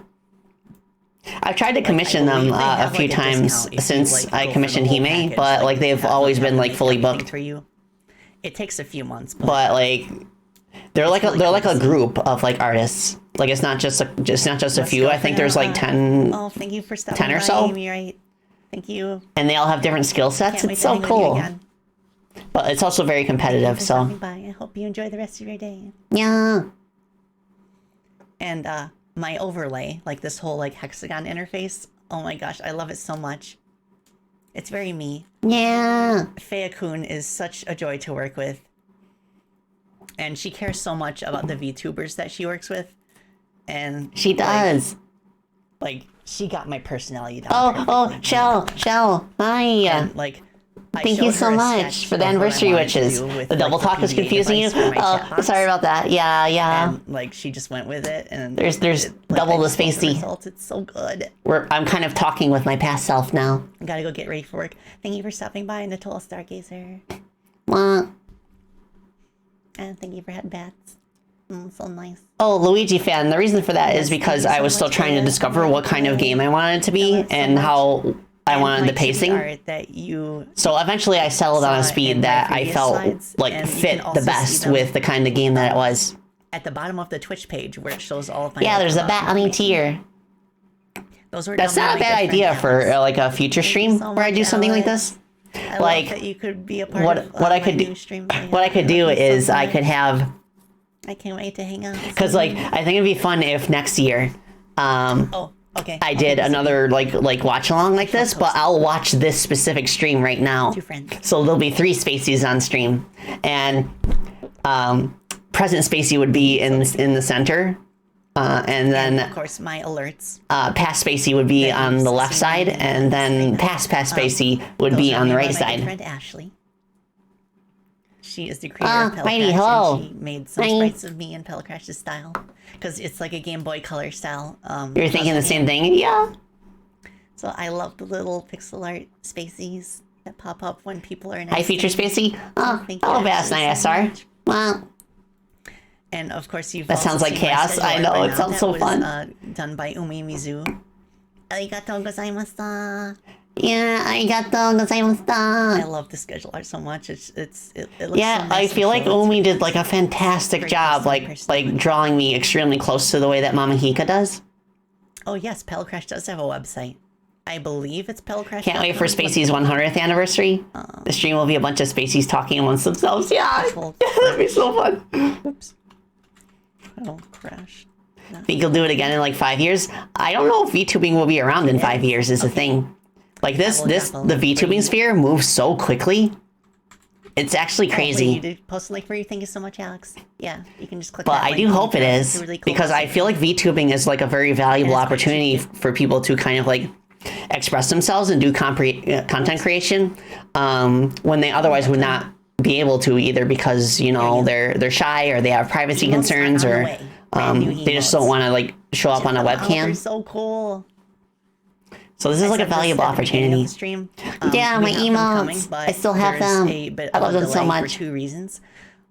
I've tried to commission them believe they a have, few like, a times discount if you, since like, I go for commissioned the whole Hime, package, but like they've have always them been like make fully everything booked. for you. It takes a few months, But like they're like really they're cool like to a see. group of like artists. Like it's not just a few. go I for think there's now. like 10, Oh, thank you for stopping 10 or by, so. Amy, right? Thank you. and they all have different skill sets. Can't wait It's to so hang with you cool, again. but it's also very Thank you competitive. for So stopping by. I hope you enjoy the rest of your day. yeah. And my overlay, like this whole like hexagon interface. Oh my gosh, I love it so much. It's very me. Yeah. Faya-kun is such a joy to work with. And she cares so much about the VTubers that she works with. And She does. like she got my personality down. Oh, perfectly. Shell. Hi. And, like, I Thank you showed so her a much sketch for the of what I anniversary wanted to witches. do with, The double like, talk is PDA confusing you. device for my chat Oh, box. sorry about that. Yeah. And like she just went with it, and There's like, double I the just love spacey. results. It's so good. I'm kind of talking with my past self now. I gotta go get ready for work. Thank you for stopping by, Natola Stargazer, Mwah. and thank you for head bats. So nice. Oh, Luigi fan. The reason for that is Yes, because thank you I so was still much trying for to the discover what kind of game I wanted it to be love so and much. how I And wanted my the chibi pacing. art that you So eventually I settled on a saw in speed my that I previous felt slides, like and you fit can also the see best them with the kind of game that it was. at the bottom of the Twitch page where it shows all of my. Yeah, there's a information. bounty tier. Those were That's done by not a my bad good idea friend for Alex. like a future Thank you stream so where I much, do something like Alex. this. I like, love that you could be a part What of what I my could new do stream. what I could do is I could have I can't wait to hang out. because like I think it'd be fun if next year Oh, okay. I did another like watch along like this, but I'll watch this specific stream right now. Two friends. So there'll be 3 Spaceys on stream, and Present Spacey would be in the center, and then Of course, my alerts. Past Spacey would be That on you've the left seen side, me and then say that. past Spacey would be Those are on the made right by my good side. friend Ashley. She is the creator of Pelcrash, Mighty, hello. and she made some Hi. sprites of me in Pelcrash's style, because it's like a Game Boy Color style. You're thinking the puzzle same game. thing, yeah? So I love the little pixel art spaceys that pop up when people are nice. Hi, to Future me. Spacey. Oh, Thank you, hello, Bass Ashley, Night so SR. much. Well, And of course, you've That also sounds like seen my chaos. schedule I art know, by it now. sounds That so was, fun. Done by Umi Mizu. Arigatou gozaimashita. yeah, arigato I gozaimashita. love the schedule art so much. It looks Yeah, so nice I and feel like full. Omi did like a fantastic Very job, personal, like drawing me extremely close to the way that Mama Hika does. Oh yes, Pelcrash does have a website. I believe it's Pelcrash. Can't wait for Spacey's 100th anniversary. The stream will be a bunch of Spaceys talking amongst themselves. Yeah, Cool. that'd be so fun. Oops. Oh, crash. No. Think you'll do it again in like 5 years? I don't know if VTubing will be around in 5 years is the thing. Like the VTubing sphere moves so quickly. It's actually crazy. You did post a link for you. Thank you so much, Alex. Yeah, you can just click But that I link do and hope it is, really cool because I feel like VTubing is like a very valuable opportunity for people to kind of like express themselves and do content creation when they otherwise would not be able to, either because, you know, they're shy or they have privacy concerns, or they just don't want to like show up on a webcam. So cool. So this is like a valuable opportunity. Stream. Yeah, my emotes. I still have them. I love them so much. For 2 reasons.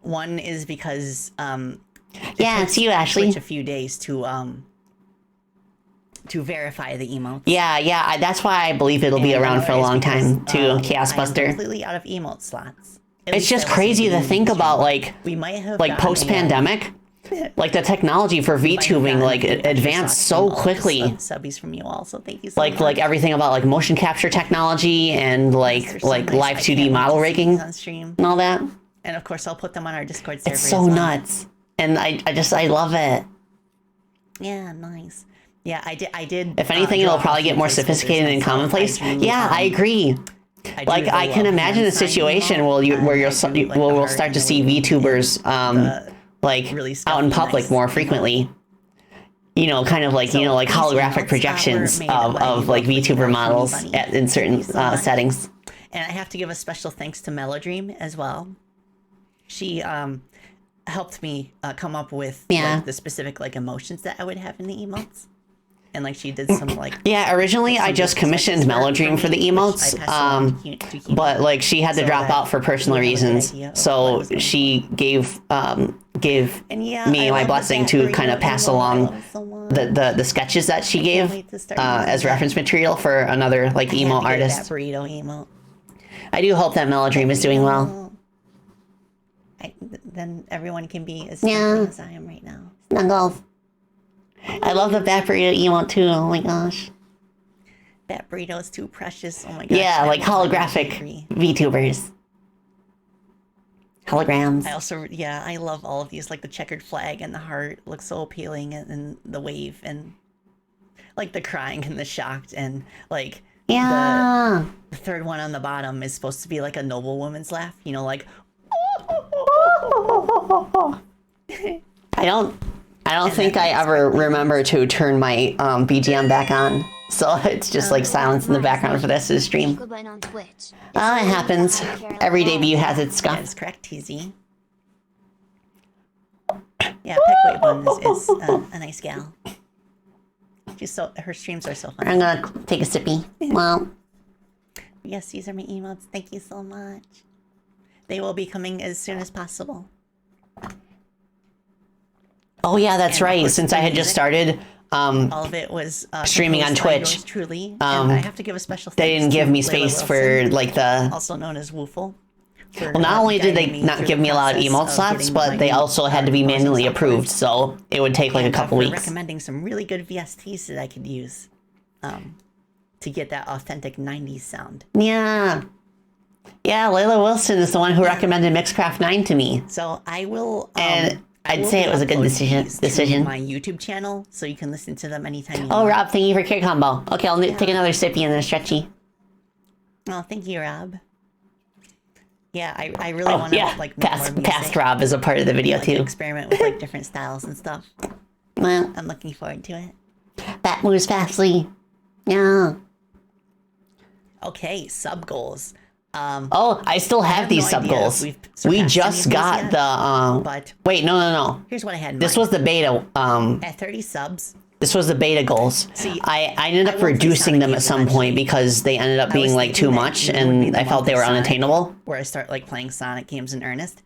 One is because yeah, it's you, Ashley. Twitch a few days to verify the emotes. Yeah, that's why I believe it'll be around for a long time too. Chaos Buster. I'm completely out of emote slots. It's just crazy to think about, like, we might have like post-pandemic, like the technology for VTubing like advanced so quickly. Subbies from you also. Thank you so much. Like everything about like motion capture technology and like live 2D model rigging and all that. And of course, I'll put them on our Discord server. It's so nuts, and I love it. Yeah, nice. Yeah, I did. If anything, it'll probably get more sophisticated and commonplace. Yeah, I agree. Like I can imagine a situation where we'll start to see VTubers like really out in public more frequently. You know, kind of like, you know, like holographic projections of like VTuber models in certain settings. And I have to give a special thanks to Melodream as well. She helped me come up with like, the specific like emotions that I would have in the emotes. And like she did some like originally I just commissioned Melodream for the emotes, but like she had to drop out for personal reasons, so she gave me my blessing to kind of pass along the sketches that she gave as reference material for another like emo artist. I do hope that Melodream is doing well. Then everyone can be as happy as I am right now. Snuggles. I love the Bat Burrito emote too. Oh my gosh. Bat Burrito is too precious. Oh my gosh. Yeah, like holographic VTubers. Holograms. I also, I love all of these, like the checkered flag and the heart looks so appealing, and the wave and like the crying and the shocked, and like the third one on the bottom is supposed to be like a noble woman's laugh, you know, like I don't think I ever remember to turn my BGM back on, so it's just like silence in the background for this stream. It happens. Every debut has its stuff. That's correct, TZ. Yeah, Peckway Bun is a nice gal. Her streams are so fun. I'm gonna take a sippy. Well, yes, these are my emotes. Thank you so much. They will be coming as soon as possible. Oh yeah, that's right. Since I had just started all of it was streaming on Twitch. Truly, I have to give a special thanks. They didn't give me space for like the also known as Woofle. Well, not only did they not give me a lot of emote slots, but they also had to be manually approved, so it would take like a couple weeks. Recommending some really good VSTs that I could use to get that authentic 90s sound. Yeah, Layla Wilson is the one who recommended Mixcraft 9 to me. So I will and I'd say it was a good decision. To my YouTube channel, so you can listen to them anytime you want. Oh, Rob, thank you for Care Combo. Okay, I'll take another sippy and then a stretchy. Oh, thank you, Rob. Yeah, I really want to like past Rob is a part of the video too. Experiment with like different styles and stuff. Well, I'm looking forward to it. That moves fastly. Yeah. Okay, sub goals. I still have these sub goals. We just got the but wait, no. Here's what I had in This mind. was the beta at 30 subs. This was the beta goals. See, I ended up reducing them at some point because they ended up being like too much, and I felt they were unattainable. Where I start like playing Sonic games in earnest.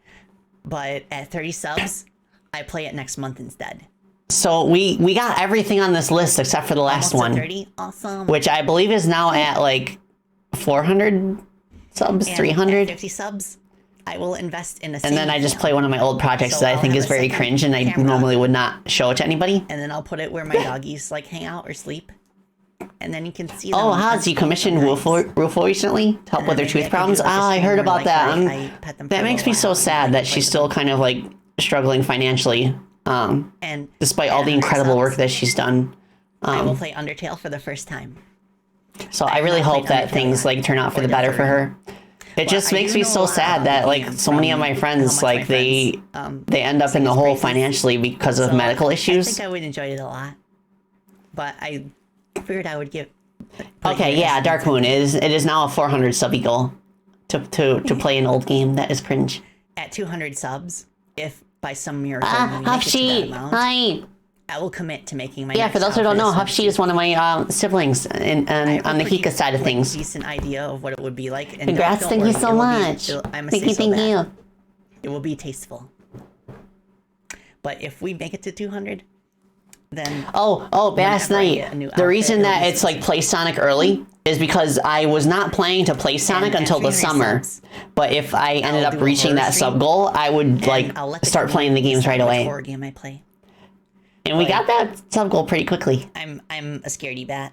But at 30 subs, I play it next month instead. So we got everything on this list except for the last one. 30? Awesome. Which I believe is now at like 400 subs, 300. 50 subs. I will invest in a And then I just play one of my old projects that I think is very cringe, and I normally would not show it to anybody. And then I'll put it where my doggies like hang out or sleep. And then you can see them. Oh, has you commissioned Rufo recently to help with their tooth problems? I heard about that. That makes me so sad that she's still kind of like struggling financially. And despite all the incredible work that she's done. I will play Undertale for the first time. So I really hope that things like turn out for the better for her. It just makes me so sad that like so many of my friends like they end up in the hole financially because of medical issues. I think I would enjoy it a lot, but I figured I would give. Okay, yeah, Dark Moon it is now a 400 subby goal to play an old game. That is cringe. At 200 subs, if by some miracle we make it to that Hafshi, amount, hi. I will commit to making my. Yeah, next for those who don't outfit know, as Hafshi is one of my siblings on the Hika side of things. Decent idea of what it would be like. And Congrats, don't thank you worry, so it will much. Thank you. It will be tasteful. But if we make it to 200, then last night the reason that it's like play Sonic early is because I was not planning to play Sonic until the summer. But if I ended up reaching that sub goal, I would like start playing the games right away. Horror game I play. And we got that sub goal pretty quickly. I'm a scaredy bat.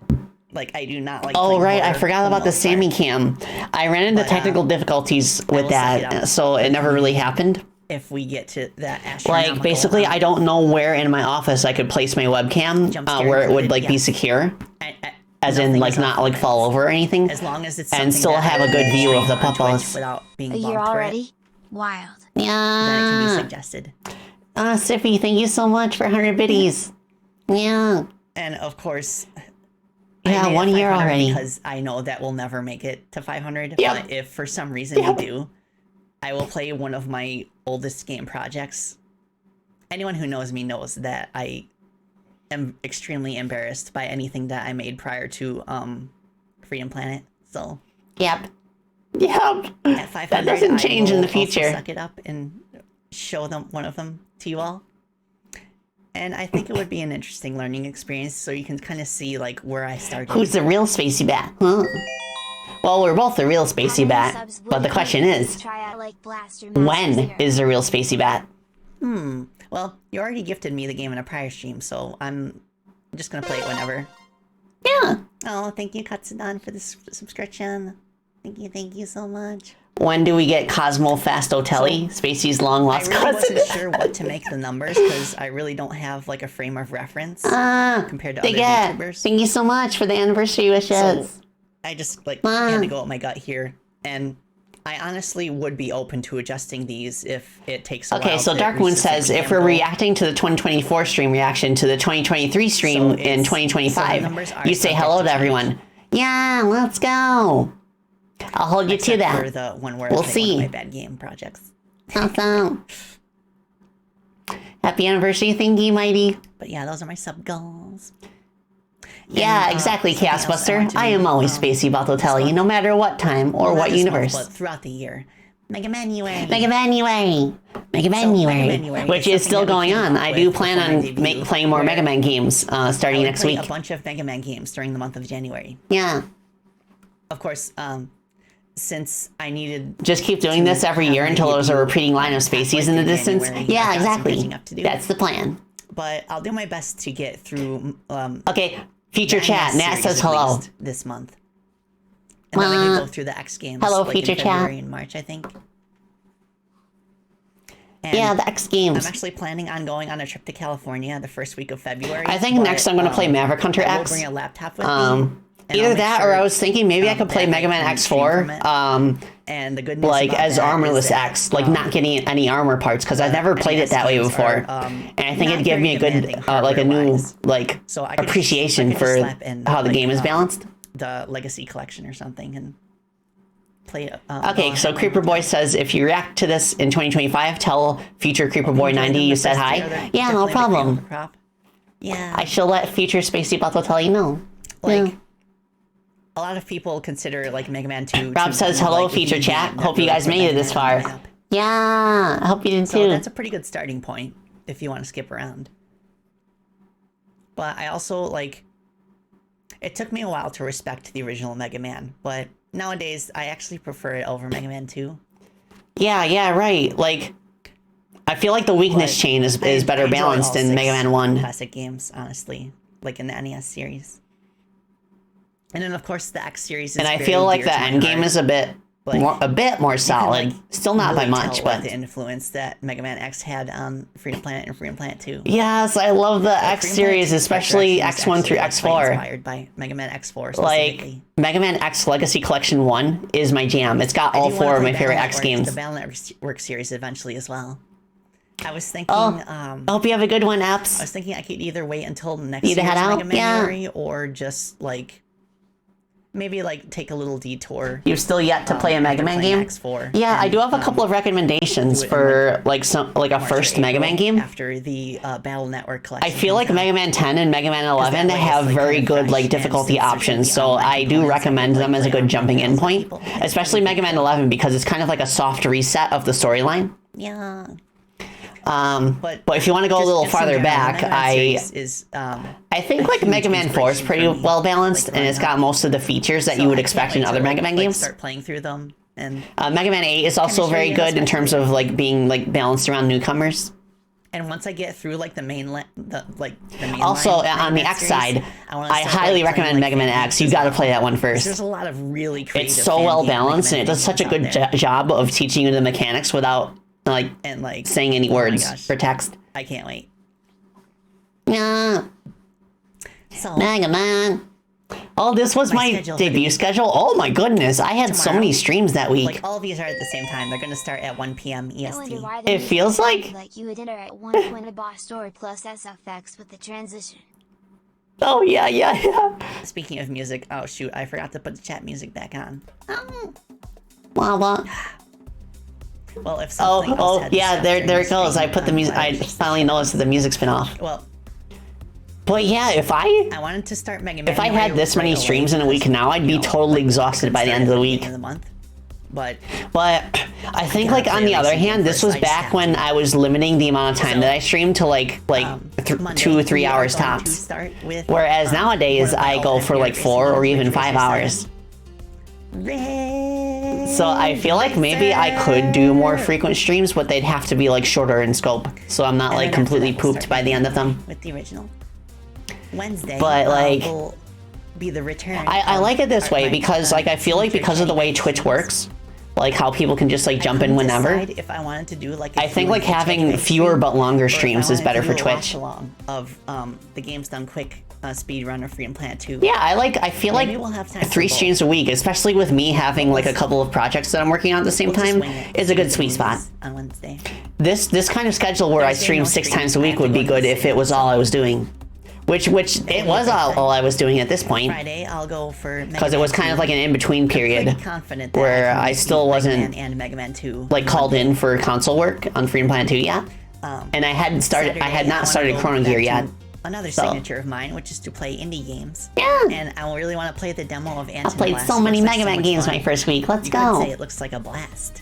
Like I do not like. Oh right, I forgot about the Sammy Cam. I ran into technical difficulties with that, so it never really happened. If we get to that like basically I don't know where in my office I could place my webcam where it would like be secure, as in like not like fall over or anything, as long as it's and still have a good view of the puppos without being A year bumped for it, already? Wild. then it can be suggested. Siffy, thank you so much for 100 biddies. Yeah. And of course, yeah, 1 year already. Because I know that we'll never make it to 500. Yep. But if for some reason we do, I will play one of my oldest game projects. Anyone who knows me knows that I am extremely embarrassed by anything that I made prior to Freedom Planet. So Yep. at 500, That doesn't change I in will the future. also suck it up and show them one of them to you all. And I think it would be an interesting learning experience, so you can kind of see like where I started. Who's the real Spacey Bat? Huh? Well, we're both the real Spacey Bat, but the question is, when is the real Spacey Bat? Well, you already gifted me the game in a prior stream, so I'm just gonna play it whenever. Yeah. Oh, thank you, Katsudan, for this subscription. Thank you so much. When do we get Cosmo Fastotelli, Spacey's long lost I really cousin? wasn't sure what to make the numbers because I really don't have like a frame of reference compared to other YouTubers. Thank you so much for the anniversary wishes. So I just like had to go with my gut here, and I honestly would be open to adjusting these if it takes a while. Okay, so Dark Moon says if we're reacting to the 2024 stream reaction to the 2023 stream in 2025, you say hello to everyone. Yeah, let's go. I'll hold you to that. For the one where We'll I play see. one of my bad game projects. Awesome. Happy anniversary, thingy, mighty. But yeah, those are my sub goals. Yeah, exactly, Chaos Buster. I am always Spacey Batotelli, no matter what time or what universe. But throughout the year. Mega Manuary. Which is still going on. I do plan on playing more Mega Man games starting next week. A bunch of Mega Man games during the month of January. Yeah. Of course, since I needed... Just keep doing this every year until there's a repeating line of Spaceys in the distance. Yeah, exactly. That's the plan. But I'll do my best to get through... Okay, feature chat. Nat says hello. This month. And then I can go through the X Games. Hello, like feature in chat. February and March, I think. And yeah, the X Games. I'm actually planning on going on a trip to California the first week of February. I think next I'm going to play Maverick Hunter I will X. bring a laptop with me. Either that, or I was thinking maybe I could play Mega Man X4, and the good news like about as that armorless is that, X, like not getting any armor parts, because I've never played it that way before, and I think it'd give me a good, like a new, like appreciation for how the game is balanced. The Legacy Collection or something, and play it. Okay, so Creeper Boy says if you react to this in 2025, tell future Creeper Boy 90 you said hi. Yeah, no problem. Yeah, I shall let future Spacey Bottle tell you no. Like. A lot of people consider like Mega Man 2. Rob says hello, feature chat. Hope you guys made it this far. Yeah, I hope you did too. So that's a pretty good starting point if you want to skip around. But I also like. It took me a while to respect the original Mega Man, but nowadays I actually prefer it over Mega Man 2. Yeah, right. Like, I feel like the weakness chain is better balanced in Mega Man 1. Classic games, honestly, like in the NES series. And then, of course, the X series is and I feel like the end game is a bit like a bit more solid. like, Still not by really much, tell, but like, the influence that Mega Man X had on Freedom Planet and Freedom Planet 2. yes, I love the X Freedom series, Planet 2 especially Resurrection X1 was through actually, like, quite X4. inspired by Mega Man X4 Like specifically. Mega Man X Legacy Collection 1 is my jam. It's got all I do wanna 4 of play my favorite Battle X Network, games. The Battle Network series eventually as well. I was thinking, Oh, I I hope you have a good one, Apps. was thinking I could either wait until next You to year's head out? Mega Man Yeah. Yuri, or just like maybe like take a little detour. You've still yet to play a Mega after Man playing game? X4, Yeah, I and, do have a couple of recommendations do it in, for like a March or first Mega Man April game. after the Battle Network collection. I feel like comes out. Mega Man 10 and Mega Man 11 way it's, have like, very kind of good fresh, like and difficulty since there's gonna options, be so online I do components, I recommend could, them like, as a play good jumping in on point, people. especially Mega Man 11 because it's kind of like a soft reset of the storyline. Yeah. But if you want to go a little just in farther general, back, Mega Man I series is I think like huge Mega Man 4 is inspiration pretty for me, well balanced, like, and it's growing got most of the features that you would I expect can't in wait other to, Mega Man like, games. Start playing through them, and Mega Man 8 is also Chemistry very and good in terms of especially- like being like balanced around newcomers. once I get through like the main Also, line on the Mega Man X series, side, wanna I start, highly like, playing, recommend like, Mega Man fan X. You games got to as play well. that one There's first. a lot of really creative. It's so fan well game Mega balanced, Man and it does such a games good out there. job of teaching you the mechanics without like And like saying any oh my words gosh, or text. I can't wait. Yeah, So Mega Man. Oh, this was my schedule for debut the- schedule. Oh my goodness, I had so Tomorrow. many streams that week. like all of these are at the same time. They're gonna start at 1 p.m. I wonder EST. why they It make feels sound like- you would enter at one point a boss story plus SFX with the transition. Oh yeah. Speaking of music, oh shoot, I forgot to put the chat music back on. Wah. Well, if something else Oh had yeah, stuff there during it goes. stream, I put the music. I just- finally noticed that the music's been off. Well, But yeah, if I wanted to start Mega Man. if I had this many streams in a week now, I'd be totally exhausted by the end of the week. Month. But But I think like on the other hand, this was back when I was limiting the amount of time that I streamed to like Monday, 2 or 3 we are hours going to tops. start with, Whereas nowadays one of I my go all-time for like favorite 4 or racing even games, 5 Red hours. Red So I feel like maybe I could do more frequent streams, but they'd have to be like shorter in scope. So I'm not And like then after completely that, we'll pooped start by the end of them. with the original. Wednesday, But, like, will be the return. I like it this way my, because like I feel like because of the way Twitch works, like how people can just like jump in whenever. If I wanted to do like, I think like having fewer but longer streams is better for Twitch. Of the games done quick speed run of Freedom Planet 2. Yeah, I feel like Maybe we'll have time for 3 both. streams a week, especially with me having like a couple of projects that I'm working on at the same We'll just time, wing it. is a good sweet spot. On Wednesday. This kind of schedule where I Thursday, stream no 6 stream. times a I week have to would go be to the good if city. it was all I was doing. Which it was all I was doing at this point, Friday, I'll go for because it was kind of like an in-between period pretty confident that where can I beat still Mega wasn't Man and Mega Man 2 like called in for console work on Freedom Planet 2 yet. And I hadn't started. I had Saturday, not wanna started go Chrono back Gear to yet. Another So. signature of mine, which is to play indie games. Yeah. And I really want to play the demo of Anton I played Blast. so many Looks like Mega Man much games fun. my first week. Let's You could say go. it looks like a blast.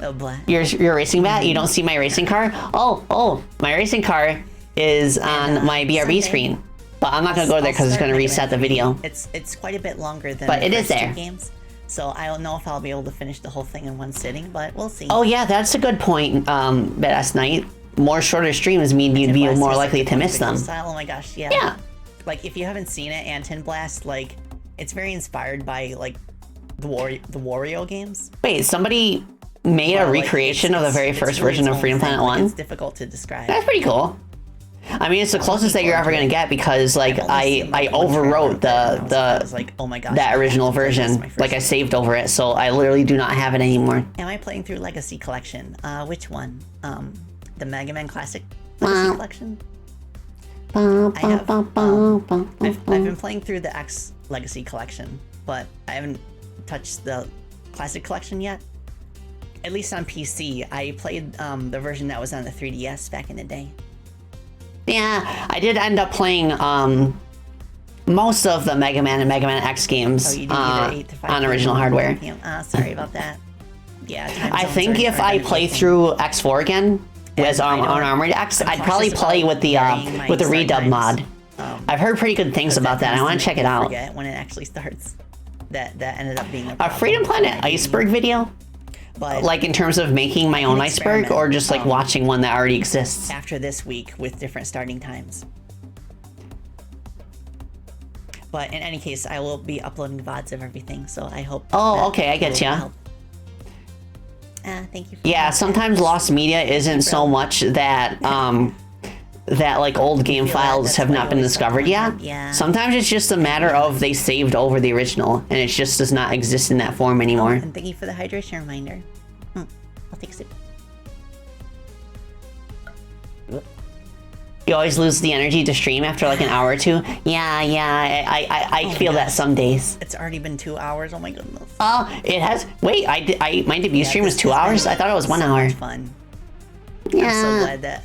A blast. Your racing bat? You don't see my racing car? Oh, my racing car is on my BRB Sunday, screen. But I'm not gonna go there because it's I'll gonna start reset the Mega Man. video. It's quite a bit longer than But the it is first two there. games. So I don't know if I'll be able to finish the whole thing in one sitting, but we'll see. Oh yeah, that's a good point. Last night, more shorter streams mean you'd be Blast more is likely like to a miss them. style. Oh my gosh, yeah. Yeah. Like if you haven't seen it, Anton Blast, like it's very inspired by like the Wario games. Wait, somebody made a But, like, recreation of the very it's first really version its of own Freedom thing. Planet Like, 1? It's difficult to describe. That's pretty cool. I mean, it's the closest that you're ever gonna get because like I've only seen, I like, one trailer overwrote of it, and I the was like, oh my gosh, that I original have to play this, version. my first Like I one. saved over it, so I literally do not have it anymore. Am I playing through Legacy Collection? Which one? The Mega Man Classic Legacy Collection? I've been playing through the X Legacy Collection, but I haven't touched the Classic Collection yet. At least on PC. I played the version that was on the 3DS back in the day. Yeah, I did end up playing most of the Mega Man and Mega Man X games So you did either 8 to 5 on original hardware. Sorry about that. Yeah, time I zones think are- if are I gonna be play a thing. through X4 again as I don't- on Armored X, I'm I'd probably cautious play about with the varying my redub start mod. times. I've heard pretty good things about that. I want to check it out. Forget when it actually starts. That ended up being a A problem Freedom Planet when I did. iceberg video, But like in terms of making my own iceberg, or just like watching one that already exists. after this week with different starting times. But in any case, I will be uploading VODs of everything, so I hope. Oh, okay, I get ya. Thank you. Yeah, sometimes lost media isn't so much that that like old game files have not been discovered yet. Yeah. Sometimes it's just a matter of they saved over the original and it just does not exist in that form anymore. And thank you for the hydration reminder. I'll take a sip. You always lose the energy to stream after like an hour or two. Yeah, I feel that some days. It's already been 2 hours. Oh my goodness. It has. Wait, my debut stream was 2 hours. I thought it was 1 hour. So much fun. Yeah. I'm so glad that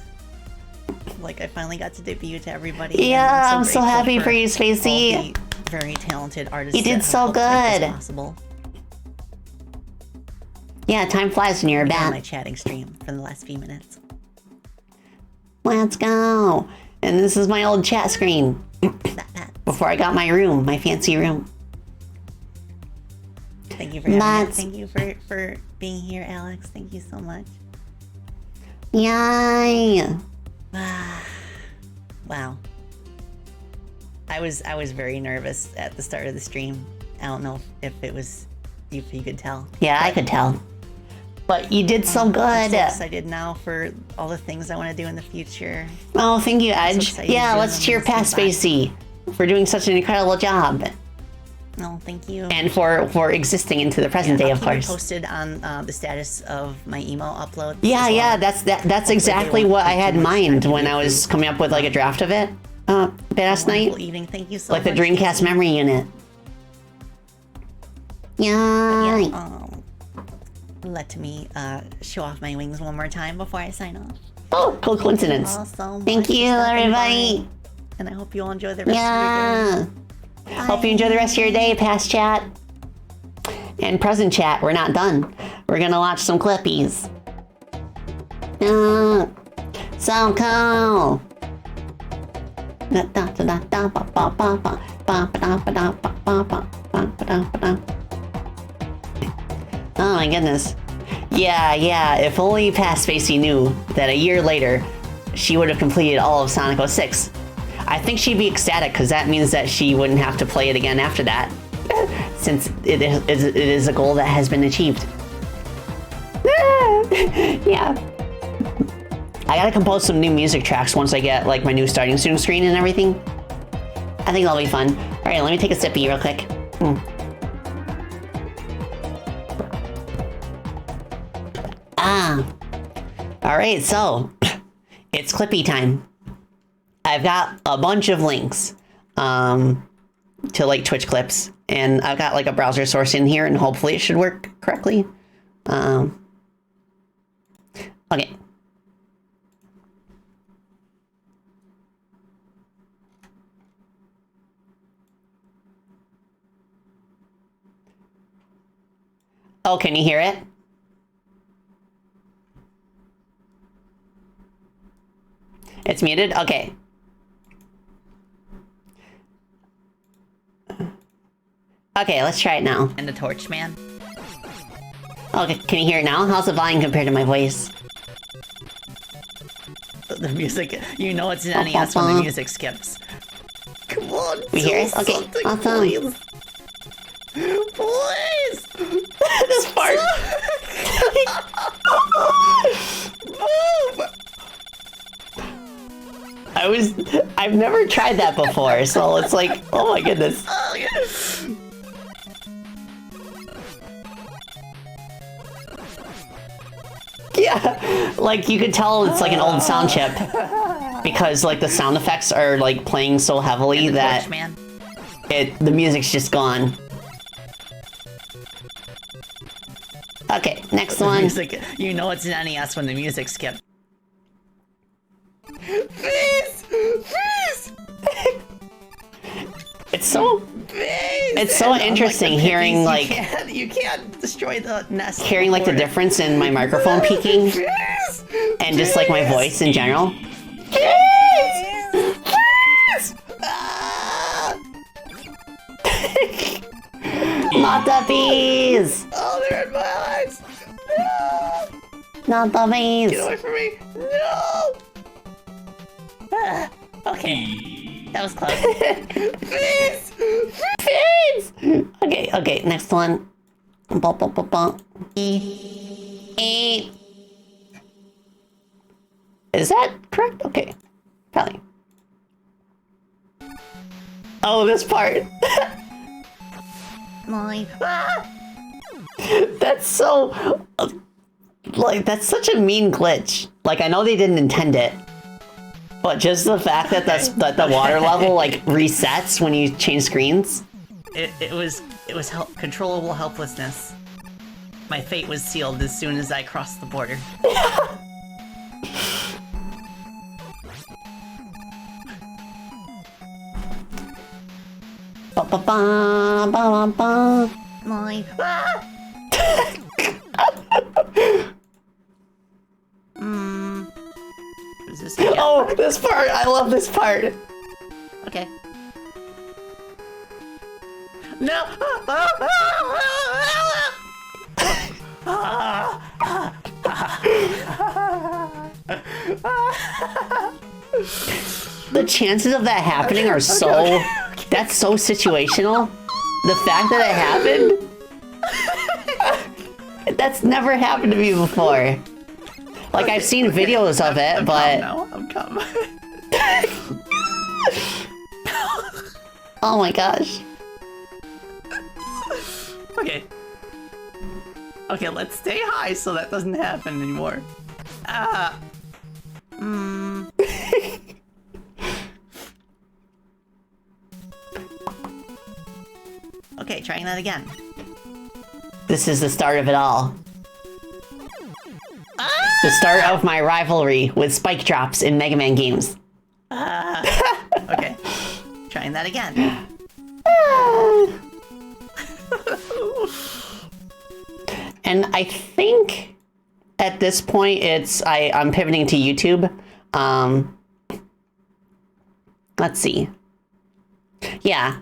I finally got to debut to everybody. Yeah, and I'm so grateful happy for you, Spacey. all the very talented artists. You did that have so helped make this good. possible. Yeah, time flies when you're a On my bat. chatting stream for the last few minutes. Let's go. And this is my old chat screen. Bat. Before I got my room, my fancy room. Thank you for having me. Bats. Thank you for being here, Alex. Thank you so much. Yay. Wow. I was very nervous at the start of the stream. I don't know if you could tell. Yeah, I could tell. But you did so I'm good. so excited now for all the things I want to do in the future. Oh, thank you, Edge. excited Yeah, to do let's them cheer and past see Spacey for doing such an incredible job. No, thank you. And for existing into the present day, I'll of keep you course. posted on the status of my emo upload. Yeah, that's exactly what I had in mind when I was coming up with like a draft of it last night. Evening. Thank you so Like much. the Dreamcast memory unit. Yay. Let me show off my wings one more time before I sign off. Oh, cool coincidence. Thank you all so much Thank for you, stopping everybody. by, and I hope you all enjoy the rest of Yeah. your day. Hope you enjoy the rest of your day, past chat. And present chat, we're not done. We're gonna watch some clippies. So cool. Oh my goodness. Yeah, if only Past Spacey knew that a year later, she would have completed all of Sonic 06. I think she'd be ecstatic because that means that she wouldn't have to play it again after that, since it is a goal that has been achieved. Yeah. I gotta compose some new music tracks once I get like my new starting screen and everything. I think that'll be fun. All right, let me take a sippy real quick. All right, so it's Clippy time. I've got a bunch of links to like Twitch clips, and I've got like a browser source in here, and hopefully it should work correctly. Okay. Oh, can you hear it? It's muted? Okay. Okay, let's try it now. And the torch man. Okay, can you hear it now? How's the volume compared to my voice? The music, you know it's an NES when the music skips. Come on, We hear it? Okay, awesome. Please! This part! I've never tried that before, so it's like, oh my goodness. Yeah, like you could tell it's like an old sound chip because like the sound effects are like playing so heavily that Torch man. the music's just gone. Okay, next one. Music, you know it's an NES when the music skips. Please! Please! It's so interesting hearing like you can't destroy the nest. hearing like the difference in my microphone peaking and just like my voice in general. Not the bees! Oh, they're in my eyes. Not the bees! Get away from me! No! Okay, that was close. Please! Okay, next one. Bum, bum, bum, bum. E. Is that correct? Okay. Probably. Oh, this part. That's so... like, that's such a mean glitch. Like, I know they didn't intend it. But just the fact that that the water level, like, resets when you change screens. It was controllable helplessness. My fate was sealed as soon as I crossed the border. Ba ba ba ba ba ba. Is this again? Oh, this part! I love this part! Okay. No! The chances of that happening are so... That's so situational. The fact that it happened... That's never happened to me before. Like, I've seen videos of it, but... I'm calm. Oh my gosh. Okay. Okay, let's stay high so that doesn't happen anymore. Okay, trying that again. This is the start of it all. The start of my rivalry with spike drops in Mega Man games. Okay, trying that again. And I think at this point I'm pivoting to YouTube. Let's see. Yeah.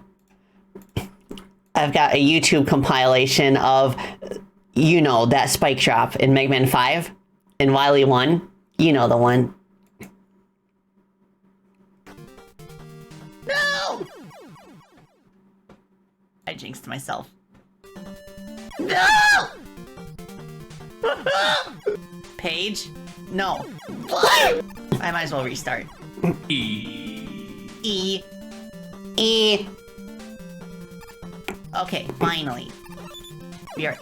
I've got a YouTube compilation of, you know, that spike drop in Mega Man 5 and Wily 1. You know the one. No! I jinxed myself. No! Page? No. I might as well restart. E. Okay, finally. We are...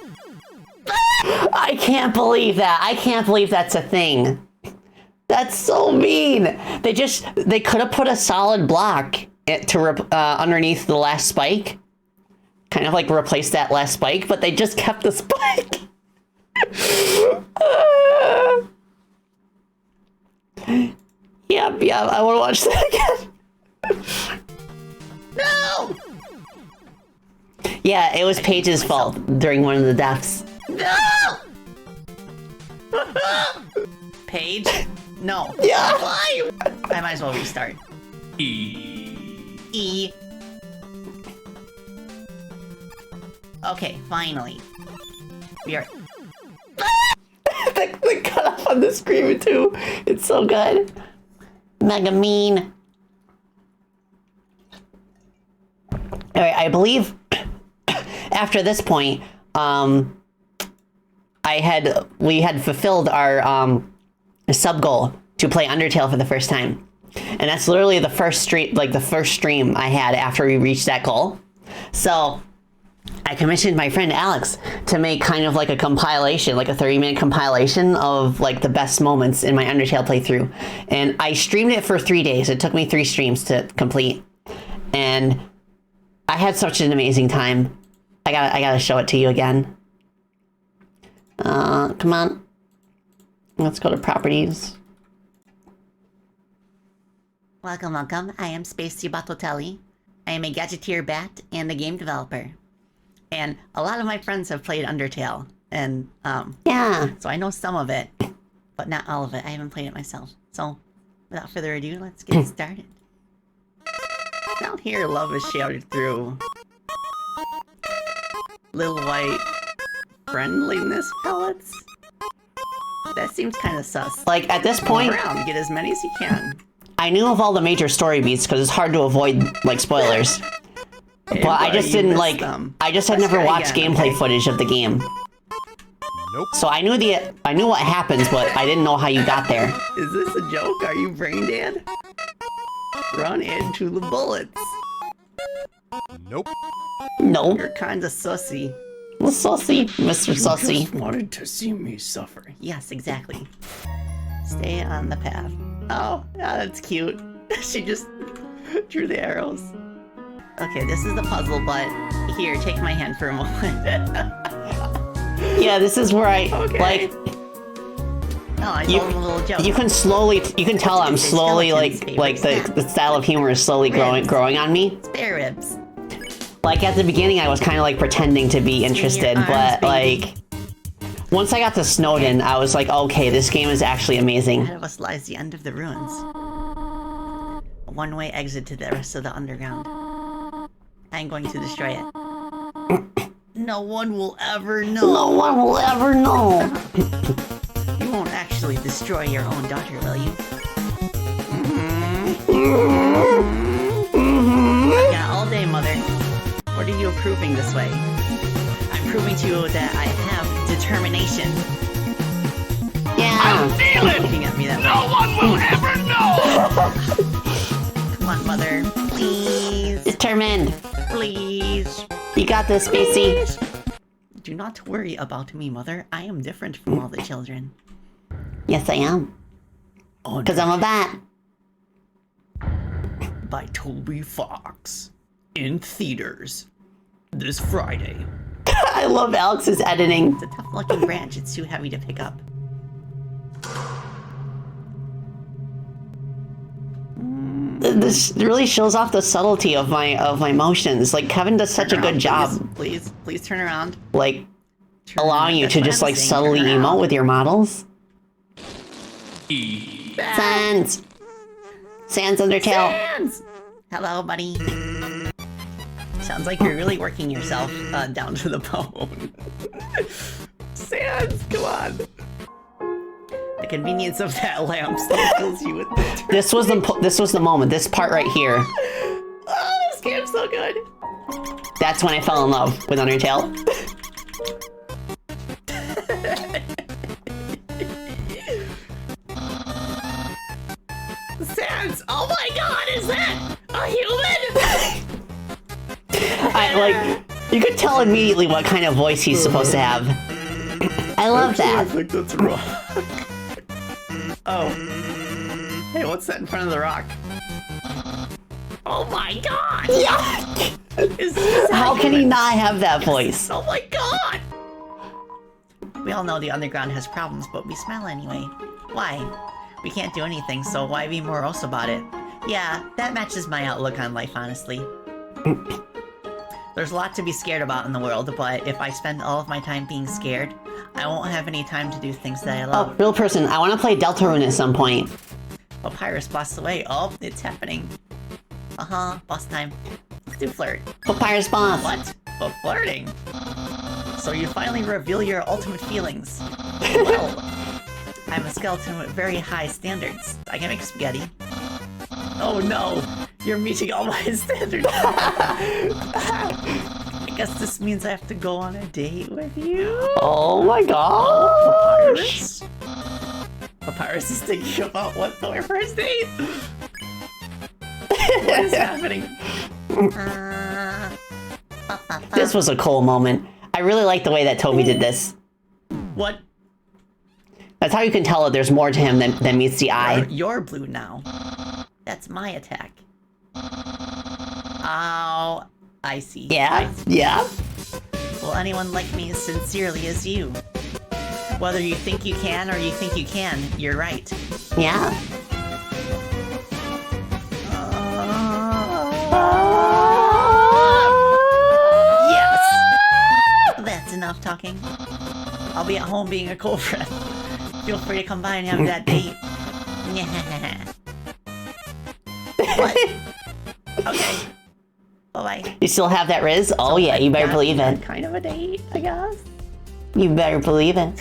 I can't believe that. I can't believe that's a thing. That's so mean. They could have put a solid block underneath the last spike. Kind of like replace that last spike, but they just kept the spike. Yeah, I want to watch that again. No! Yeah, it was Paige's fault during one of the deaths. No! Paige? No. Yeah. Why? I might as well restart. E. Okay, finally. We are... the cut off on the screen too. It's so good. Mega mean. Alright, I believe after this point, we had fulfilled our sub goal to play Undertale for the first time. And that's literally the first stream I had after we reached that goal. So I commissioned my friend Alex to make kind of like a compilation, like a 30-minute compilation of like the best moments in my Undertale playthrough. And I streamed it for 3 days. It took me 3 streams to complete. And I had such an amazing time. I gotta show it to you again. Come on. Let's go to properties. Welcome. I am Space Batotelli. I am a gadgeteer bat and a game developer. And a lot of my friends have played Undertale. And, Yeah. so I know some of it, but not all of it. I haven't played it myself. So, without further ado, let's get started. Down here, love is shouted through. Little white friendliness pellets? That seems kind of sus. Like, at this point, Go around, get as many as you can. I knew of all the major story beats because it's hard to avoid, like, spoilers. But I just you didn't missed like. them. I just had Let's never try watched again, gameplay okay? footage of the game, Nope. so I knew what happens, but I didn't know how you got there. Is this a joke? Are you brain dead? Run into the bullets. Nope. No, You're kinda sussy. Sussy, Mr. Sussy. Just wanted to see me suffer. Yes, exactly. Stay on the path. Oh, yeah, that's cute. She just drew the arrows. Okay, this is the puzzle, but here, take my hand for a moment. Yeah, this is where I Okay. like. No, I You- told him a little joke. You can tell I'm Say slowly skeletons, like favorite the style of humor is slowly growing on me. Spare ribs. Like at the beginning, I was kind of like pretending to be interested, arms, but baby. like once I got to Snowden, I was like, okay, this game is actually amazing. Ahead of us lies the end of the ruins. A one-way exit to the rest of the underground. I'm going to destroy it. No one will ever know. No one will ever know. You won't actually destroy your own daughter, will you? Yeah, all day, Mother. What are you proving this way? I'm proving to you that I have determination. Yeah. Stop looking at me that way. No one will ever know! Come on, Mother. Please. Determined. Please. You got this, Spacey. Do not worry about me, Mother. I am different from all the children. Yes, I am. Oh, Because I'm a bat. by Toby Fox. In theaters. This Friday. I love Alex's editing. It's a tough-looking branch. It's too heavy to pick up. This really shows off the subtlety of my emotions. Like Kevin does such a good job, Please turn around. like Turn allowing around. you That's to what just I'm like saying. subtly Turn around. emote with your models. Sans. Sans Undertale. Sans! Hello, buddy. Sounds like you're really working yourself down to the bone. Sans, come on. The convenience of that lamp still fills you with the This was the moment. This part right here. Oh, this game's so good. That's when I fell in love with Undertale. Sans! Oh my god, is that a human? You could tell immediately what kind of voice he's supposed to have. I love I that. think that's wrong. Oh. Hey, what's that in front of the rock? Oh my god! Yeah. Is this How can he not have that voice? Oh my god! We all know the underground has problems, but we smile anyway. Why? We can't do anything, so why be morose about it? Yeah, that matches my outlook on life, honestly. There's a lot to be scared about in the world, but if I spend all of my time being scared, I won't have any time to do things that I Oh, love. real person, I want to play Deltarune at some point. Papyrus boss away. Oh, it's happening. Uh-huh, boss time. Let's do flirt. Papyrus Boss. What? But flirting? So you finally reveal your ultimate feelings. Well, I'm a skeleton with very high standards. I can make spaghetti. Oh no! You're meeting all my standards! I guess this means I have to go on a date with you? Oh my gosh. Papyrus? Papyrus is thinking about what's our first date? What is happening? This was a cool moment. I really like the way that Toby did this. What? That's how you can tell that there's more to him than meets the eye. You're blue now. That's my attack. Oh, I see. Yeah, yeah. Will anyone like me as sincerely as you? Whether you think you can or you think you can, you're right. Yeah. Yes! That's enough talking. I'll be at home being a cool friend. Feel free to come by and have that date. What? Okay. Bye-bye. You still have that Riz? Oh yeah, you better believe it. Kind of a date, I guess. You better believe it.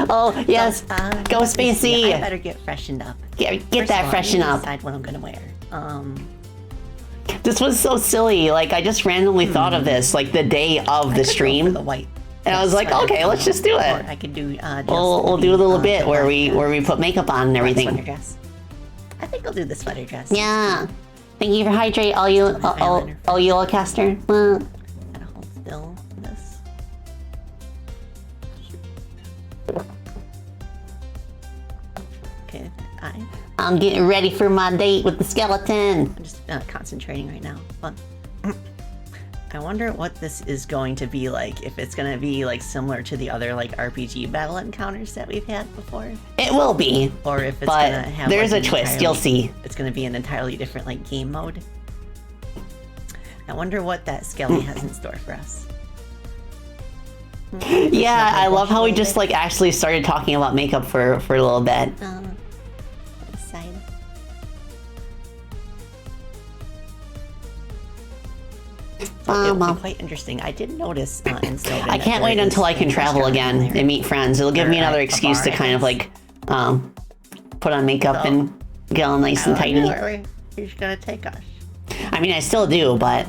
Oh yes, go I Spacey. better get freshened up. Get First that of all, freshen I need to up. decide what I'm gonna wear. This was so silly. Like, I just randomly thought of this, like, the day of the stream. The white. And I was like, okay, let's just do Or it. I could do. We'll do a little bit where we put makeup on and sweater everything. dress. I think I'll do the sweater dress. Yeah. Thank you for hydrate, all you caster. Gotta hold still for this. Okay, I'm getting ready for my date with the skeleton. I'm just concentrating right now. But I wonder what this is going to be like. If it's gonna be like similar to the other like RPG battle encounters that we've had before, It will be, or if it's but gonna have. there's like, a twist. You'll see. It's gonna be an entirely different like game mode. I wonder what that Skelly has in store for us. Yeah, I love how we just like actually started talking about makeup for a little bit. Side. It would be quite interesting. I did notice in Snowden. I can't wait until I can travel again and meet friends. It'll give me another a excuse bar, to I kind of guess. like put on makeup and get all nice and tidy. Where he's gonna take us. I mean, I still do, but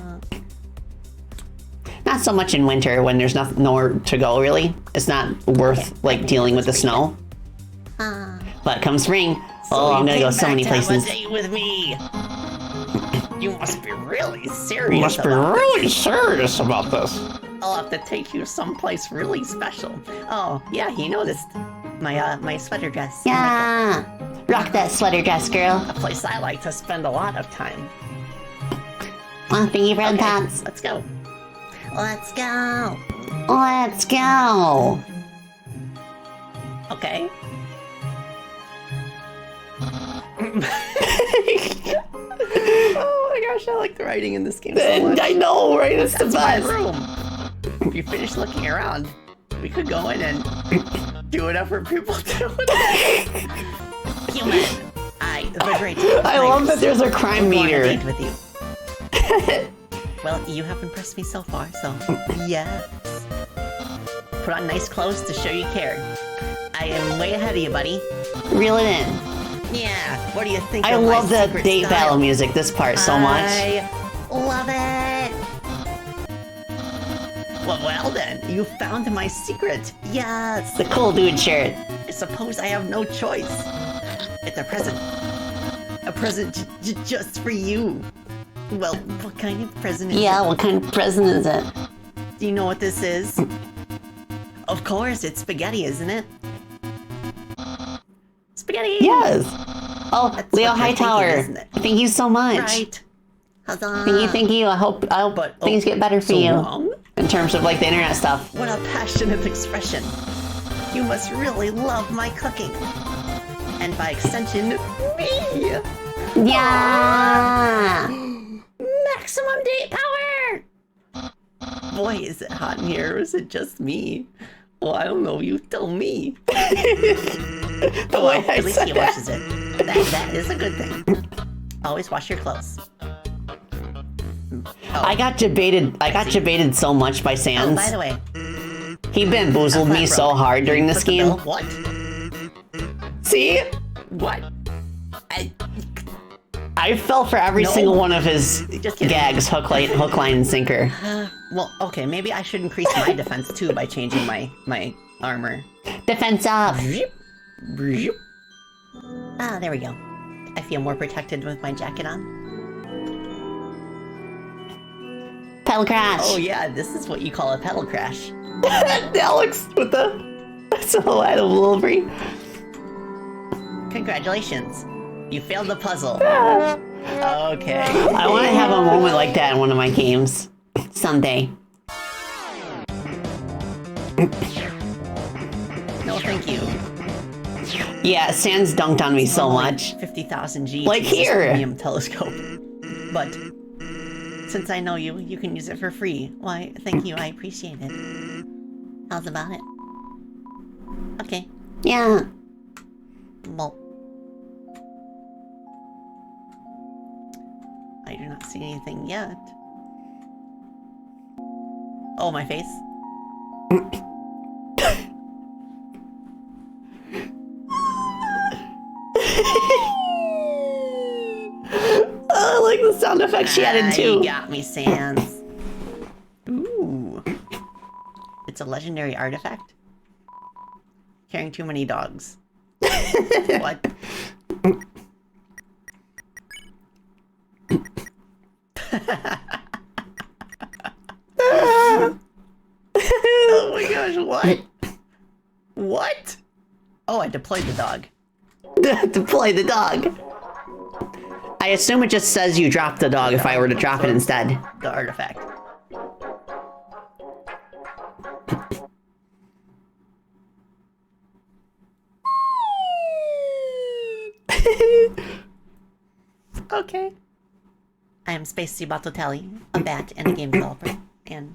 not so much in winter when there's nowhere to go. Really, it's not worth like dealing with the snow. But come spring, I'm gonna go so many places. Date with me. You must be really serious. Must be really serious about this. I'll have to take you someplace really special. Oh yeah, he noticed my sweater dress. Yeah, rock that sweater dress, girl. A place I like to spend a lot of time. Oh, thank you for the pants. Let's go. Let's go. Let's go. Okay. Oh my gosh, I like the writing in this game so much. I know, right? It's the That's my best. room. If you finish looking around, we could go in and do whatever people do. Human. The great. I love that there's a crime meter. With you. Well, you have impressed me so far, so yes. Put on nice clothes to show you care. I am way ahead of you, buddy. Reel it in. Yeah, what do you think I of my love the secret date style? battle music, this part, so much. I love it. Well then, you found my secret. Yes. The cool dude shirt. I suppose I have no choice. It's a present. A present just for you. Well, what kind of present is it? Yeah, what kind of present is it? Do you know what this is? Of course, it's spaghetti, isn't it? Spaghetti! Yes. Oh, That's Leo what you're thinking, Hightower. isn't it? Thank you so much. Right. Huzzah. Thank you. I hope But, things get better for so you. wrong? In terms of like the internet stuff. What a passionate expression. You must really love my cooking. And by extension, me! Yeah! Maximum date power! Boy, is it hot in here, or is it just me? Well, I don't know, you tell me. The way I At least said he that. washes it. That is a good thing. Always wash your clothes. I got debated so much by Oh, Sans. by the way, He bamboozled me so hard during this Put the game. bill- What? See? What? I fell for every No. single one of his Just kidding. gags, hook, line, and sinker. Well, okay, maybe I should increase my defense too by changing my armor. Defense up! Ah, there we go. I feel more protected with my jacket on. Pedal crash! Oh yeah, this is what you call a pedal crash. Alex with the silhouette of Wolverine. Congratulations. You failed the puzzle. Okay. I want to have a moment like that in one of my games. Someday. No, thank you. Yeah, Sans dunked on me so much. 50,000 G. Like to use this here. premium telescope. But since I know you, you can use it for free. Why, thank you. I appreciate it. How's about it? Okay. Yeah. Well, I do not see anything yet. Oh, my face. I like the sound sound effect she added too. You got me, Sans. Ooh. It's a legendary artifact? Carrying too many dogs. What? Oh my gosh, what? What? Oh, I deployed the dog. Deploy the dog. I assume it just says you dropped the dog if I were to drop it instead. The artifact. Okay. I am Space Batelli, a bat and a game developer, and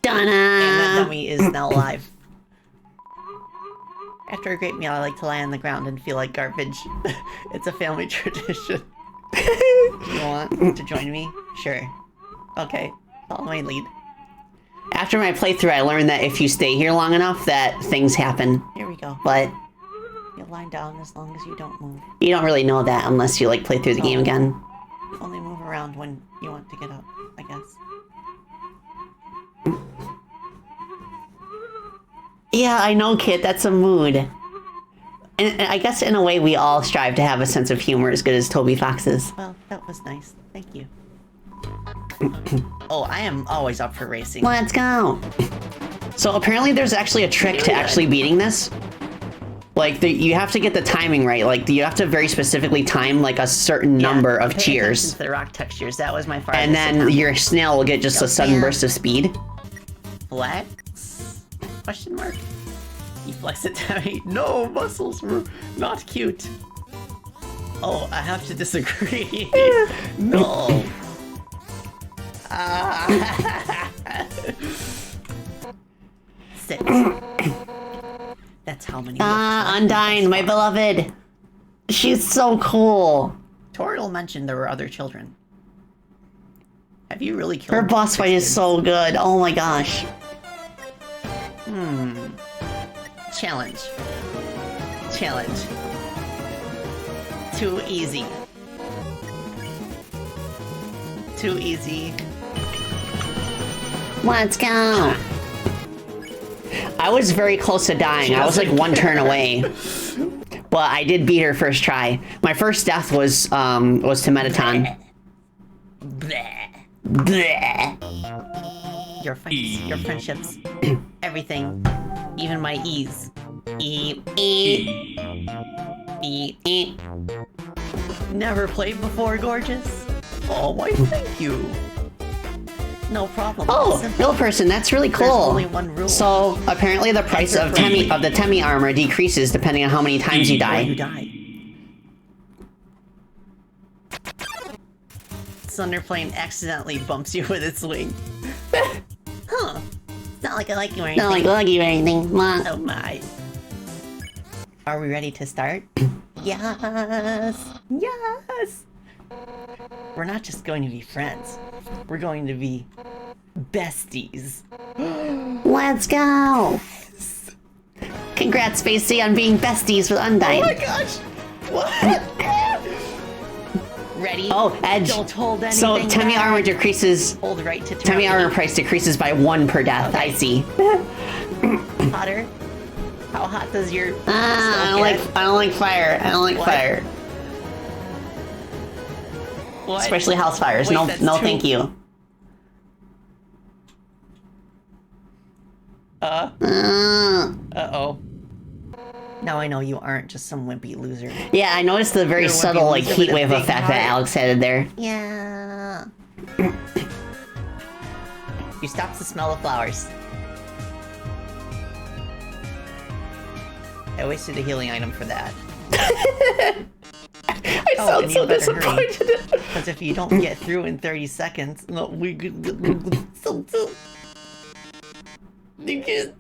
my dummy is now alive. After a great meal, I like to lie on the ground and feel like garbage. It's a family tradition. You want to join me? Sure. Okay, follow my lead. After my playthrough, I learned that if you stay here long enough, that things happen. Here we go. But You'll lie down as long as you don't move. you don't really know that unless you like play through the game again. Only move around when you want to get up, I guess. Yeah, I know, kid. That's a mood. And I guess in a way, we all strive to have a sense of humor as good as Toby Fox's. Well, that was nice. Thank you. Oh, I am always up for racing. Let's go. So apparently there's actually a trick to actually beating this. Like, you have to get the timing right. Like, you have to very specifically time, like, a certain number of pay cheers. attention to the rock textures. That was my farthest. And then your snail will get just a sudden burst of speed. Flex? Question mark? You flex it to me. No, muscles were not cute. Oh, I have to disagree. No. Six. That's how many. Undyne, my beloved. She's so cool. Toriel mentioned there were other children. Have you really killed Her boss fight is so good. Oh my gosh. Challenge. Challenge. Too easy. Too easy. Let's go. I was very close to dying. I was like one turn away. But I did beat her first try. My first death was to Metaton. Bleh. Your fights, your friendships, everything, even my ease. Never played before, gorgeous? Oh, why thank you. No problem. Oh, real person, that's really There's cool. only one rule. So apparently the price of the Temi armor decreases depending on how many times you You die. die. Thunderplane accidentally bumps you with its wing. Huh. It's not like I like you or anything. Not like lucky or anything. Oh my. Are we ready to start? Yes! Yes! We're not just going to be friends. We're going to be besties. Let's go. Congrats, Spacey, on being besties with Undyne. Oh my gosh! What? Ready? Oh, Edge. Don't hold anything So Temi back. armor decreases. Hold right to Temi target. armor price decreases by 1 per death. I see. Hotter? How hot does your I don't like fire. I don't like What? fire. What? Especially house fires. Wait, no, that's no, two. thank you. Uh-oh. Now I know you aren't just some wimpy loser. Yeah, I noticed the very You're a subtle wimpy like loser heat with a wave big effect that heart. Alex added there. Yeah. You stopped to smell the flowers. I wasted a healing item for that. I sound so disappointed. Because if you don't get through in 30 seconds, no, we could. You can't.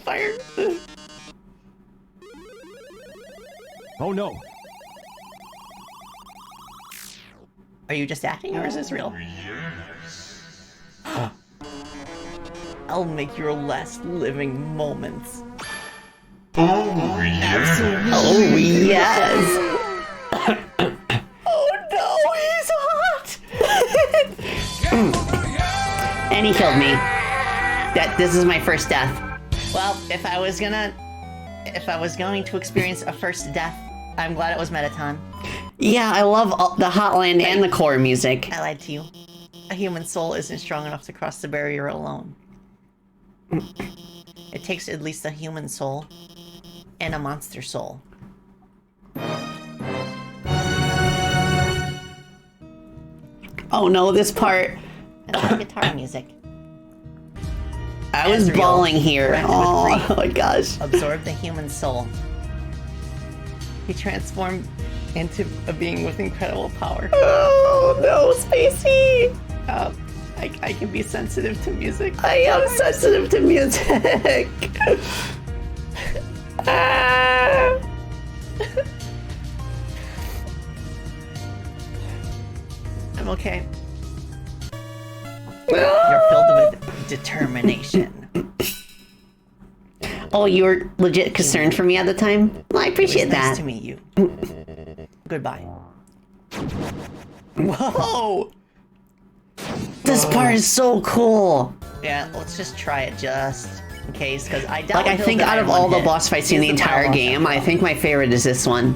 Fire. Oh no. Are you just acting or is this real? I'll make your last living moments. Oh yes. And he killed me. This is my first death. Well, if I was going to experience a first death, I'm glad it was Metaton. Yeah, I love the Hotland and the core music. I lied to you. A human soul isn't strong enough to cross the barrier alone. It takes at least a human soul and a monster soul. Oh no, this part. And I like guitar music. I was Ezreal, bawling here. granted with Oh grief, my gosh. absorbed the human soul. He transformed into a being with incredible power. Oh no, Spacey! I can be sensitive to music. I am sensitive to music. Ah. I'm okay. You're filled with determination. Oh, you were legit concerned for me at the time? Well, I appreciate It was that. nice to meet you. Goodbye. Whoa! This part is so cool. Yeah, let's just try it just in case, because I doubt Like, I he'll think die out of in one all the hit. boss fights in He's the entire final game, I think my favorite is this one.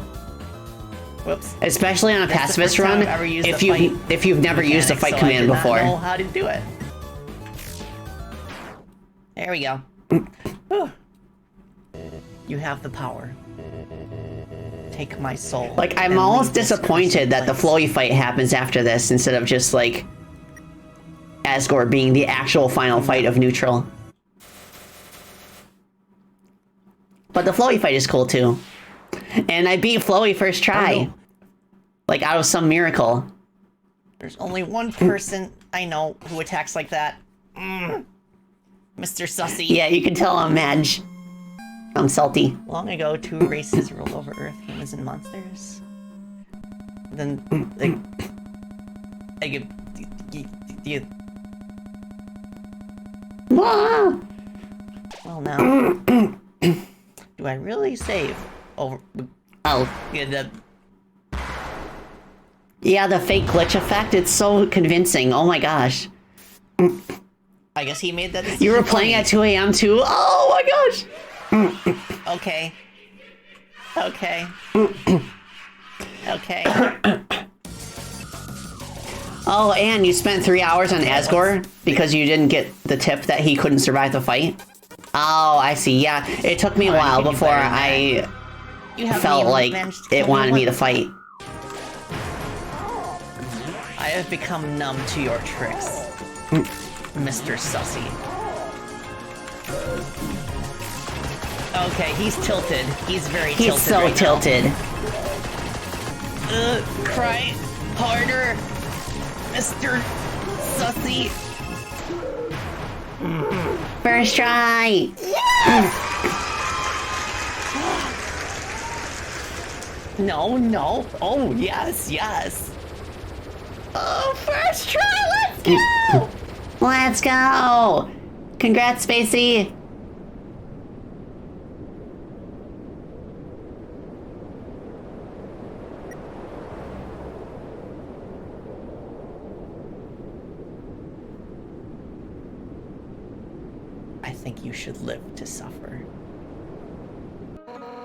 Whoops. Especially on a That's the pacifist first time run, I've ever used if the you've fight if you've never used the mechanics, fight so command I did not before. know how to do it. There we go. Whew. You have the power. Take my soul. Like, I'm and almost leave this disappointed that the cursed place. flowy fight happens after this instead of just like Asgore being the actual final fight of neutral. But the flowy fight is cool too. And I beat Flowy first try. Oh, no. Like, out of some miracle. There's only one person I know who attacks like that. Mr. Sussy. Yeah, you can tell I'm mad. I'm salty. Long ago, two races ruled over Earth, humans and monsters. Then, Ah! well now, do I really save over? Oh. Yeah, Yeah, the fake glitch effect, it's so convincing. Oh my gosh. I guess he made that decision. You were for playing me. at 2 a.m. too? Oh my gosh! Okay. Okay. Okay. Oh, and you spent 3 hours on Asgore because you didn't get the tip that he couldn't survive the fight? Oh, I see. Yeah, it took me a while can do before better than I You haven't felt even like managed to it kill wanted me to once. fight. I have become numb to your tricks, Mr. Sussy. Okay, he's tilted. He's very tilted. He's so right now. tilted. Cry harder, Mr. Sussy. First try! No, no. Oh, yes, yes. Oh, first try! Let's go! Let's go! Congrats, Spacey! I think you should live to suffer.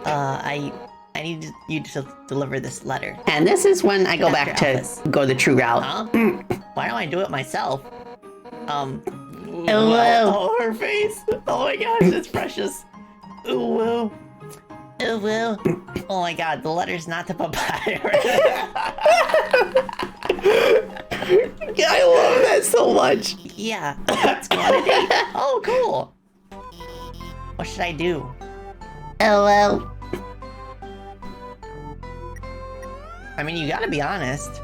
I need you to deliver this letter. And this is when I go Back back to to office. go the true route. Huh? Why don't I do it myself? Ooh. Oh, her face. Oh my gosh, it's precious. Ooh, woo. Ooh, woo. Oh my god, the letter's not to papaya. Yeah, I love that so much. Yeah, that's quantity. Oh, cool. What should I do? LL. I mean, you gotta be honest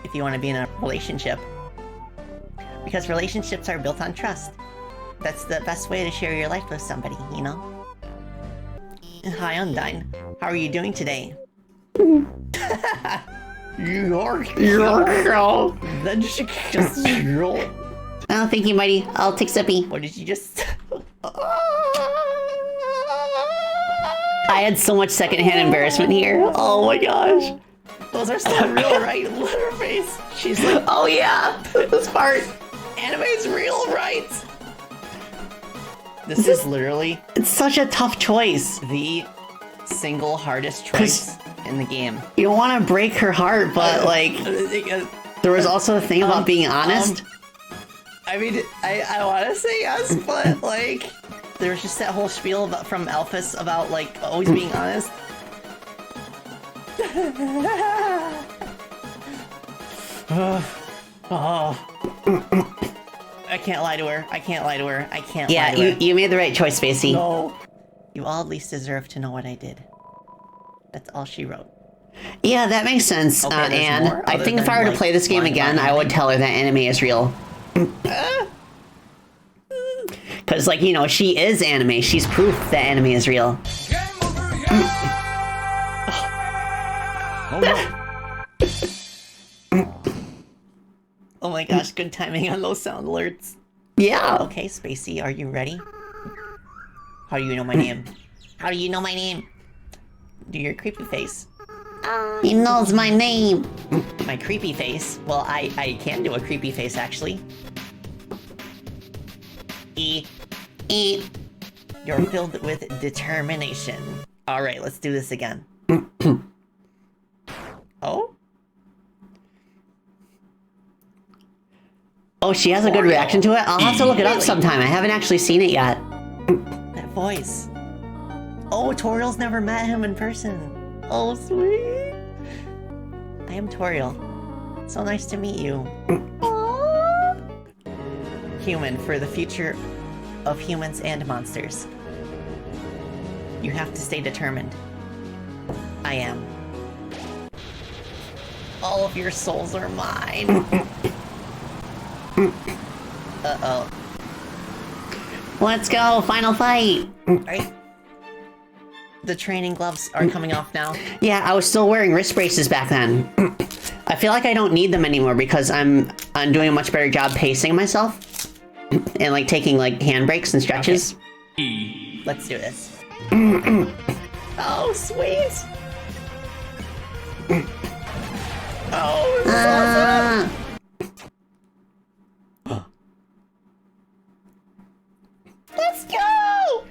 if you want to be in a relationship. Because relationships are built on trust. That's the best way to share your life with somebody, you know? Hi, Undyne. How are you doing today? You're girl. Then just roll. Oh, thank you, Mighty. I'll take sippy. What did you just... I had so much secondhand embarrassment here. Oh my gosh. Those are still real, right? Look at her face. She's like, Oh yeah, this part. anime's real, right? This is literally It's such a tough choice. the single hardest choice in the game. You don't want to break her heart, but like, there was also a thing about being honest. I mean, I want to say yes, but like, there was just that whole spiel about, from Alphys about like always being honest. I can't lie to her. I can't lie to her. I can't Yeah, lie to her. you made the right choice, Spacey. No. You all at least deserve to know what I did. That's all she wrote. Yeah, that makes sense, Okay, there's Anne. more I other think if than, I were to like, play this game lying again, about I would anime? tell her that anime is real. Because, like, you know, she is anime. She's proof that anime is real. Oh no. Oh my gosh, good timing on those sound alerts. Yeah. Okay, Spacey, are you ready? How do you know my name? How do you know my name? Do your creepy face. He knows my name. My creepy face? Well, I can do a creepy face, actually. You're filled with determination. Alright, let's do this again. Oh? Oh, she has a good reaction to it? I'll have to look it up Really? sometime. I haven't actually seen it yet. That voice. Oh, Toriel's never met him in person. Oh, sweet. I am Toriel. So nice to meet you. Human for the future of humans and monsters. You have to stay determined. I am. All of your souls are mine. Uh-oh. Let's go. Final fight. Right? The training gloves are coming off now. Yeah, I was still wearing wrist braces back then. I feel like I don't need them anymore because I'm doing a much better job pacing myself and like taking like hand breaks and stretches. Let's do this. Oh, sweet! Oh, this is awesome! Let's go!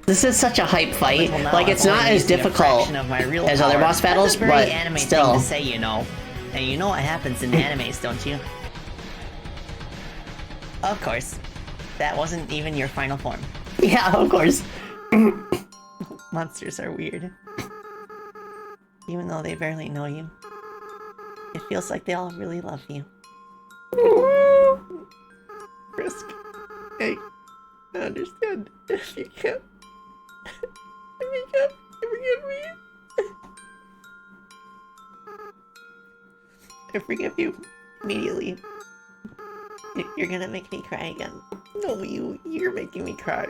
This is such a hype fight. Well, now Like, it's I'm not only as using a difficult fraction of my real as other power. boss battles, That's a very but anime still. thing to say, you know. And you know what happens in animes, don't you? Of course. That wasn't even your final form. Yeah, of course. Monsters are weird. Even though they barely know you. It feels like they all really love you. Frisk. Hey, I understand. If you can't... If you can't forgive me... I forgive you immediately. You're gonna make me cry again. No, you're making me cry.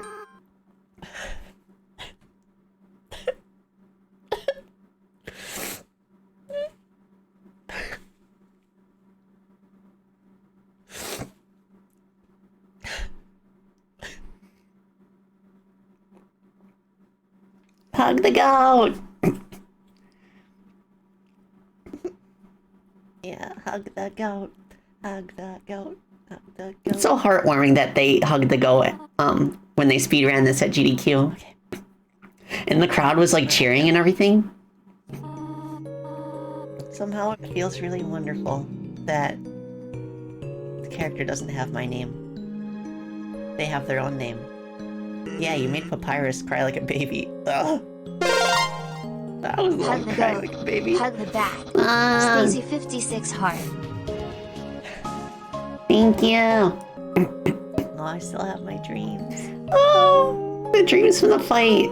Hug the goat. Yeah, hug the goat. Hug the goat. Hug the goat. It's so heartwarming that they hugged the goat when they speedran this at GDQ. Okay. And the crowd was like cheering and everything. Somehow it feels really wonderful that the character doesn't have my name. They have their own name. Yeah, you made Papyrus cry like a baby. Ugh. That was the Hug one the crying goat. like a baby. Hug the back. Spacey 56 heart. Thank you. Oh, I still have my dreams. Oh, the dreams from the fight.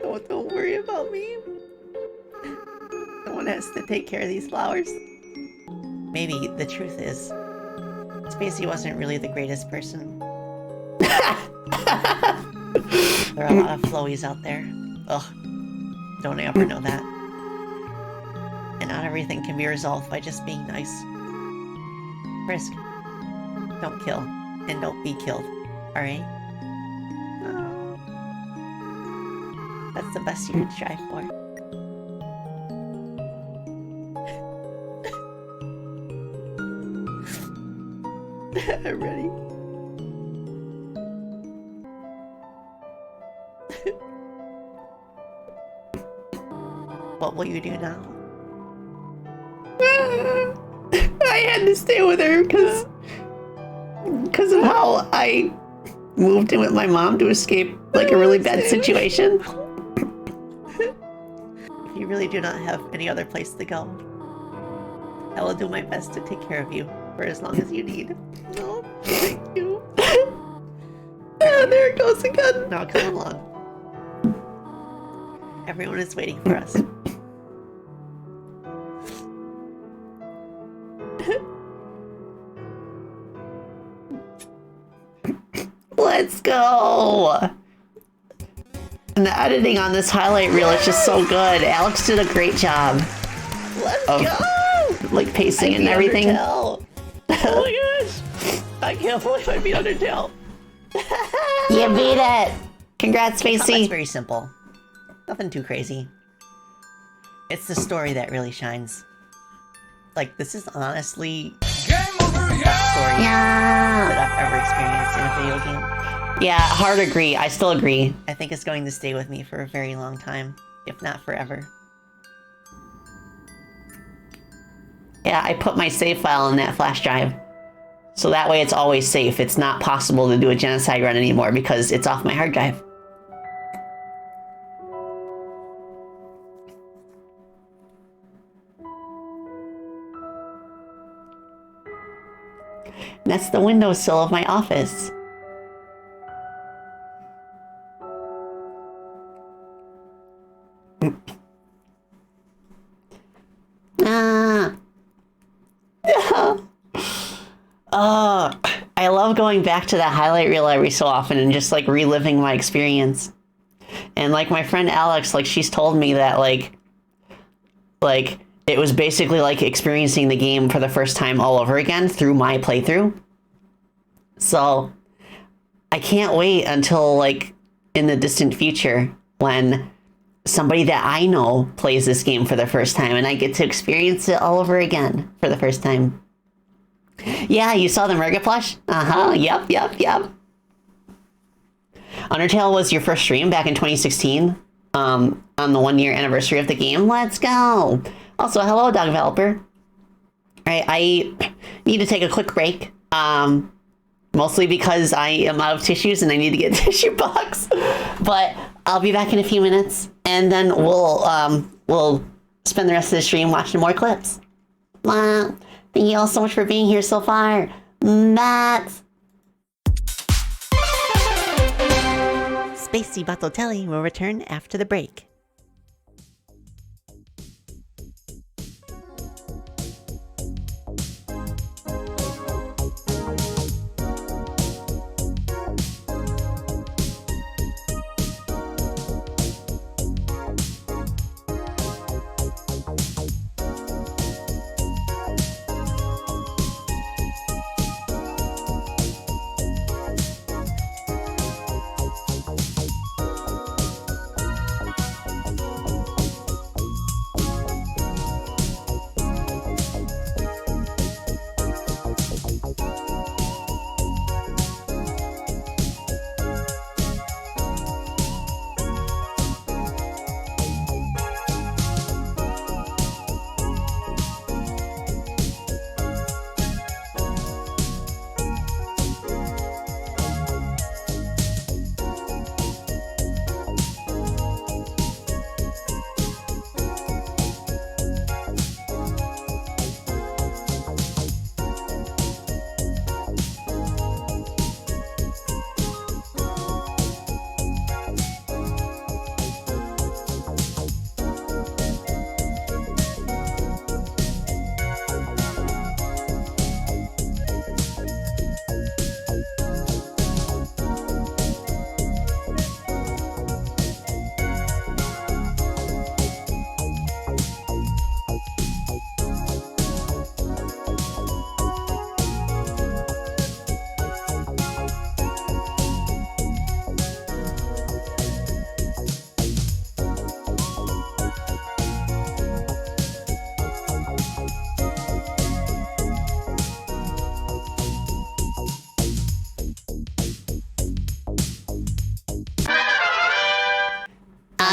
Oh, don't worry about me. Someone has to take care of these flowers. Maybe the truth is, Spacey wasn't really the greatest person. There are a lot of flowies out there. Ugh. Don't I ever know that? And not everything can be resolved by just being nice. Frisk. Don't kill. And don't be killed. Alright? the best you can strive for. I'm ready. What will you do now? I had to stay with her because of how I moved in with my mom to escape like a really bad situation. If you really do not have any other place to go, I will do my best to take care of you for as long as you need. Oh, thank you. There it goes again. Now come along. Everyone is waiting for us. Let's go. And the editing on this highlight reel is just so good. Alex did a great job. Let's of, go! Like pacing and everything. Undertale. Oh my gosh! I can't believe I beat Undertale. You beat it. Congrats, It's Spacey. very simple. Nothing too crazy. It's the story that really shines. Like, this is honestly the best story that I've ever experienced in a video game. Yeah, hard agree. I still agree. I think it's going to stay with me for a very long time, if not forever. Yeah, I put my save file in that flash drive. So that way it's always safe. It's not possible to do a genocide run anymore because it's off my hard drive. That's the windowsill of my office. I love going back to that highlight reel every so often and just like reliving my experience. And like my friend Alex, like she's told me that like it was basically like experiencing the game for the first time all over again through my playthrough. So I can't wait until like in the distant future when somebody that I know plays this game for the first time and I get to experience it all over again for the first time. Yeah, you saw the Mega Plush? Uh-huh, yep. Undertale was your first stream back in 2016, on the 1-year anniversary of the game. Let's go! Also, hello, dog developer. Alright, I need to take a quick break, mostly because I am out of tissues and I need to get a tissue box. But I'll be back in a few minutes, and then we'll spend the rest of the stream watching more clips. Thank you all so much for being here so far. Matt! Spacey Bottotelli will return after the break.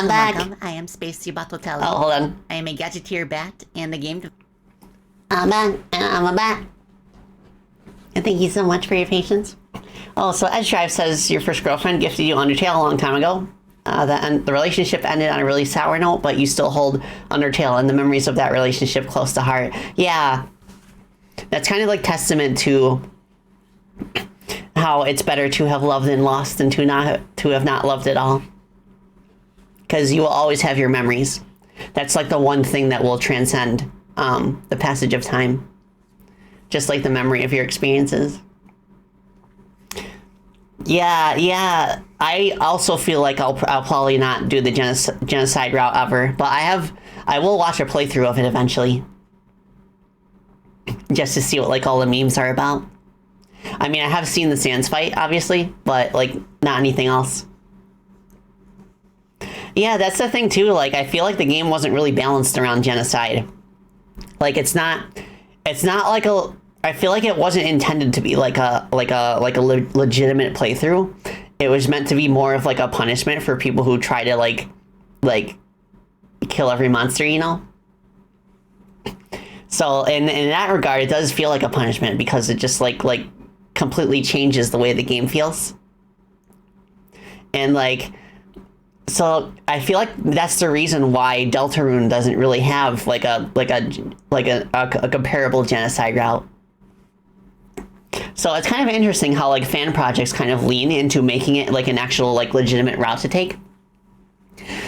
I'm back. Welcome. I am Space Batotelli. Oh, hold on. I am a gadgeteer bat and the game. I'm back, and I'm back. And thank you so much for your patience. Oh, so Edge Drive says your first girlfriend gifted you Undertale a long time ago. The relationship ended on a really sour note, but you still hold Undertale and the memories of that relationship close to heart. Yeah. That's kind of like testament to how it's better to have loved and lost than to have not loved at all. Because you will always have your memories. That's like the one thing that will transcend the passage of time. Just like the memory of your experiences. Yeah. I also feel like I'll probably not do the genocide route ever, but I will watch a playthrough of it eventually, just to see what like all the memes are about. I mean, I have seen the Sans fight, obviously, but like not anything else. Yeah, that's the thing too. Like, I feel like the game wasn't really balanced around genocide. Like, it's not like a. I feel like it wasn't intended to be like a legitimate playthrough. It was meant to be more of like a punishment for people who try to like kill every monster, you know? So in that regard, it does feel like a punishment because it just like completely changes the way the game feels. And like, so I feel like that's the reason why Deltarune doesn't really have like a comparable genocide route. So it's kind of interesting how like fan projects kind of lean into making it like an actual like legitimate route to take.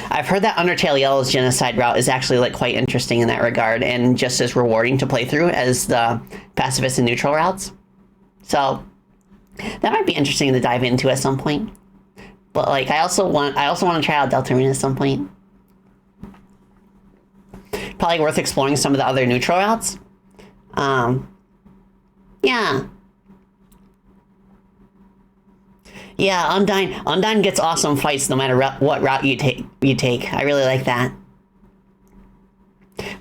I've heard that Undertale Yellow's genocide route is actually like quite interesting in that regard and just as rewarding to play through as the pacifist and neutral routes. So that might be interesting to dive into at some point. But like I also want to try out Deltarune at some point. Probably worth exploring some of the other neutral routes. Yeah. Yeah, Undyne gets awesome fights no matter what route you take. I really like that.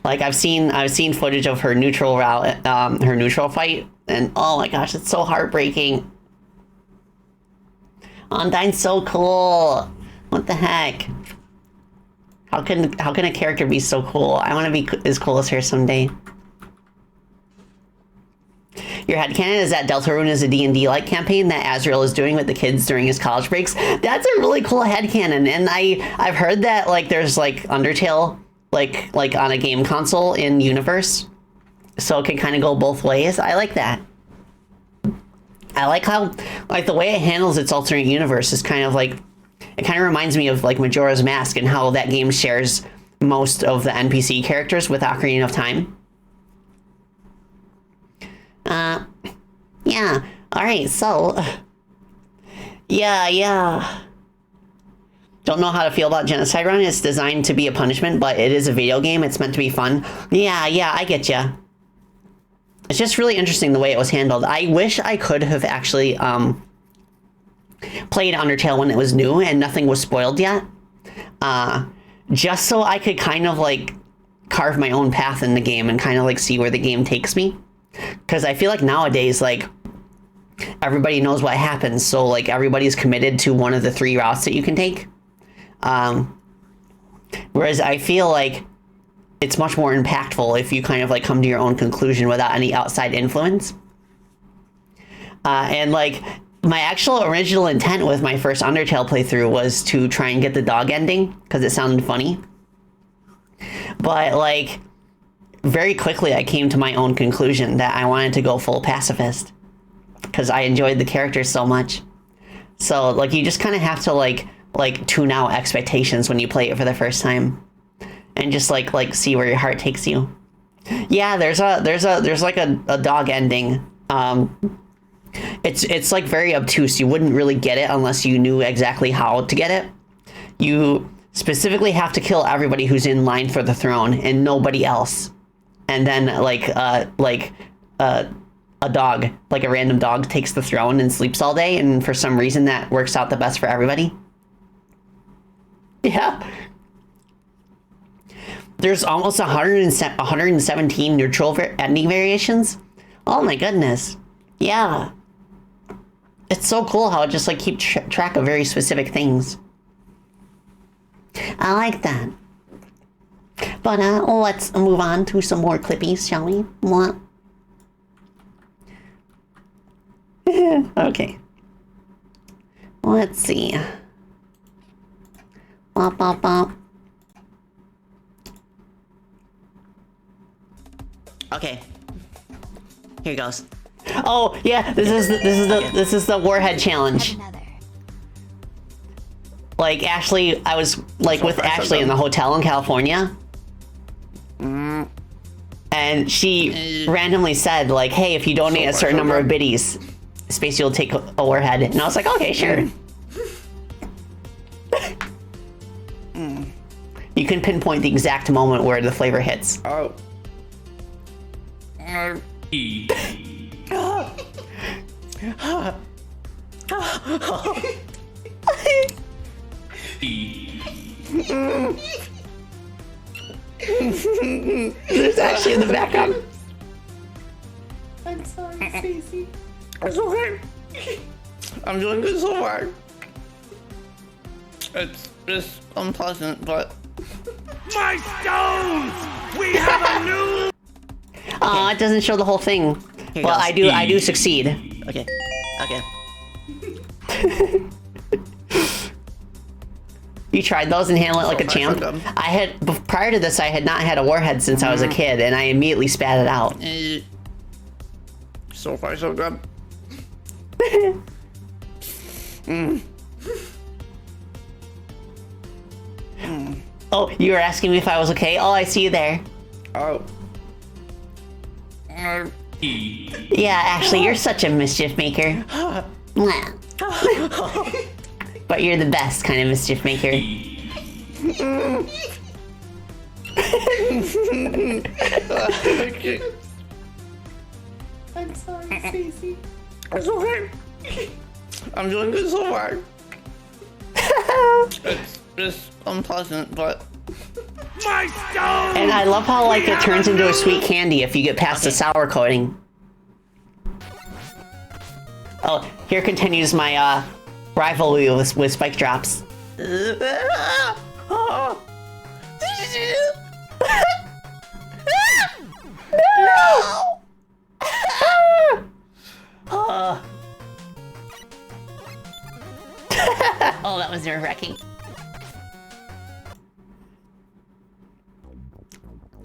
Like I've seen footage of her neutral route, her neutral fight, and oh my gosh, it's so heartbreaking. Undyne's so cool. What the heck? How can a character be so cool? I want to be as cool as her someday. Your headcanon is that Deltarune is a D&D-like campaign that Azrael is doing with the kids during his college breaks. That's a really cool headcanon, and I've heard that like there's like Undertale like on a game console in universe, so it can kind of go both ways. I like that. I like how like the way it handles its alternate universe is kind of like, it kind of reminds me of like Majora's Mask and how that game shares most of the NPC characters with Ocarina of Time. Yeah. Alright, so... Yeah. Don't know how to feel about Genocide Run. It's designed to be a punishment, but it is a video game. It's meant to be fun. Yeah, I get ya. It's just really interesting the way it was handled. I wish I could have actually, played Undertale when it was new and nothing was spoiled yet. Just so I could kind of, like, carve my own path in the game and kind of, like, see where the game takes me. Because I feel like nowadays, like, everybody knows what happens, so, like, everybody's committed to one of the 3 routes that you can take. Whereas I feel like it's much more impactful if you kind of, like, come to your own conclusion without any outside influence. And, like, my actual original intent with my first Undertale playthrough was to try and get the dog ending, because it sounded funny. But, like... very quickly, I came to my own conclusion that I wanted to go full pacifist because I enjoyed the characters so much. So, like, you just kind of have to like tune out expectations when you play it for the first time, and just like see where your heart takes you. Yeah, there's like a dog ending. It's like very obtuse. You wouldn't really get it unless you knew exactly how to get it. You specifically have to kill everybody who's in line for the throne and nobody else. And then, a dog, like a random dog, takes the throne and sleeps all day, and for some reason that works out the best for everybody. Yeah. There's almost 117 neutral ending variations. Oh my goodness. Yeah. It's so cool how it just, like, keeps track of very specific things. I like that. But let's move on to some more clippies, shall we? What? Okay. Let's see. Bop, bop, bop. Okay. Here goes. Oh yeah, this is the Warhead challenge. Another. Like Ashley, I was like with Ashley in the hotel in California. And she randomly said like, hey, if you donate a certain number of biddies, Spacey will take a Warhead. And I was like, okay, sure. You can pinpoint the exact moment where the flavor hits. Oh. There's actually in the background. I'm sorry, Spacey. It's okay. I'm doing good so far. It's just unpleasant, but... My stones! We have a new... Aw, it doesn't show the whole thing. Well, I do succeed. Okay. Okay. You tried those and handled it like a champ? I had, prior to this, I had not had a Warhead since I was a kid, and I immediately spat it out. So far, so good. Oh, you were asking me if I was okay? Oh, I see you there. Oh. Yeah, Ashley, you're such a mischief maker. Mwah. But you're the best kind of mischief maker. I'm sorry, Spacey. It's okay. I'm doing good so far. It's just unpleasant, but... My stones! And I love how, like, it turns into a sweet candy if you get past the sour coating. Oh, here continues my, rivalry with spike drops. No! Oh, that was nerve-wracking.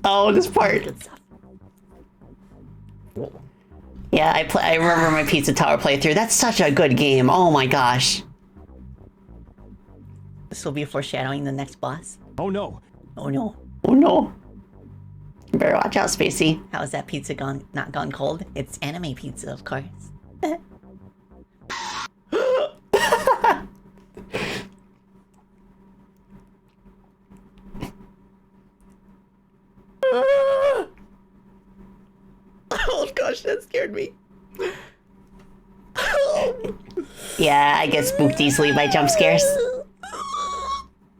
Oh, this part. Good stuff. Yeah, I remember my Pizza Tower playthrough. That's such a good game. Oh my gosh. This will be foreshadowing the next boss. Oh no. Oh no. Oh no. You better watch out, Spacey. How is that pizza not gone cold? It's anime pizza, of course. Oh gosh, that scared me. Yeah, I get spooked easily by jump scares.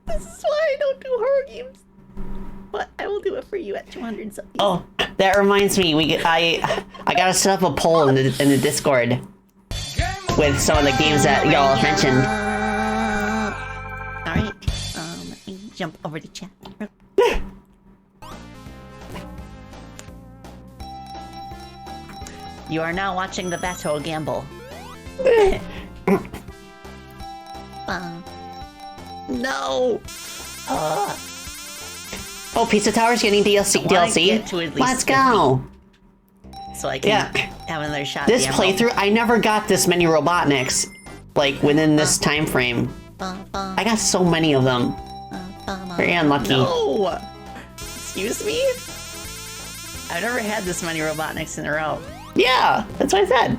This is why I don't do horror games. But I will do it for you at 200 something. Oh, that reminds me. I gotta set up a poll in the Discord with some of the games that y'all have mentioned. Alright, let me jump over to chat. You are now watching the Battle Gamble. No. Oh, Pizza Tower's getting DLC. Let's go. So I can have another shot. This playthrough, I never got this many Robotniks, like within this time frame. I got so many of them. Very unlucky. No. Excuse me. I've never had this many Robotniks in a row. Yeah, that's what I said.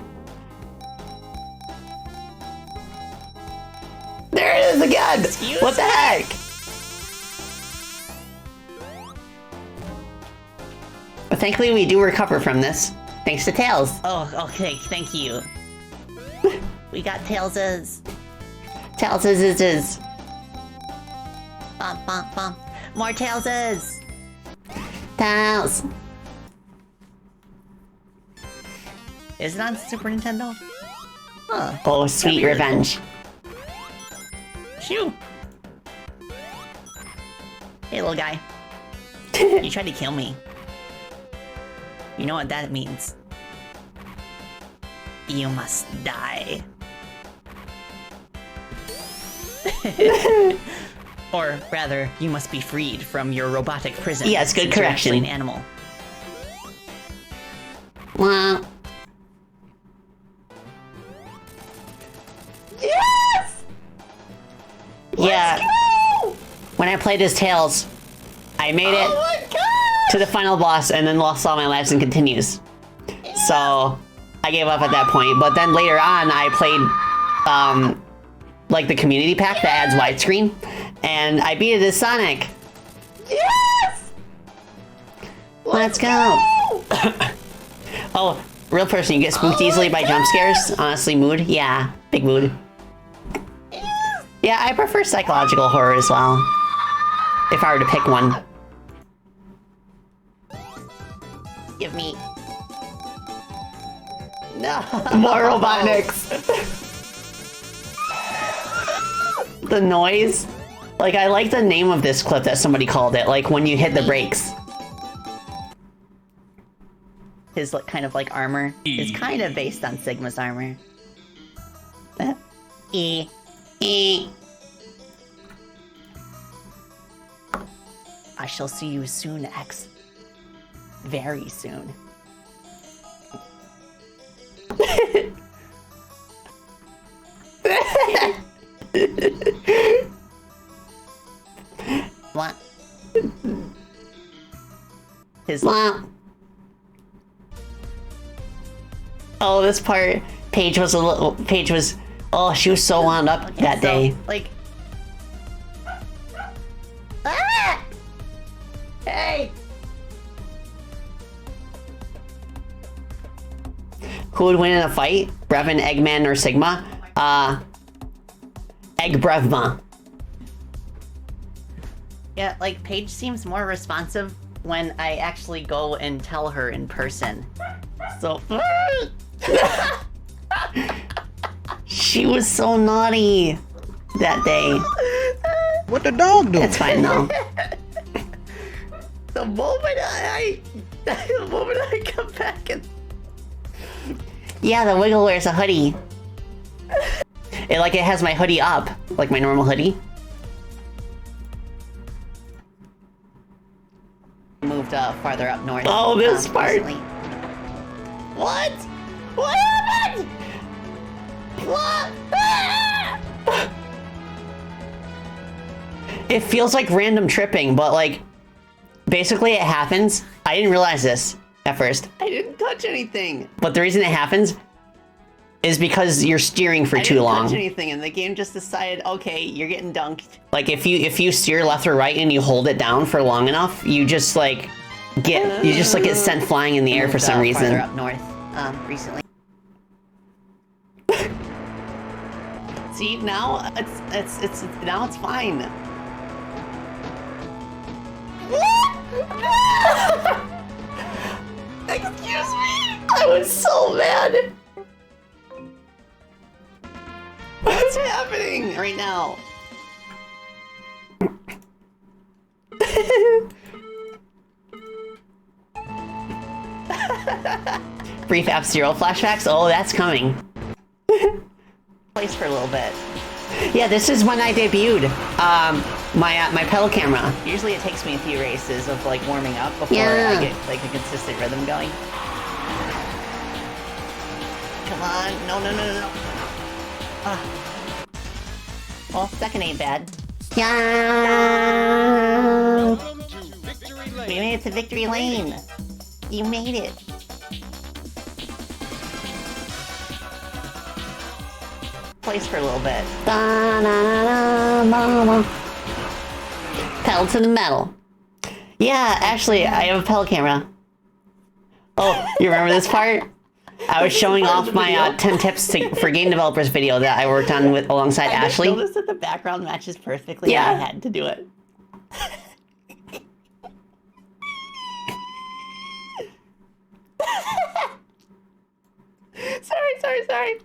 There it is again! What the heck? But thankfully we do recover from this, thanks to Tails. Oh, okay, thank you. We got Tailses. Tailses. Bum, bum, bum. More Tailses. Tails. Is it on Super Nintendo? Huh. Oh, sweet revenge. Shoo! Hey, little guy. You tried to kill me. You know what that means. You must die. Or rather, you must be freed from your robotic prison. Yes, good since you're correction. actually an animal. Wow. Yes! Yeah. When I played as Tails, I made it to the final boss and then lost all my lives and continues. So I gave up at that point. But then later on, I played like the community pack that adds widescreen, and I beat it as Sonic. Yes! Let's go. Oh, real person, you get spooked easily by jump scares? Honestly, mood? Yeah, big mood. Yeah, I prefer psychological horror as well. If I were to pick one. Give me... No! More Robotniks! The noise? Like, I like the name of this clip that somebody called it, like when you hit the brakes. His kind of like armor is kind of based on Sigma's armor. E. I shall see you soon, X. Very soon. What? His Oh, this part, Paige was oh, she was so wound up that day. Like, Ah! Hey! Who would win in a fight? Brevin, Eggman, or Sigma? Egg Brevma. yeah, like Paige seems more responsive when I actually go and tell her in person. So, She was so naughty that day. What the dog doing? It's fine though. the moment I come back and Yeah, the Wiggle wears a hoodie. It has my hoodie up, like my normal hoodie. moved farther up north. Oh, this part. recently. What? What happened? What? Ah! It feels like random tripping, but like, basically it happens. I didn't realize this at first. I didn't touch anything. But the reason it happens is because you're steering for I too didn't long. touch anything, and the game just decided, okay, you're getting dunked. Like if you steer left or right and you hold it down for long enough, you just get sent flying in the air for Moved, some reason. Farther up north, recently. See, now it's now it's fine. Excuse me! I was so mad! What's happening right now? Brief F-Zero flashbacks? Oh, that's coming. Place for a little bit. Yeah, this is when I debuted my pedal camera. Usually it takes me a few races of like warming up before Yeah. I get like a consistent rhythm going. Come on, no. Well, second ain't bad. Yeah. We made it to victory lane. You made it. Place for a little bit. Pedal to the metal. Yeah, actually, I have a pedal camera. Oh, you remember this part? I was showing off my 10 tips for game developers video that I worked on alongside Ashley. I noticed that the background matches perfectly. Yeah. And I had to do it. Sorry.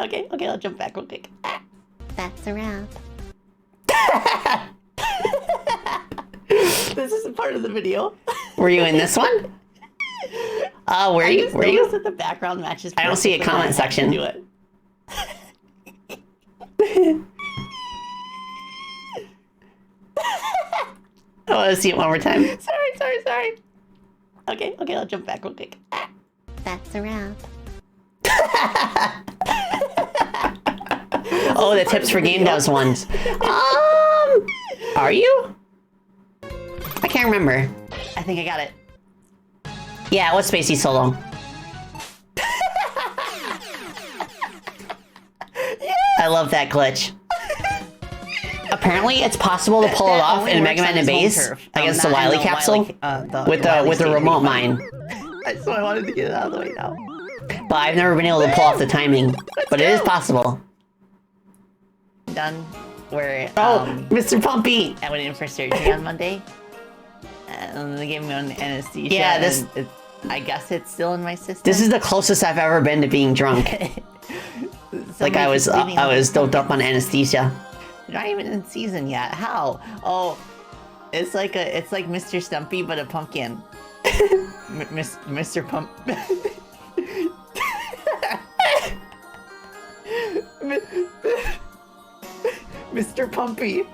Okay, I'll jump back real quick. That's a wrap. This isn't part of the video. Were you in this one? Were you? Were you? That the background matches. I don't see a comment section. Do it. I want to see it one more time. Sorry. Okay, I'll jump back real quick. That's a wrap. Oh, the tips for game devs ones. Are you? I can't remember. I think I got it. Yeah, what's Spacey so long? I love that glitch. Apparently, it's possible to pull it off in Mega Man and Base against the Wily capsule with the remote mine. So I wanted to get it out of the way now. But I've never been able to pull off the timing. But it is possible. Done. Where Mr. Pumpy! I went in for surgery on Monday, and they gave me an anesthesia. Yeah, this. I guess it's still in my system. This is the closest I've ever been to being drunk. Like I was doped up on anesthesia. You're not even in season yet. How? Oh, it's like Mr. Stumpy, but a pumpkin. Mr. Pump. Mr. Pumpy.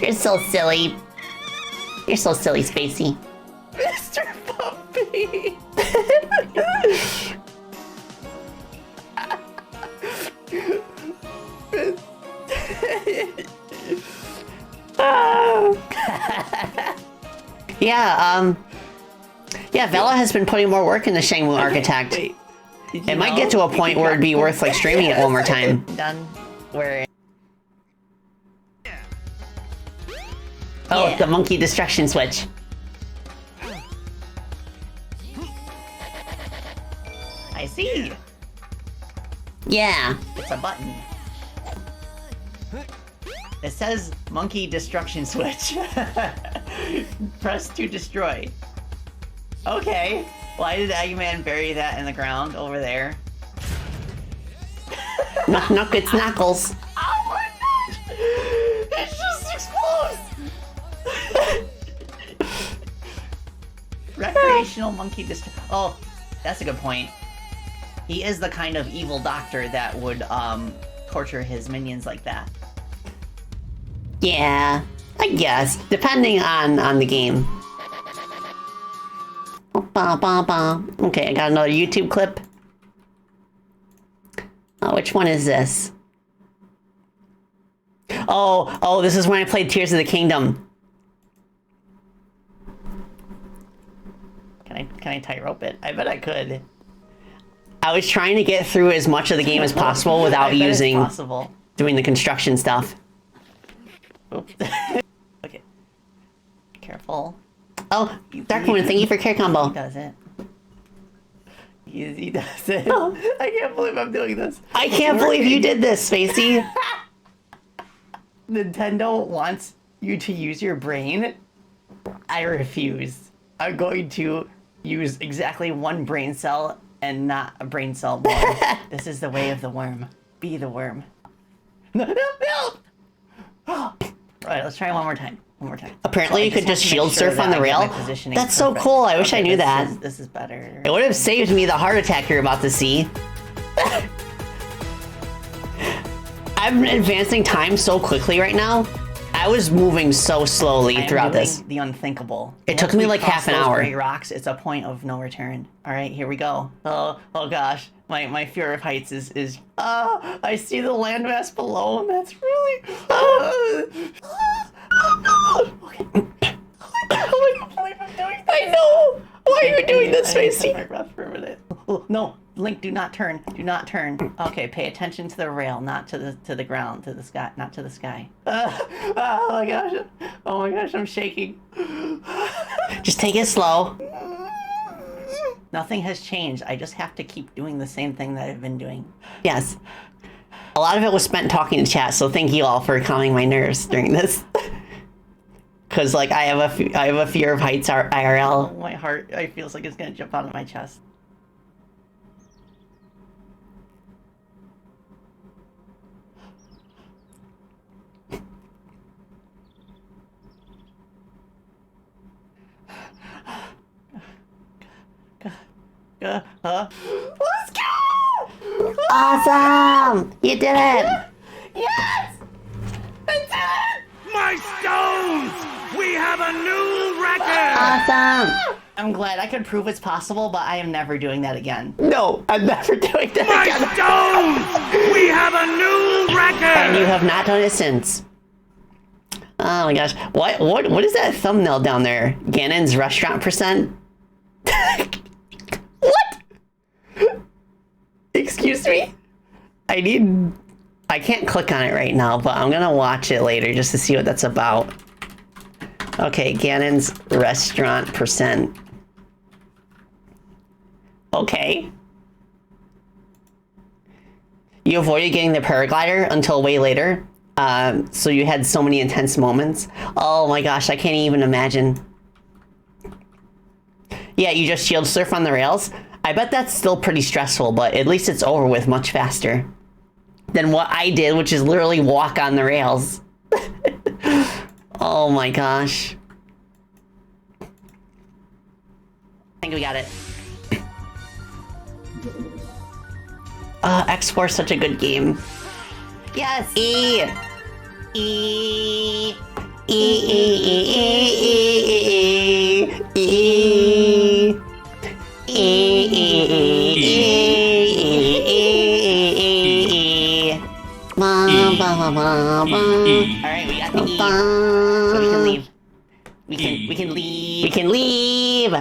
You're so silly. You're so silly, Spacey. Mr. Pumpy. Yeah, Vela has been putting more work into Shenmue Architect. Wait, it might get to a point where it'd be worth like streaming it one more time. Done. Where? Oh, the monkey destruction switch. I see. Yeah. It's a button. It says monkey destruction switch. Press to destroy. Okay. Why did Eggman bury that in the ground over there? Knock knock, it's Knuckles. Oh my gosh! It just explodes! Recreational monkey Oh, that's a good point. He is the kind of evil doctor that would torture his minions like that. Yeah, I guess. Depending on the game. Okay, I got another YouTube clip. Which one is this? Oh, this is when I played Tears of the Kingdom. Can I tightrope it? I bet I could. I was trying to get through as much of the game as possible without doing the construction stuff. Oops. Okay. Careful. Oh, Dark Moon, thank you for care combo. He does it. He does it. I can't believe I'm doing this. I can't believe you did this, Spacey. Nintendo wants you to use your brain. I refuse. I'm going to use exactly one brain cell and not a brain cell more. This is the way of the worm. Be the worm. No! Alright, let's try one more time. Apparently you could just shield surf on the rail. That's so cool. I wish I knew that. This is better. It would have saved me the heart attack you're about to see. I'm advancing time so quickly right now. I was moving so slowly throughout this. The unthinkable. It took me like half an hour. Gray rocks. It's a point of no return. All right, here we go. Oh gosh, my fear of heights is. I see the landmass below, and that's really. Okay. I can't believe I'm doing this. I know. Why are you doing this, Spacey? My breath for a minute. Oh, no, Link, do not turn. Do not turn. Okay, pay attention to the rail, not to the ground, to the sky, not to the sky. Oh my gosh, I'm shaking. Just take it slow. Nothing has changed. I just have to keep doing the same thing that I've been doing. Yes. A lot of it was spent talking to chat, so thank you all for calming my nerves during this. Because, like, I have a fear of heights IRL. My heart, I feels like it's gonna jump out of my chest. Let's go! Awesome! You did it! Yes! I did it! My stones! We have a new record! Awesome! I'm glad I could prove it's possible, but I am never doing that again. No, I'm never doing that My again. stones! We have a new record! And you have not done it since. Oh my gosh. What is that thumbnail down there? Ganon's restaurant percent? What? Excuse me? I can't click on it right now, but I'm gonna watch it later just to see what that's about. Okay, Ganon's restaurant percent. Okay. You avoided getting the paraglider until way later. So you had so many intense moments. Oh my gosh, I can't even imagine. Yeah, you just shield surf on the rails. I bet that's still pretty stressful, but at least it's over with much faster than what I did, which is literally walk on the rails. Oh my gosh. I think we got it. X4 is such a good game. Yes! E! E! E! E! E! Alright, we got the E. So we can leave. We can leave. We can leave!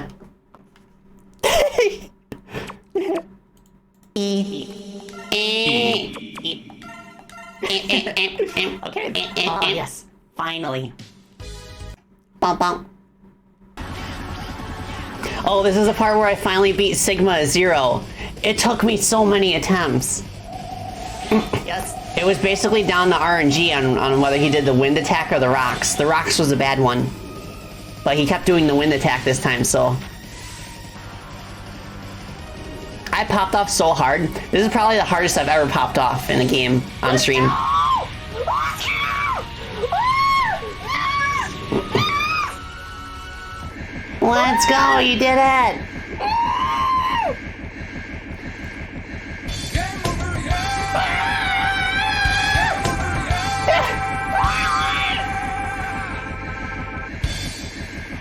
Okay. Oh, yes. Finally. Bump, bump. Oh, this is the part where I finally beat Sigma 0. It took me so many attempts. Yes. It was basically down to RNG on whether he did the wind attack or the rocks. The rocks was a bad one. But he kept doing the wind attack this time, so... I popped off so hard. This is probably the hardest I've ever popped off in a game on stream. Let's go, you did it!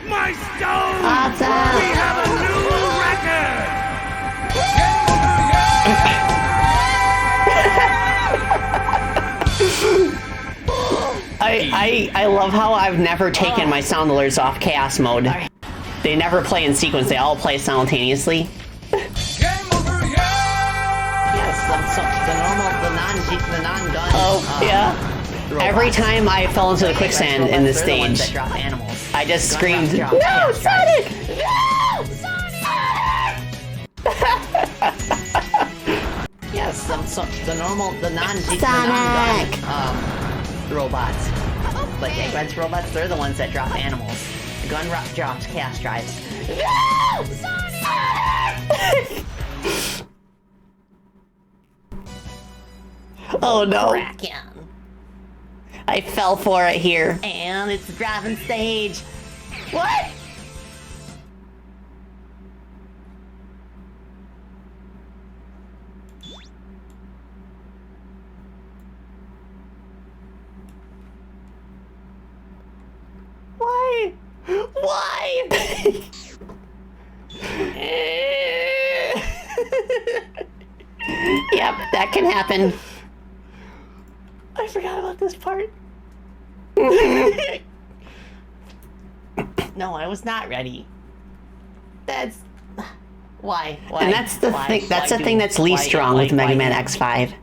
My stones! Awesome! We have a new record! I love how I've never taken my sound alerts off chaos mode. They never play in sequence, they all play simultaneously. Yes, the non-gun. Oh, yeah. Every time I fell into the quicksand in this stage, I just screamed, "No, Sonic! No! Sonic!" Yes, the non-gun robots. Like the Eggman's robots, they're the ones that drop animals. The gun drops chaos drives. No! Sonic! Oh no. Kraken. I fell for it here. And it's the driving stage. What? Why? Why? Yep, that can happen. I forgot about this part. No, I was not ready. That's why. And that's the thing. That's the thing that's least strong with Mega Man X5.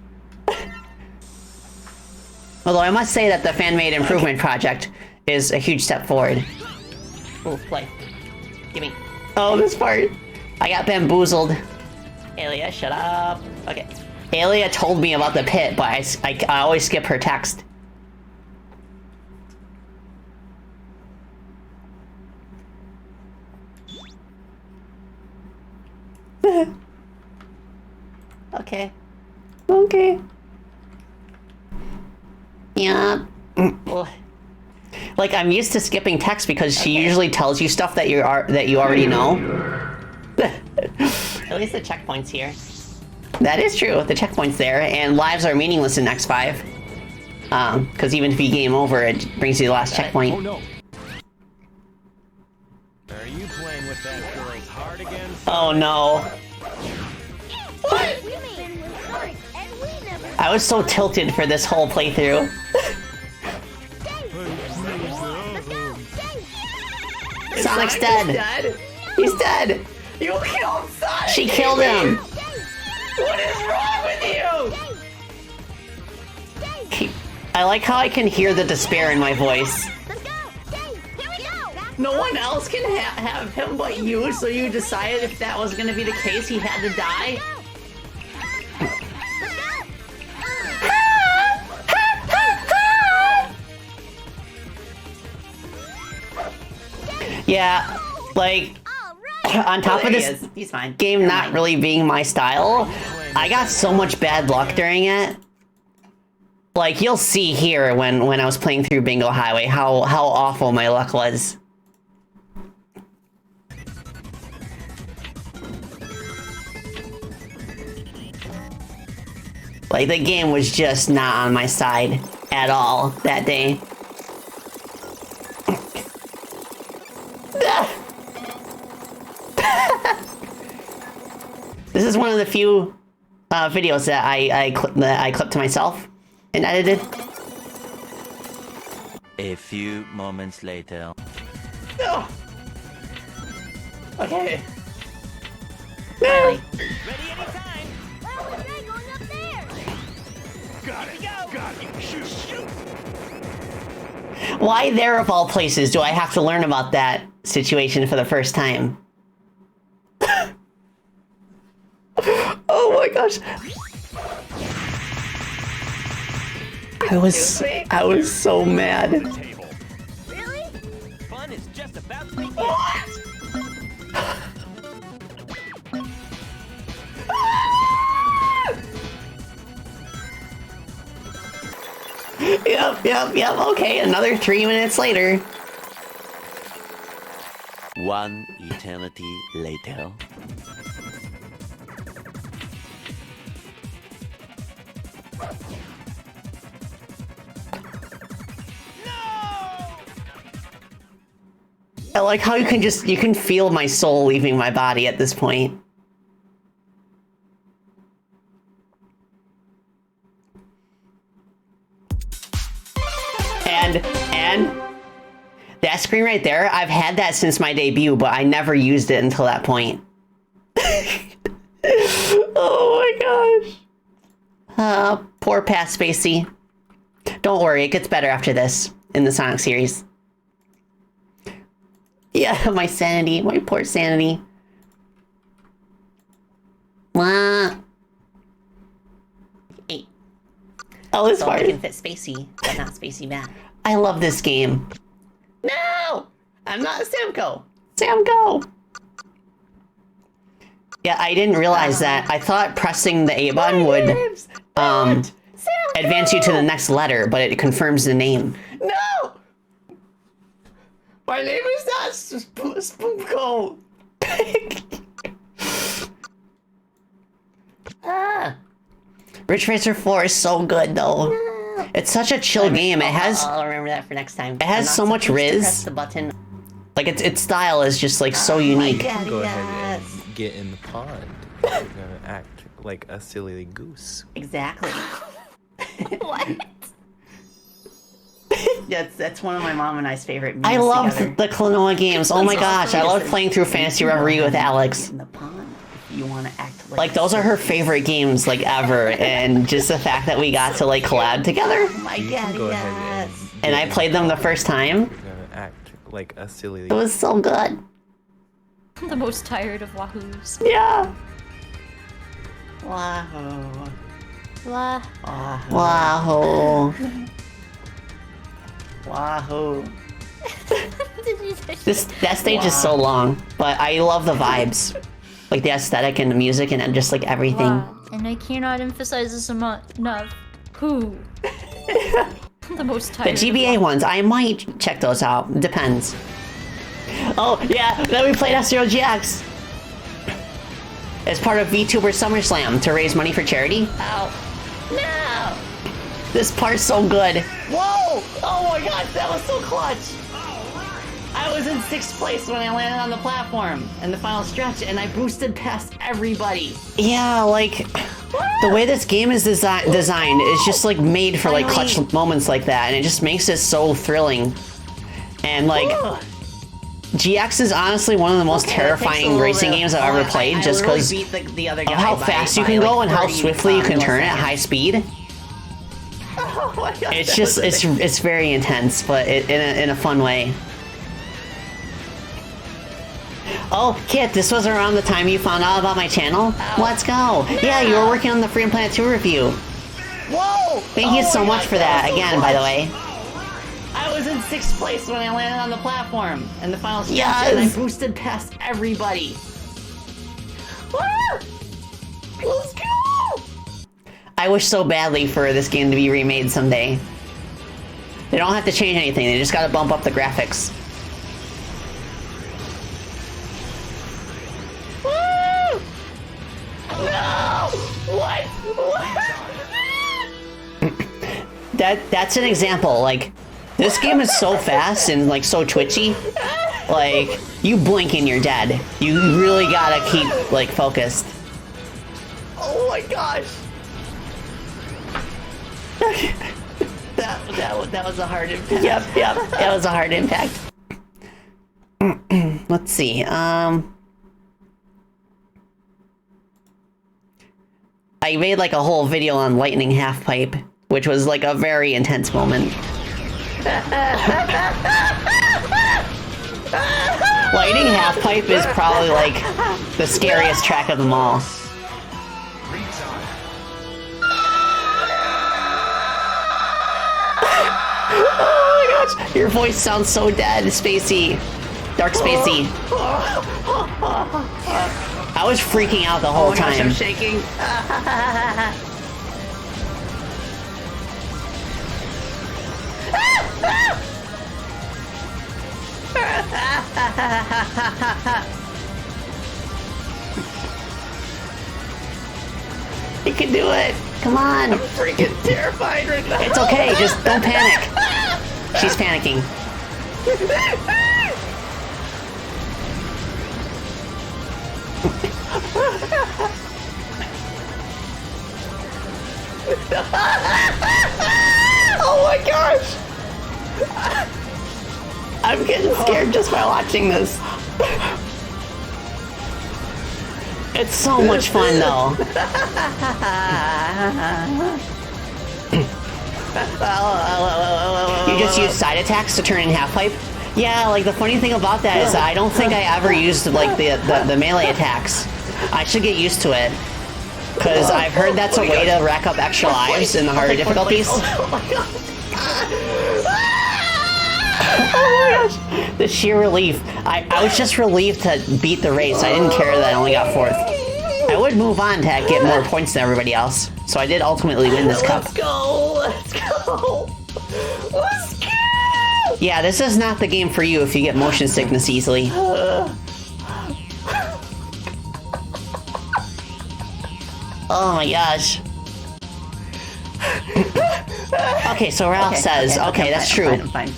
Although I must say that the fan-made improvement project is a huge step forward. Ooh, play. Gimme. Oh, this part. I got bamboozled. Alia, shut up. Okay. Alia told me about the pit, but I always skip her text. Okay. Okay. Yeah. Like, I'm used to skipping text because she usually tells you stuff that you already know. At least the checkpoint's here. That is true. The checkpoint's there, and lives are meaningless in X5. Because even if you game over, it brings you the last checkpoint. Oh no. Are you playing with that girl's heart again? Oh no. What? I was so tilted for this whole playthrough. Sonic's dead. He's dead. You killed Sonic! She killed him. What is wrong with you? I like how I can hear the despair in my voice. No one else can have him but you, so you decided if that was gonna be the case, he had to die? Yeah, like, on top of this He's fine. game not really being my style, I got so much bad luck during it. Like, you'll see here when I was playing through Bingo Highway how awful my luck was. Like, the game was just not on my side at all that day. This is one of the few videos that I clipped to myself and edited. A few moments later. No. Okay. Really? Ready anytime. Got it. Got it. Shoot. Shoot. Why there of all places do I have to learn about that situation for the first time? Oh my gosh. I was so mad. Really? Fun is just about to begin. What? Yep. Okay, another 3 minutes later. One eternity later. I like how you can feel my soul leaving my body at this point. And that screen right there, I've had that since my debut, but I never used it until that point. Oh my gosh. Poor Pat Spacey. Don't worry, it gets better after this in the Sonic series. Yeah, my sanity, my poor sanity. Wah. 8. Oh, this So part. I can fit Spacey, but not Spacey back. I love this game. No! I'm not a Samco. Sam, go! Yeah, I didn't realize that. I thought pressing the A button would advance you to the next letter, but it confirms the name. No! My name is not Spoonco. Ridge Racer 4 is so good though. It's such a chill game. It has I'll remember that for next time. it has so much Press riz. the button. Like its style is just like so unique. Go ahead and get in the pond. You're gonna act like a silly goose. Exactly. What? That's one of my mom and I's favorite memes I love together. the Klonoa games. Oh my gosh, I love playing through Fantasy Reverie with Alex. In the pond, if you want to act Like those are her favorite games like ever, and just the fact that we got to like collab together. Oh my You god, can go ahead yes. And I played them the first time. You're gonna act like a silly It was so good. I'm the most tired of Wahoos. Yeah. Wahoo. Blah. Wahoo. Wow. Wahoo. That stage is so long, but I love the vibes, like the aesthetic and the music and just like everything. Wow. And I cannot emphasize this enough. Who? The most The tired. GBA ones, I might check those out. Depends. Oh yeah, then we played F-Zero GX. as part of VTuber SummerSlam to raise money for charity. Ow. No! This part's so good. Whoa! Oh my god, that was so clutch! I was in 6th place when I landed on the platform in the final stretch, and I boosted past everybody. Yeah, like, the way this game is designed is just like made for like clutch moments like that, and it just makes it so thrilling. And like, GX is honestly one of the most terrifying racing games I've ever played, just because of how fast you can go and how swiftly you can turn at high speed. Oh my God, it's just, it's very intense, but in a fun way. Oh, Kit, this was around the time you found out about my channel? Ow. Let's go! No. Yeah, you were working on the Freedom Planet 2 review. Whoa! Thank you so much for that, again, by the way. I was in 6th place when I landed on the platform in the final stretch, and I boosted past everybody. Let's go! I wish so badly for this game to be remade someday. They don't have to change anything, they just gotta bump up the graphics. No! What? That's an example, like, this game is so fast and, like, so twitchy. Like, you blink and you're dead. You really gotta keep, like, focused. Oh my gosh! That was a hard impact. Yep, that was a hard impact. Let's see, I made like a whole video on lightning half-pipe, which was like a very intense moment. Lightning half-pipe is probably like the scariest track of them all. Oh my gosh, your voice sounds so dead, Spacey. Dark Spacey. I was freaking out the whole time. Gosh, I'm shaking. You can do it. Come on. I'm freaking terrified right now. It's okay. Just don't panic. She's panicking. Oh my gosh! I'm getting scared just by watching this. It's so much fun though. You just use side attacks to turn in half-pipe? Yeah, like the funny thing about that is I don't think I ever used like the melee attacks. I should get used to it. Because I've heard that's a way to rack up extra lives in the harder difficulties. Oh my gosh. Oh my gosh. The sheer relief. I was just relieved to beat the race. I didn't care that I only got 4th. I would move on to get more points than everybody else. So I did ultimately win this cup. Let's go! Let's go! Let's go! Yeah, this is not the game for you if you get motion sickness easily. Oh my gosh. Okay, so Ralph says, okay, that's true. I'm fine.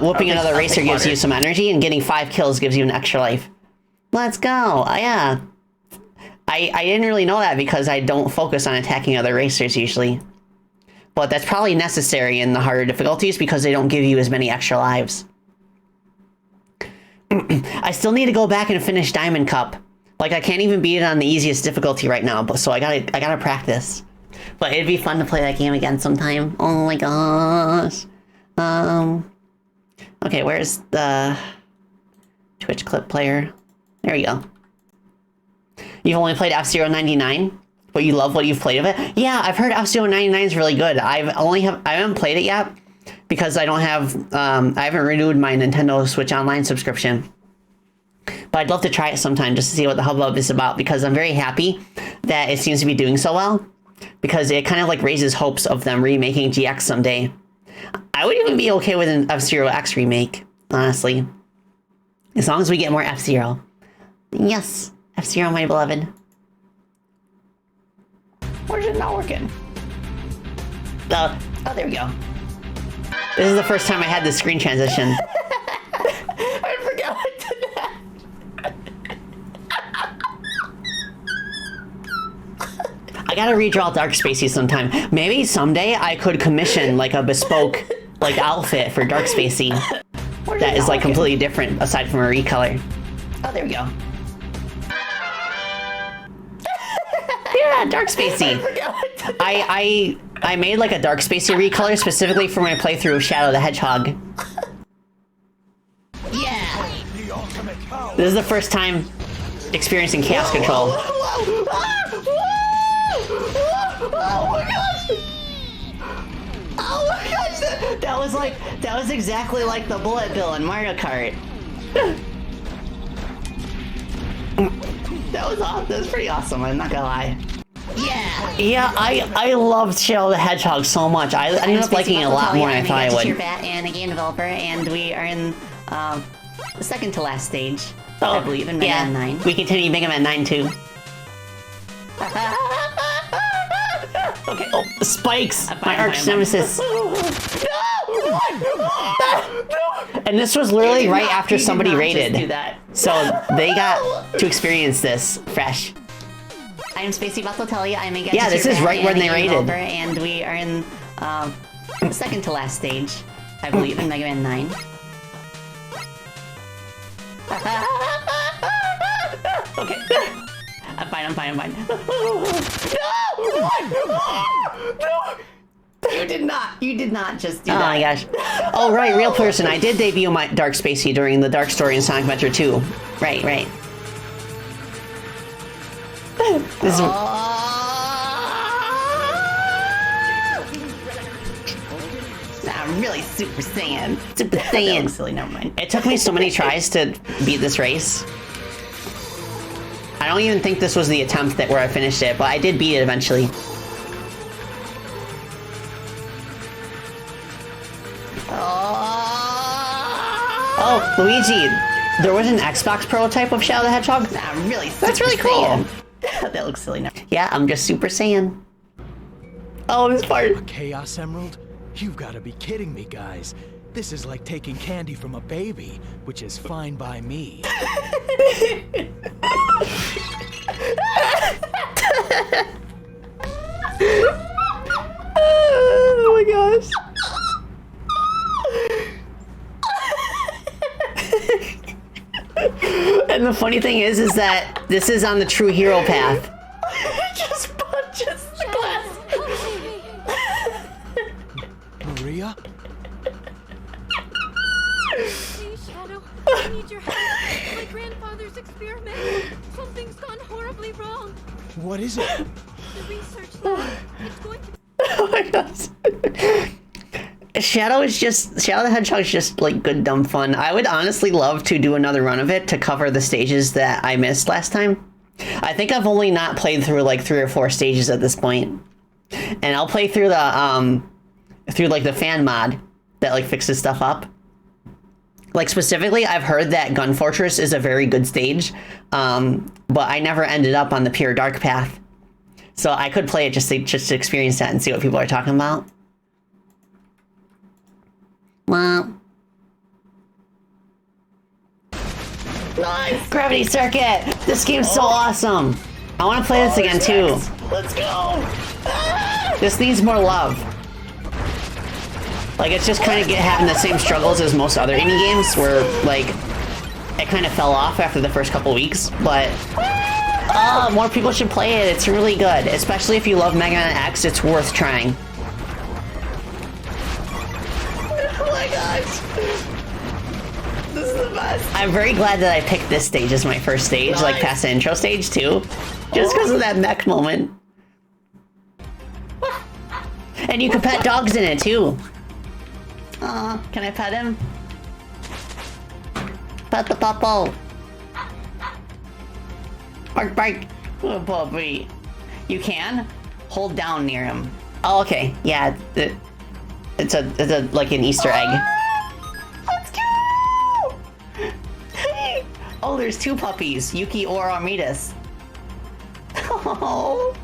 Whooping another racer gives you some energy, and getting 5 kills gives you an extra life. Let's go. Yeah. I didn't really know that because I don't focus on attacking other racers usually. But that's probably necessary in the harder difficulties because they don't give you as many extra lives. I still need to go back and finish Diamond Cup. Like, I can't even beat it on the easiest difficulty right now, but so I gotta practice. But it'd be fun to play that game again sometime. Oh my gosh. Okay, where's the Twitch clip player? There you go. You've only played F-Zero 99, but you love what you've played of it? Yeah, I've heard F-Zero 99 is really good. I haven't played it yet because I don't have, I haven't renewed my Nintendo Switch Online subscription. But I'd love to try it sometime just to see what the hubbub is about because I'm very happy that it seems to be doing so well because it kind of like raises hopes of them remaking GX someday. I would even be okay with an F-Zero X remake, honestly. As long as we get more F-Zero. Yes, F-Zero, my beloved. Where's it not working? Oh, there we go. This is the first time I had the screen transition. I forgot I did that. I gotta redraw Dark Spacey sometime. Maybe someday I could commission like a bespoke like outfit for Dark Spacey that is like completely different aside from a recolor. Oh, there we go. Yeah, Dark Spacey. I made like a Dark Spacey recolor specifically for my playthrough of Shadow the Hedgehog. Yeah! This is the first time experiencing chaos control. Oh my gosh! Oh my gosh! That was exactly like the bullet bill in Mario Kart. That was awesome. That was pretty awesome. I'm not gonna lie. Yeah. Yeah, I loved Shadow the Hedgehog so much. I ended up liking it a lot more than I thought I would. Bat and a game developer, and we are in the second to last stage, I believe, in Mega Man 9. We continue Mega Man 9 too. Okay. Oh, spikes! My arch nemesis. And this was literally right after somebody raided. So they got to experience this fresh. I am Spacey Bartoltelli. I'm a Yeah, this is right when they raided. And we are in the second to last stage, I believe, in Mega Man 9. Okay. I'm fine. No! You did not just do that. Oh my gosh. Oh, right, real person. I did debut my Dark Spacey during the Dark Story in Sonic Adventure 2. Right. This is... I'm really Super Saiyan. Super Saiyan. Silly, never mind. It took me so many tries to beat this race. I don't even think this was the attempt where I finished it, but I did beat it eventually. Oh, Luigi, there was an Xbox prototype of Shadow the Hedgehog? That's really cool. That looks silly now. Yeah, I'm just Super Saiyan. Oh, this part. A Chaos Emerald? You've got to be kidding me, guys. This is like taking candy from a baby, which is fine by me. Oh my gosh. And the funny thing is that this is on the true hero path. Just punches the glass. Maria? Please, Shadow, I need your help. My grandfather's experiment. Something's gone horribly wrong. What is it? The research lab. It's going to... Oh my gosh. Shadow the Hedgehog is just like good dumb fun. I would honestly love to do another run of it to cover the stages that I missed last time. I think I've only not played through like 3 or 4 stages at this point. And I'll play through the the fan mod that like fixes stuff up. Like specifically, I've heard that Gun Fortress is a very good stage, but I never ended up on the pure dark path. So I could play it just to experience that and see what people are talking about. Well, nice Gravity Circuit. This game's so awesome. I want to play this again too. Let's go. This needs more love. Like it's just kind of having the same struggles as most other indie games, where like it kind of fell off after the first couple weeks. But more people should play it. It's really good, especially if you love Mega Man X. It's worth trying. Oh my gosh. This is the best. I'm very glad that I picked this stage as my first stage, like past the intro stage too. Just because of that mech moment. And you can pet dogs in it too. Can I pet him? Pet the puppo. Bark, bark. Oh, puppy. You can? Hold down near him. Oh, okay. Yeah, it's like an Easter egg. Let's go! Oh, there's 2 puppies, Yuki or Armidas. Oh Oh,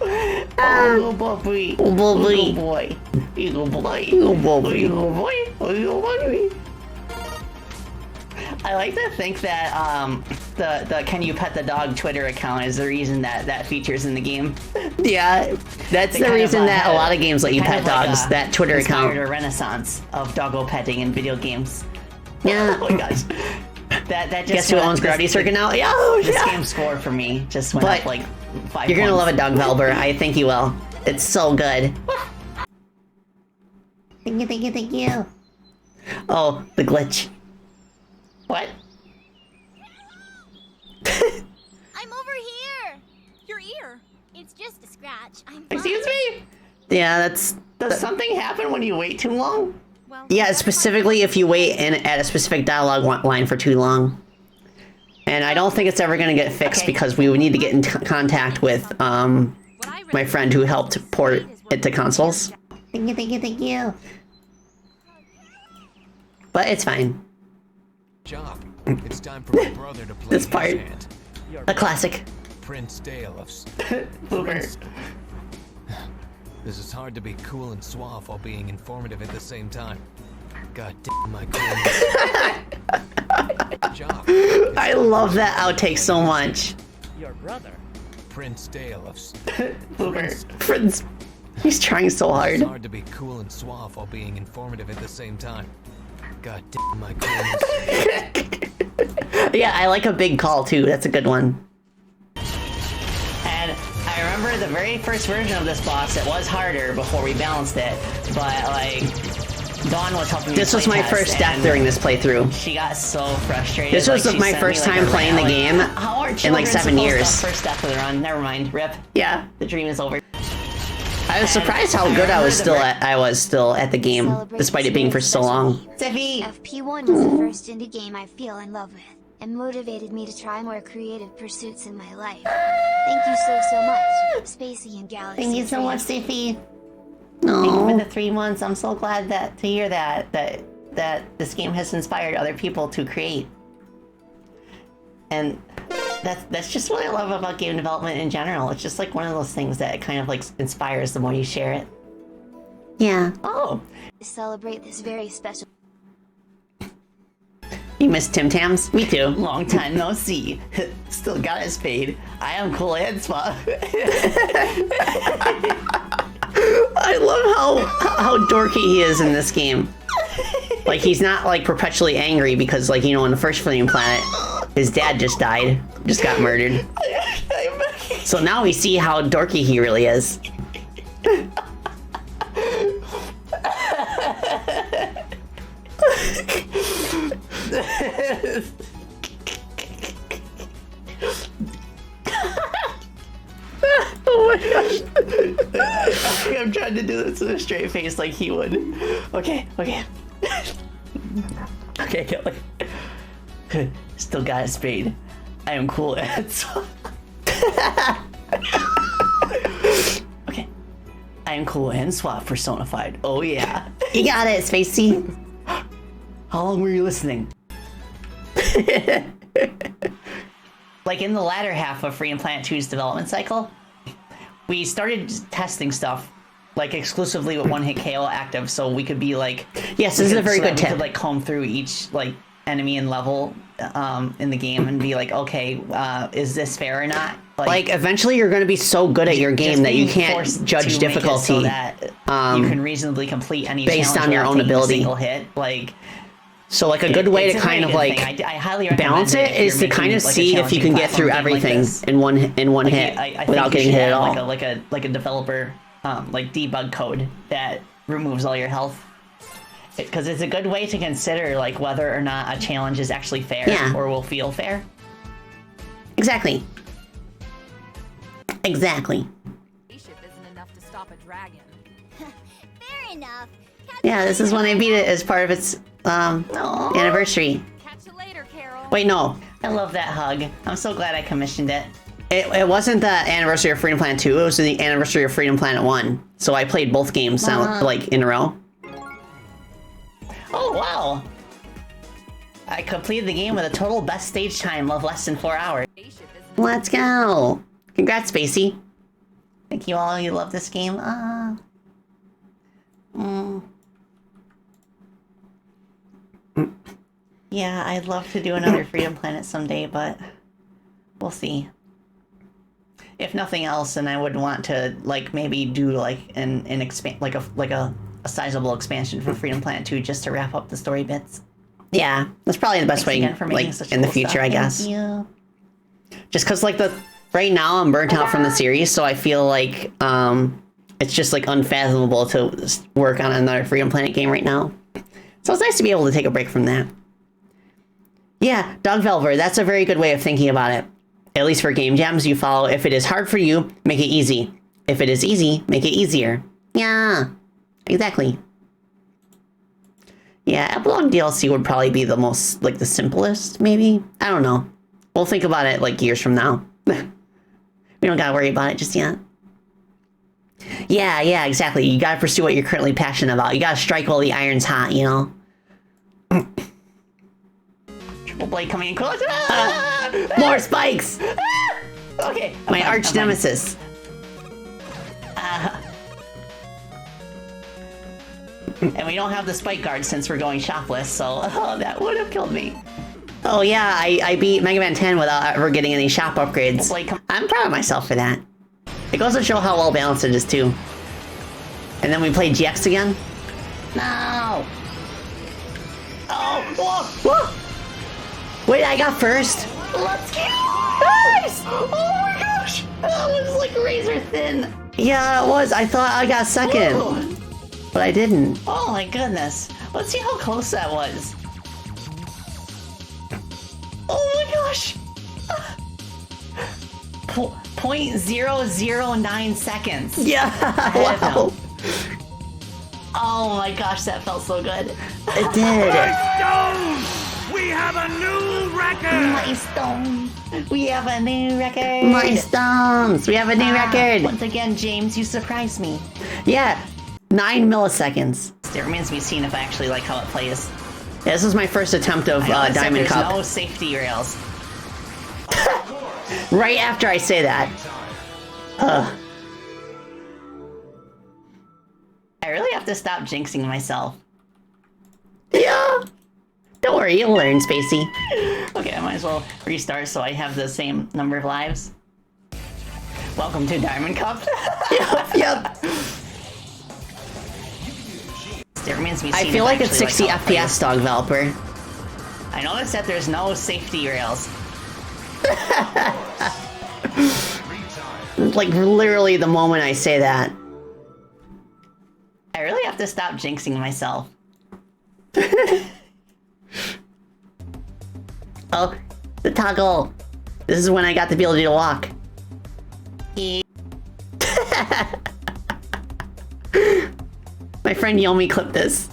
oh, Bobby. Oh, Bobby. Boy. Eagle boy. Oh, Bobby. Eagle boy. Oh, Bobby. I like to think that the Can You Pet the Dog Twitter account is the reason that features in the game. Yeah, that's the reason that a lot of games let you pet dogs. That Twitter account inspired a renaissance of doggo petting in video games. Yeah. Oh my gosh. That just guess who owns Grotty Circuit now? Yeah. This game scored for me just went up like 5 You're gonna love it, Doug Velber. I think you will. It's so good. Thank you, thank you, thank you. Oh, the glitch. What? I'm over here! Your ear! It's just a scratch. I'm fine. Excuse me? Yeah, does something happen when you wait too long? Well, yeah, specifically if you wait at a specific dialogue line for too long. And I don't think it's ever gonna get fixed because we would need to get in contact with my friend who helped port it to consoles. Thank you, thank you, thank you. But it's fine. Job. It's time for my brother to play this part. A classic. Prince Dale of Boomer. This is hard to be cool and suave while being informative at the same time. God damn my coolness. Job. I love that outtake so much. Your brother. Prince Dale of Boomer. Prince. He's trying so hard. It's hard to be cool and suave while being informative at the same time. God damn my coolness. Yeah, I like a big call too. That's a good one. And I remember the very first version of this boss, it was harder before we balanced it, but like Dawn was helping me. This was my first death during this playthrough. She got so frustrated. This was my first time playing the game in like 7 years. First death of the run. Never mind. Rip. Yeah, the dream is over. I was surprised how good I was still at the game, despite it being for so long. FP1 was the first indie game I fell in love with, and motivated me to try more creative pursuits in my life. Thank you so much, Spacey and Galaxy. Thank you so much, Siffy. No. Thank you for the 3 months. I'm so glad to hear that this game has inspired other people to create. And that's just what I love about game development in general. It's just like one of those things that kind of like inspires the more you share it. Yeah. Oh. Celebrate this very special. You miss Tim Tams? Me too. Long time no see. Still got his paid. I am cool and swap. I love how dorky he is in this game. Like he's not like perpetually angry because like, you know, in the first Flame Planet, his dad just died, just got murdered. So now we see how dorky he really is. Oh my gosh. I'm trying to do this with a straight face like he would. Okay. Okay, Kelly. Still got a spade. I am cool and so. Okay. I am cool and swap personified. Oh yeah. You got it, Spacey. How long were you listening? Like in the latter half of Freedom Planet 2's development cycle, we started testing stuff like exclusively with one-hit KO active, so we could be like, yes, this is a very good tip. We could like comb through each like enemy and level in the game and be like, okay, is this fair or not? Like eventually you're going to be so good at your game that you can't judge difficulty so that you can reasonably complete any based on your own ability. Single hit, like. So like a good way to kind of like I highly balance it is to kind of see if you can get through everything in one hit without getting hit at all. Like a developer like debug code that removes all your health, because it's a good way to consider like whether or not a challenge is actually fair or will feel fair. Exactly. Spaceship isn't enough to stop a dragon. Fair enough. Yeah, this is when I beat it as part of its anniversary. Catch you later, Carol. Wait, no. I love that hug. I'm so glad I commissioned it. It wasn't the anniversary of Freedom Planet 2, it was the anniversary of Freedom Planet 1. So I played both games like in a row. Oh, wow. I completed the game with a total best stage time of less than 4 hours. Let's go. Congrats, Spacey. Thank you all. You love this game. Yeah, I'd love to do another Freedom Planet someday, but we'll see. If nothing else, then I would want to like maybe do like an expand like a sizable expansion for Freedom Planet 2 just to wrap up the story bits. Yeah, that's probably the best way, like in the future, I guess. Just because like right now I'm burnt out from the series, so I feel like it's just like unfathomable to work on another Freedom Planet game right now. So it's nice to be able to take a break from that. Yeah, Dog Velver, that's a very good way of thinking about it. At least for game jams, you follow, if it is hard for you, make it easy. If it is easy, make it easier. Yeah, exactly. Yeah, Epilogue DLC would probably be the most, like, the simplest, maybe? I don't know. We'll think about it, like, years from now. We don't gotta worry about it just yet. Yeah, exactly. You gotta pursue what you're currently passionate about. You gotta strike while the iron's hot, you know? Triple blade coming in close. More spikes! Okay. My arch nemesis. And we don't have the spike guard since we're going shopless, so that would have killed me. Oh yeah, I beat Mega Man 10 without ever getting any shop upgrades. I'm proud of myself for that. It goes to show how well balanced it is too. And then we played GX again. No! Oh! Whoa! Wait, I got first? Let's go! Nice! Oh my gosh! That was like razor thin. Yeah, it was. I thought I got second. Whoa. But I didn't. Oh my goodness. Let's see how close that was. Oh my gosh! 0.009 seconds. Yeah! Wow. Oh my gosh, that felt so good. It did. Milestones! We have a new record! Milestones! We have a new record! Milestones! We have a new record! Once again, James, you surprised me. Yeah, 9 milliseconds. It remains to be seen if I actually like how it plays. Yeah, this is my first attempt of Diamond Cup. There's no safety rails. Right after I say that. I really have to stop jinxing myself. Yeah. Don't worry, you'll learn, Spacey. Okay, I might as well restart so I have the same number of lives. Welcome to Diamond Cup. Yep. I feel like it's 60 FPS, Dog Developer. I noticed that there's no safety rails. Like, literally the moment I say that. I really have to stop jinxing myself. Oh, the toggle. This is when I got the ability to walk. My friend Yomi clipped this.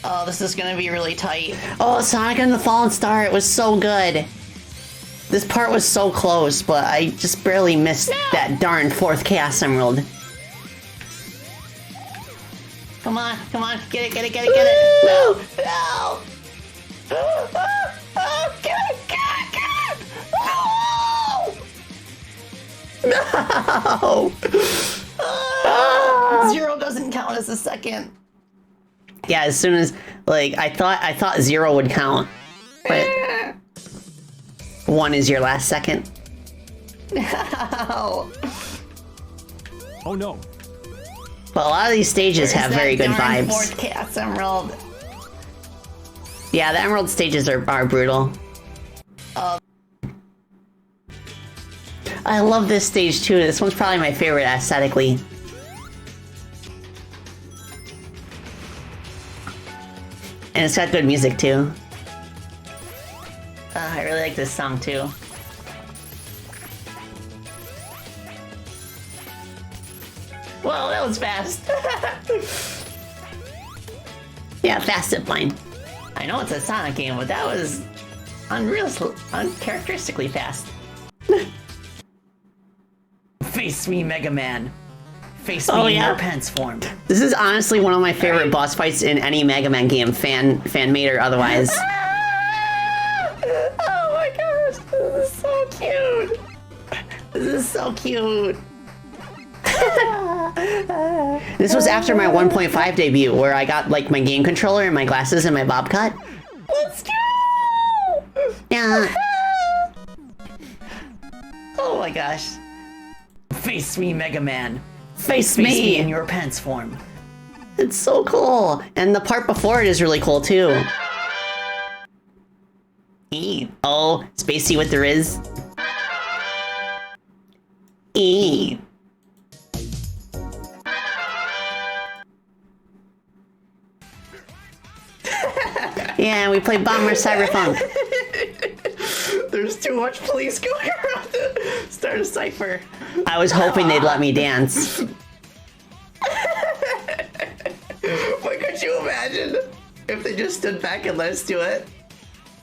Oh, this is gonna be really tight. Oh, Sonic and the Fallen Star, it was so good. This part was so close, but I just barely missed that darn 4th Chaos Emerald. Come on, get it. No! Get it! No! Zero doesn't count as a second. Yeah, as soon as, like, I thought 0 would count, but 1 is your last second. No. Oh no. But a lot of these stages have very good vibes. 4th Chaos Emerald. Yeah, the Emerald stages are brutal. I love this stage too. This one's probably my favorite aesthetically. And it's got good music too. I really like this song too. Whoa, that was fast. Yeah, fast zipline. I know it's a Sonic game, but that was uncharacteristically fast. Face me, Mega Man. Face me in your pants form. This is honestly one of my favorite boss fights in any Mega Man game, fan-made or otherwise. Oh my gosh, this is so cute. This is so cute. This was after my 1.5 debut, where I got like my game controller and my glasses and my bob cut. Let's go! Yeah. Oh my gosh. Face me, Mega Man. Face me me in your pants form. It's so cool. And the part before it is really cool too. E. Oh, Spacey with the Riz. E. Yeah, we play Bomber Cyberpunk. There's too much police going around to start a cipher. I was hoping they'd let me dance. But could you imagine if they just stood back and let us do it?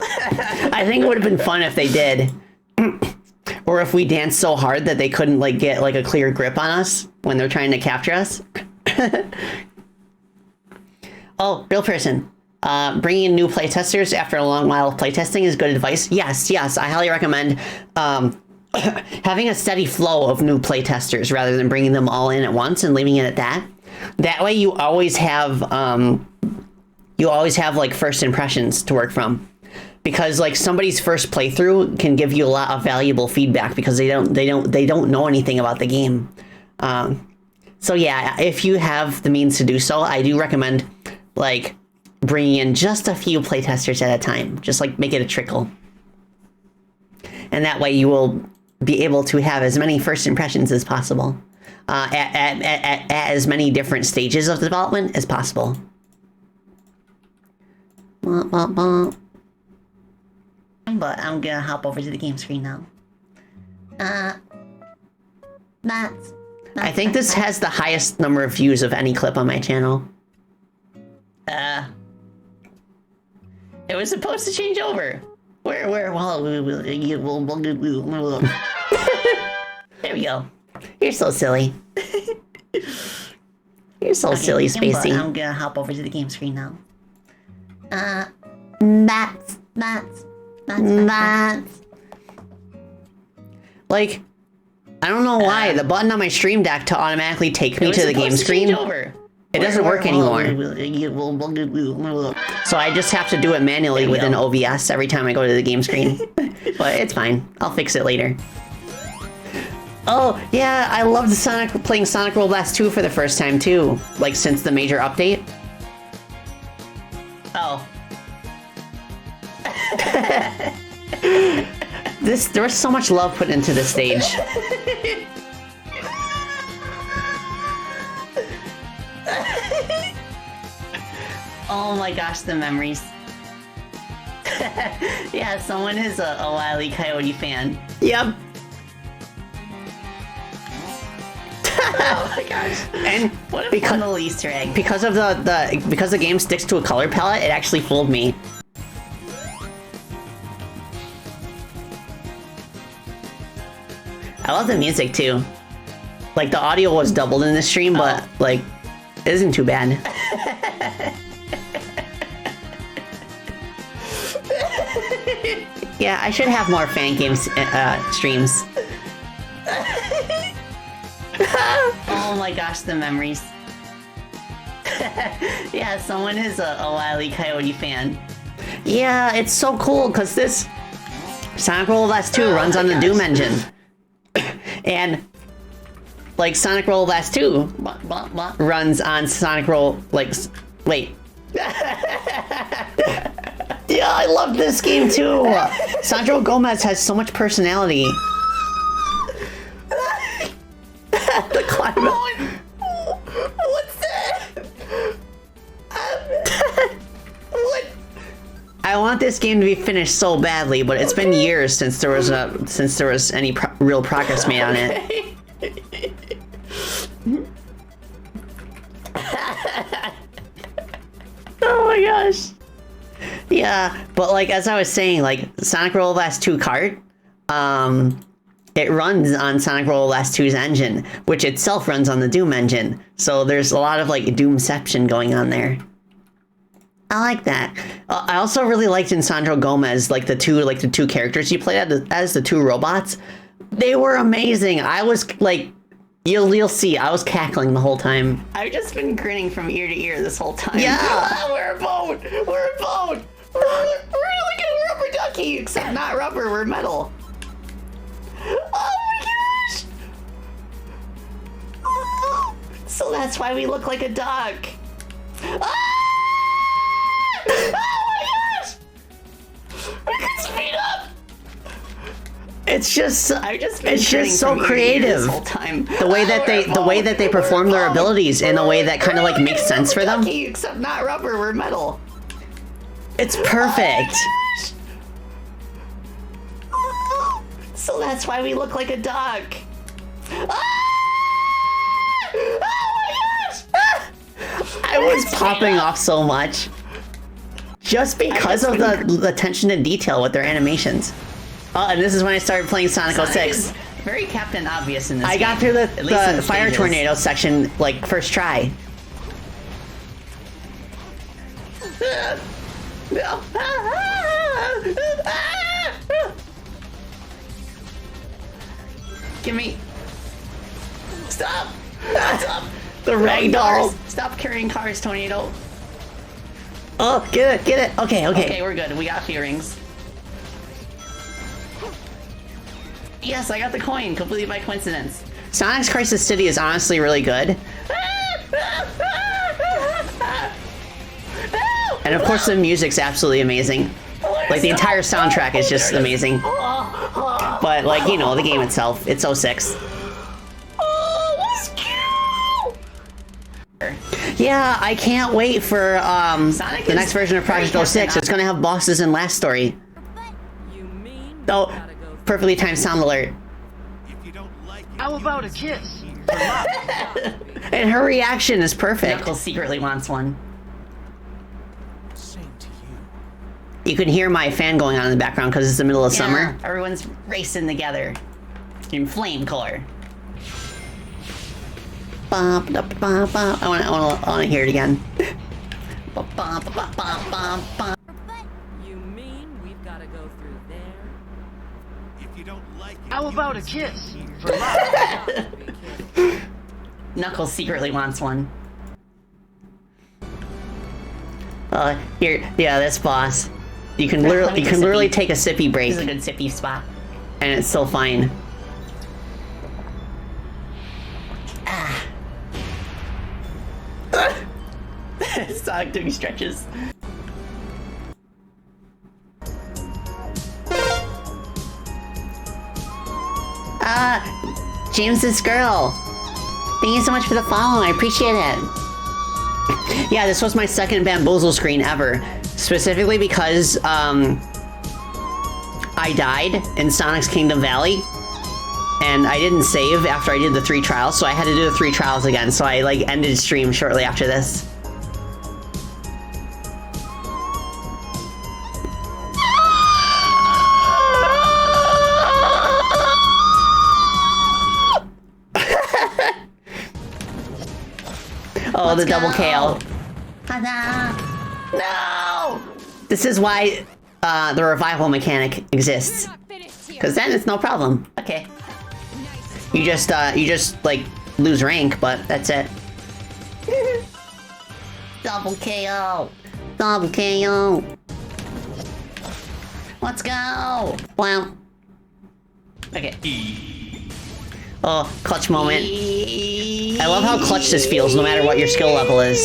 I think it would have been fun if they did. Or if we danced so hard that they couldn't like get like a clear grip on us when they're trying to capture us. Oh, real person. Bringing in new playtesters after a long while of playtesting is good advice. Yes, I highly recommend having a steady flow of new playtesters rather than bringing them all in at once and leaving it at that. That way you always have like first impressions to work from. Because like somebody's first playthrough can give you a lot of valuable feedback because they don't know anything about the game. So yeah, if you have the means to do so, I do recommend like bringing in just a few playtesters at a time. Just like make it a trickle. And that way you will be able to have as many first impressions as possible. At as many different stages of development as possible. But I'm gonna hop over to the game screen now. I think this has the highest number of views of any clip on my channel. It was supposed to change over. There we go. You're so silly. You're so silly, Spacey. I'm gonna hop over to the game screen now. Like, I don't know why the button on my stream deck to automatically take me to the game screen. It doesn't work anymore. So I just have to do it manually within OBS every time I go to the game screen. But it's fine. I'll fix it later. Oh, yeah, I loved playing Sonic Roll Blast 2 for the first time, too. Like, since the major update. Oh. There was so much love put into this stage. Oh my gosh, the memories. Yeah, someone is a Wile E. Coyote fan. Yep. Oh my gosh. And What a because fun little Easter egg. because of because the game sticks to a color palette, it actually fooled me. I love the music too. Like the audio was doubled in the stream, but like it isn't too bad. Yeah, I should have more fan games streams. Oh my gosh, the memories. Yeah, someone is a Wile E. Coyote fan. Yeah, it's so cool because this Sonic Roll Blast 2 runs on the Doom engine. And like Sonic Roll Blast 2 runs on Sonic Roll wait. Yeah, I love this game too. Sandro Gomez has so much personality. The climate. What's that? What? I want this game to be finished so badly, but it's been years since there was any real progress made on it. Oh my gosh. Yeah, but like as I was saying, like Sonic Roll Blast 2 Kart, it runs on Sonic Roller Blast 2's engine, which itself runs on the Doom engine. So there's a lot of like Doomception going on there. I like that. I also really liked in Sandro Gomez, like the two characters you played as the two robots. They were amazing. I was like, you'll see. I was cackling the whole time. I've just been grinning from ear to ear this whole time. Yeah, we're a boat. We're a boat. We're like a rubber ducky, except not rubber. We're metal. Oh my gosh! Oh, so that's why we look like a dog. Ah! Oh my gosh! We can speed up. It's just so creative. Whole time. The way that they perform their abilities in a way that kind of like makes sense for them. Except not rubber, we're metal. It's perfect. Oh, so that's why we look like a dog. Ah! Oh my gosh! Ah! I was popping off so much. Just because of the attention to detail with their animations. Oh, and this is when I started playing Sonic 06. Very Captain Obvious in this game. I got through the fire tornado section, like, first try. No. Give me. Stop. Stop. The ragdoll. Stop carrying cars, Tornado. Oh, get it. Okay. Okay, we're good. We got few rings. Yes, I got the coin, completely by coincidence. Sonic's Crisis City is honestly really good. And of course the music's absolutely amazing. Like the entire soundtrack is just amazing. But like, you know, the game itself, it's 06. Yeah, I can't wait for the next version of Project 06. It's gonna have bosses in Last Story. Oh, perfectly timed sound alert. How about a kiss? And her reaction is perfect. Knuckles secretly wants one. Same to you. You can hear my fan going on in the background because it's the middle of summer. Everyone's racing together in flame color. I want to hear it again. You mean we've got to go through there? If you don't like it, how about a kiss? For life. Knuckles secretly wants one. Here, yeah, this boss. You can literally take a sippy break. This is a good sippy spot, and it's still fine. Sonic doing stretches. James's girl. Thank you so much for the follow. I appreciate it. Yeah, this was my second Bamboozle screen ever. Specifically because, I died in Sonic's Kingdom Valley. And I didn't save after I did the 3 trials, so I had to do the 3 trials again. So I, like, ended stream shortly after this. Oh, the double KO. No! This is why the revival mechanic exists. Because then it's no problem. Okay. You just like lose rank, but that's it. Double KO. Double KO. Let's go. Wow. Okay. Oh, clutch moment. I love how clutch this feels, no matter what your skill level is.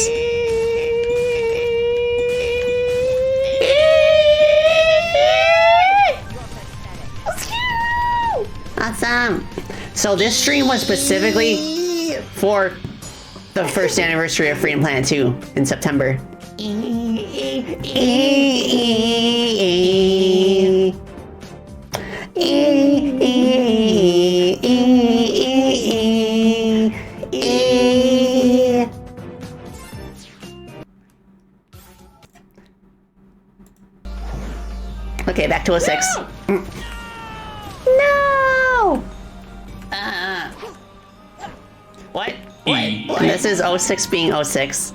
Awesome. So this stream was specifically for the first anniversary of Freedom Planet 2 in September. Okay, back to 06. No! What? This is 06 being 06.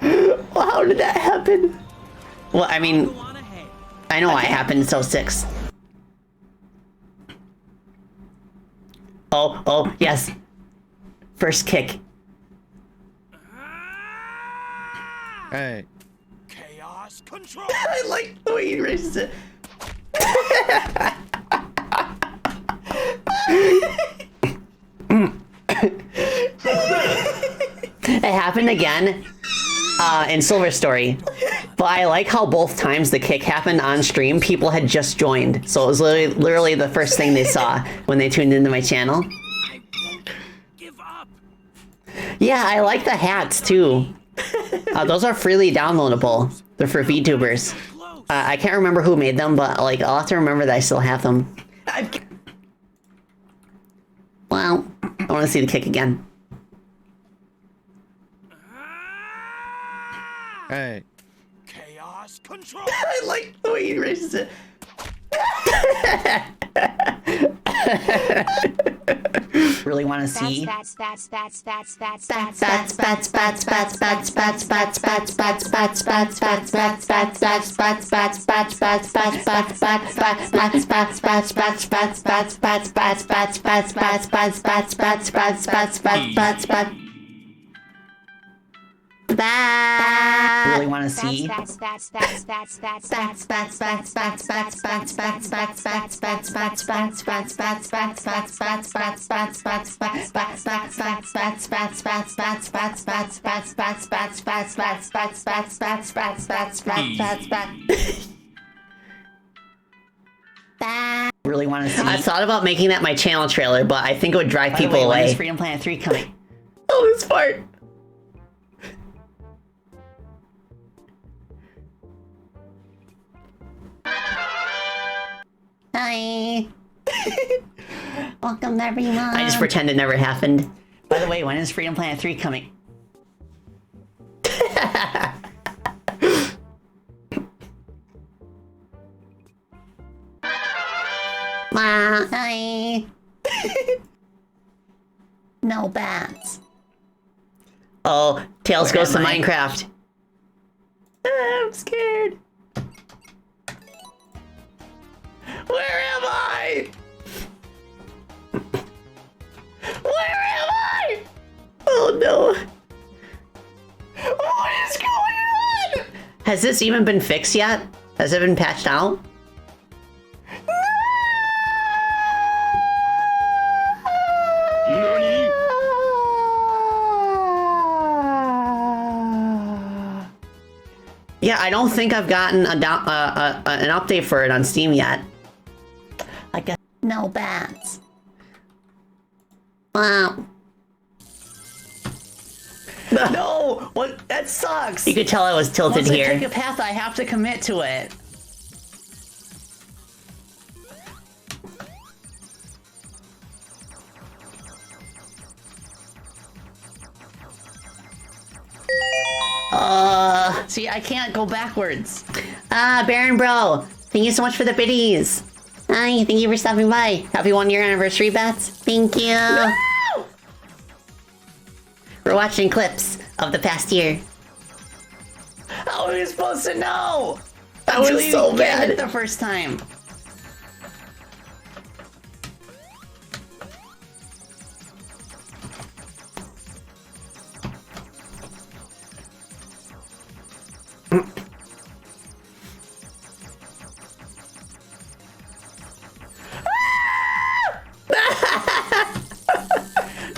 Well, how did that happen? Well, I mean, I know why it happened. It's 06. Oh, yes. First kick. Hey. Chaos control. I like the way he raises it. It happened again in Silver Story. But I like how both times the kick happened on stream, people had just joined. So it was literally the first thing they saw when they tuned into my channel. Yeah, I like the hats too. Those are freely downloadable. They're for VTubers. I can't remember who made them, but like I'll have to remember that I still have them. Wow, I want to see the kick again. Hey. Chaos control. I like the way he raises it. Really want to see. Really want to see. Really want to see. I thought about making that my channel trailer, but I think it would drive people away. When is Freedom Planet 3 coming? Oh, this part. Hi. Welcome everyone. I just pretend it never happened. By the way, when is Freedom Planet 3 coming? Hi. No bats. Oh, Tails goes to Minecraft. I'm scared. Where am I? Where am I? Oh no. What is going on? Has this even been fixed yet? Has it been patched out? Yeah, I don't think I've gotten an update for it on Steam yet. I guess no bats. Wow. No! What? That sucks! You could tell I was tilted here. Once I take a path, I have to commit to it. See, I can't go backwards. Baron Bro, thank you so much for the biddies. Hi, thank you for stopping by. Happy 1 year anniversary, Bats. Thank you. No! We're watching clips of the past year. How are we supposed to know? That was so bad the first time.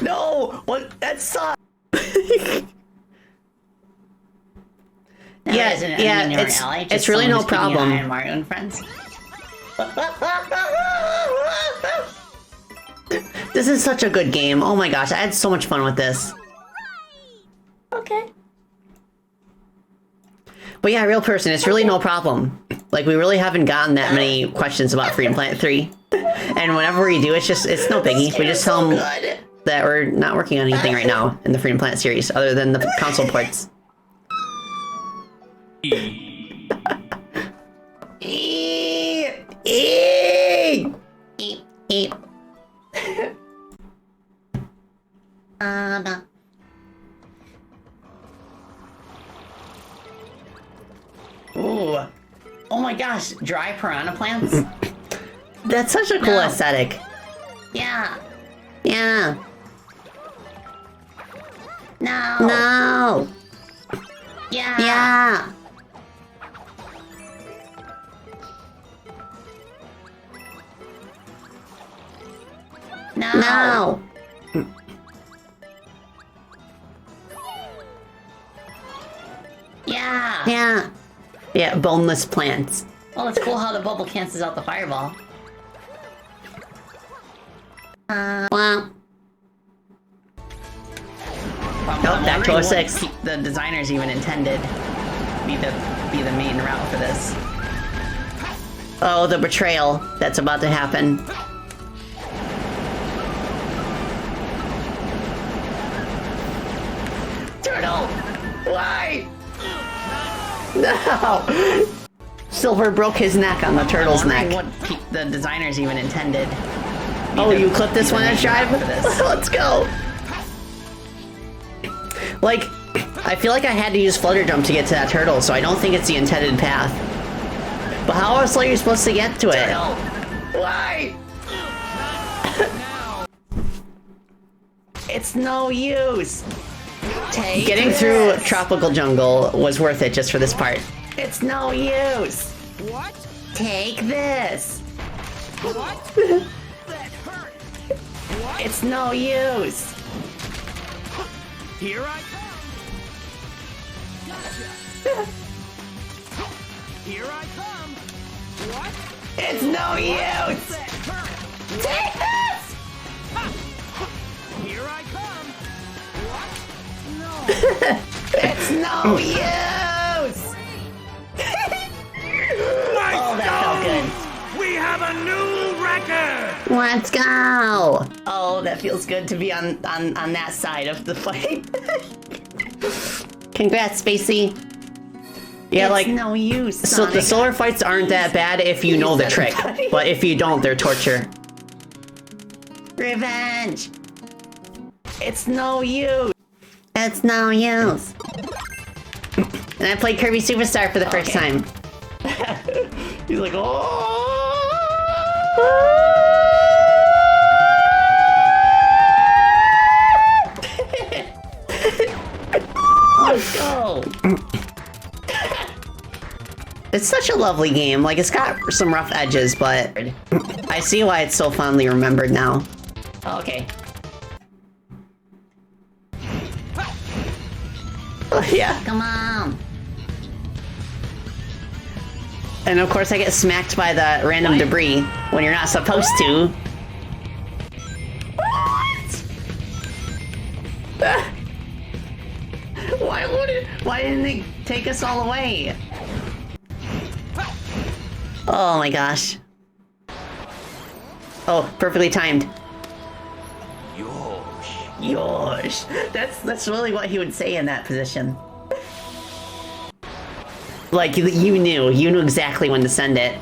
No! What? That sucks! It's really no problem. Mario and friends. This is such a good game. Oh my gosh, I had so much fun with this. Okay. But yeah, real person, it's really no problem. Like, we really haven't gotten that many questions about Freedom Planet 3. And whenever we do, it's no biggie. We just tell them that we're not working on anything right now in the Freedom Planet series, other than the console ports. Ooh. Oh my gosh, dry piranha plants? That's such a cool aesthetic. Yeah. Yeah. No. No. Yeah. Yeah. No. No. Yeah. Yeah. Yeah, boneless plants. Well, it's cool how the bubble cancels out the fireball. Well. Oh, back to 06. The designers even intended be the main route for this. Oh, the betrayal that's about to happen. Turtle! Why? No! Silver broke his neck on the turtle's neck. What the designers even intended. Oh, you clipped this one at Drive? Let's go! Like, I feel like I had to use Flutter Jump to get to that turtle, so I don't think it's the intended path. But how else are you supposed to get to it? Turtle! Why? It's no use! Take Getting this. through Tropical Jungle was worth it just for this part. It's no use! What? Take this! What? That hurt. What? It's no use! Here I come. Gotcha. Here I come. What? It's no use! That hurt. Take this! Here I come. What? No. It's no use! Oh, that felt good. We have a new record. Let's go! Oh, that feels good to be on that side of the fight. Congrats, Spacey. Yeah, It's like, no use, so the Sonic. solar fights aren't that bad if you know the trick, but if you don't, they're torture. Revenge! It's no use! It's no use. And I played Kirby Superstar for the first time. He's like, oh! Let's go! It's such a lovely game. Like, it's got some rough edges, but I see why it's so fondly remembered now. Okay. Yeah. Come on! And of course I get smacked by the random debris when you're not supposed to. Why didn't they take us all away? Oh my gosh. Oh, perfectly timed. Yosh. That's really what he would say in that position. Like, you knew exactly when to send it.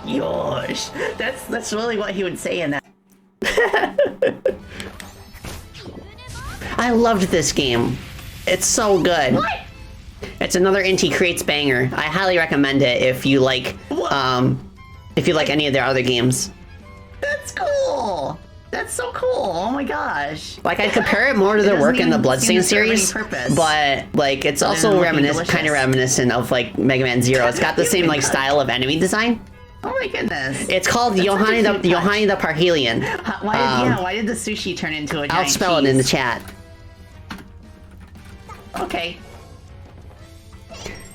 Yosh. That's really what he would say in that. I loved this game. It's so good. What? It's another Inti Creates banger. I highly recommend it if you like any of their other games. That's cool. That's so cool. Oh my gosh. Like, I'd compare it more to their doesn't work in the even Bloodstained seem to serve any series, purpose. but like it's Other also than looking kind of reminiscent of like Mega Man Zero. It's got the same like style of enemy design. Oh my goodness. It's called That's such a Yohani cute touch. Yohani the Parhelion. Why did the sushi turn into a giant I'll spell it in the cheese? chat. Okay.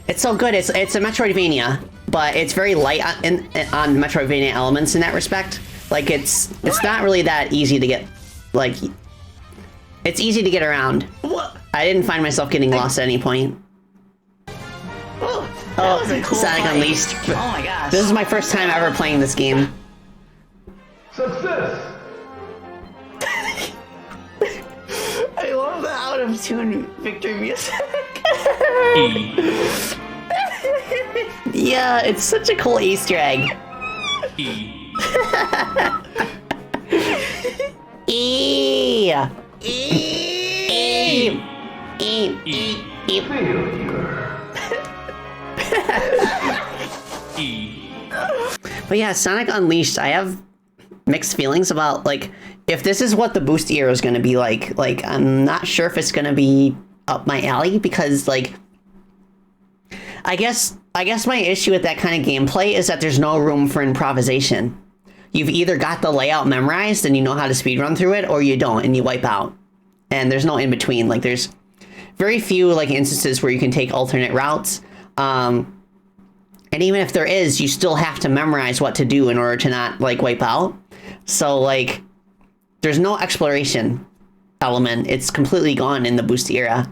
It's so good. It's a Metroidvania, but it's very light on Metroidvania elements in that respect. Like it's not really that easy to get. Like, it's easy to get around. What? I didn't find myself getting lost at any point. Oh, that was a cool Sonic fight. Unleashed. Oh my gosh. This is my first time ever playing this game. Success! I love the out of tune victory music. Yeah, it's such a cool Easter egg. E. yeah. Eep. Eep. Eep. Eep. But yeah, Sonic Unleashed, I have mixed feelings about, like, if this is what the boost era is going to be like, I'm not sure if it's going to be up my alley, because, like, I guess my issue with that kind of gameplay is that there's no room for improvisation. You've either got the layout memorized and you know how to speedrun through it, or you don't and you wipe out. And there's no in between. Like, there's very few, like, instances where you can take alternate routes. And even if there is, you still have to memorize what to do in order to not, like, wipe out. So, like, there's no exploration element. It's completely gone in the boost era.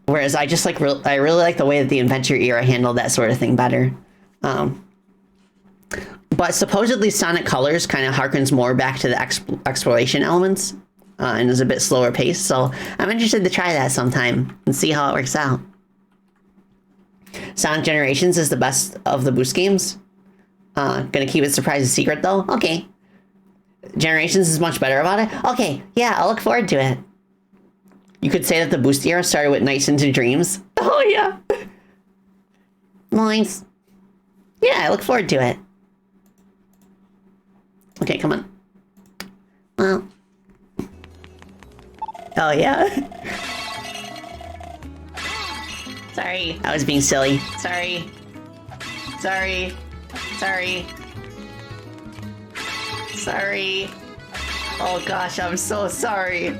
Whereas I just, like, I really like the way that the adventure era handled that sort of thing better. But supposedly Sonic Colors kind of harkens more back to the exploration elements and is a bit slower paced. So I'm interested to try that sometime and see how it works out. Sonic Generations is the best of the boost games. Gonna keep it surprise a secret though? Okay. Generations is much better about it? Okay, yeah, I'll look forward to it. You could say that the boost era started with Nights into Dreams. Oh yeah. Nice. Yeah, I look forward to it. Okay, come on. Well. Oh yeah. Sorry, I was being silly. Sorry. Sorry. Sorry. Sorry. Oh gosh, I'm so sorry.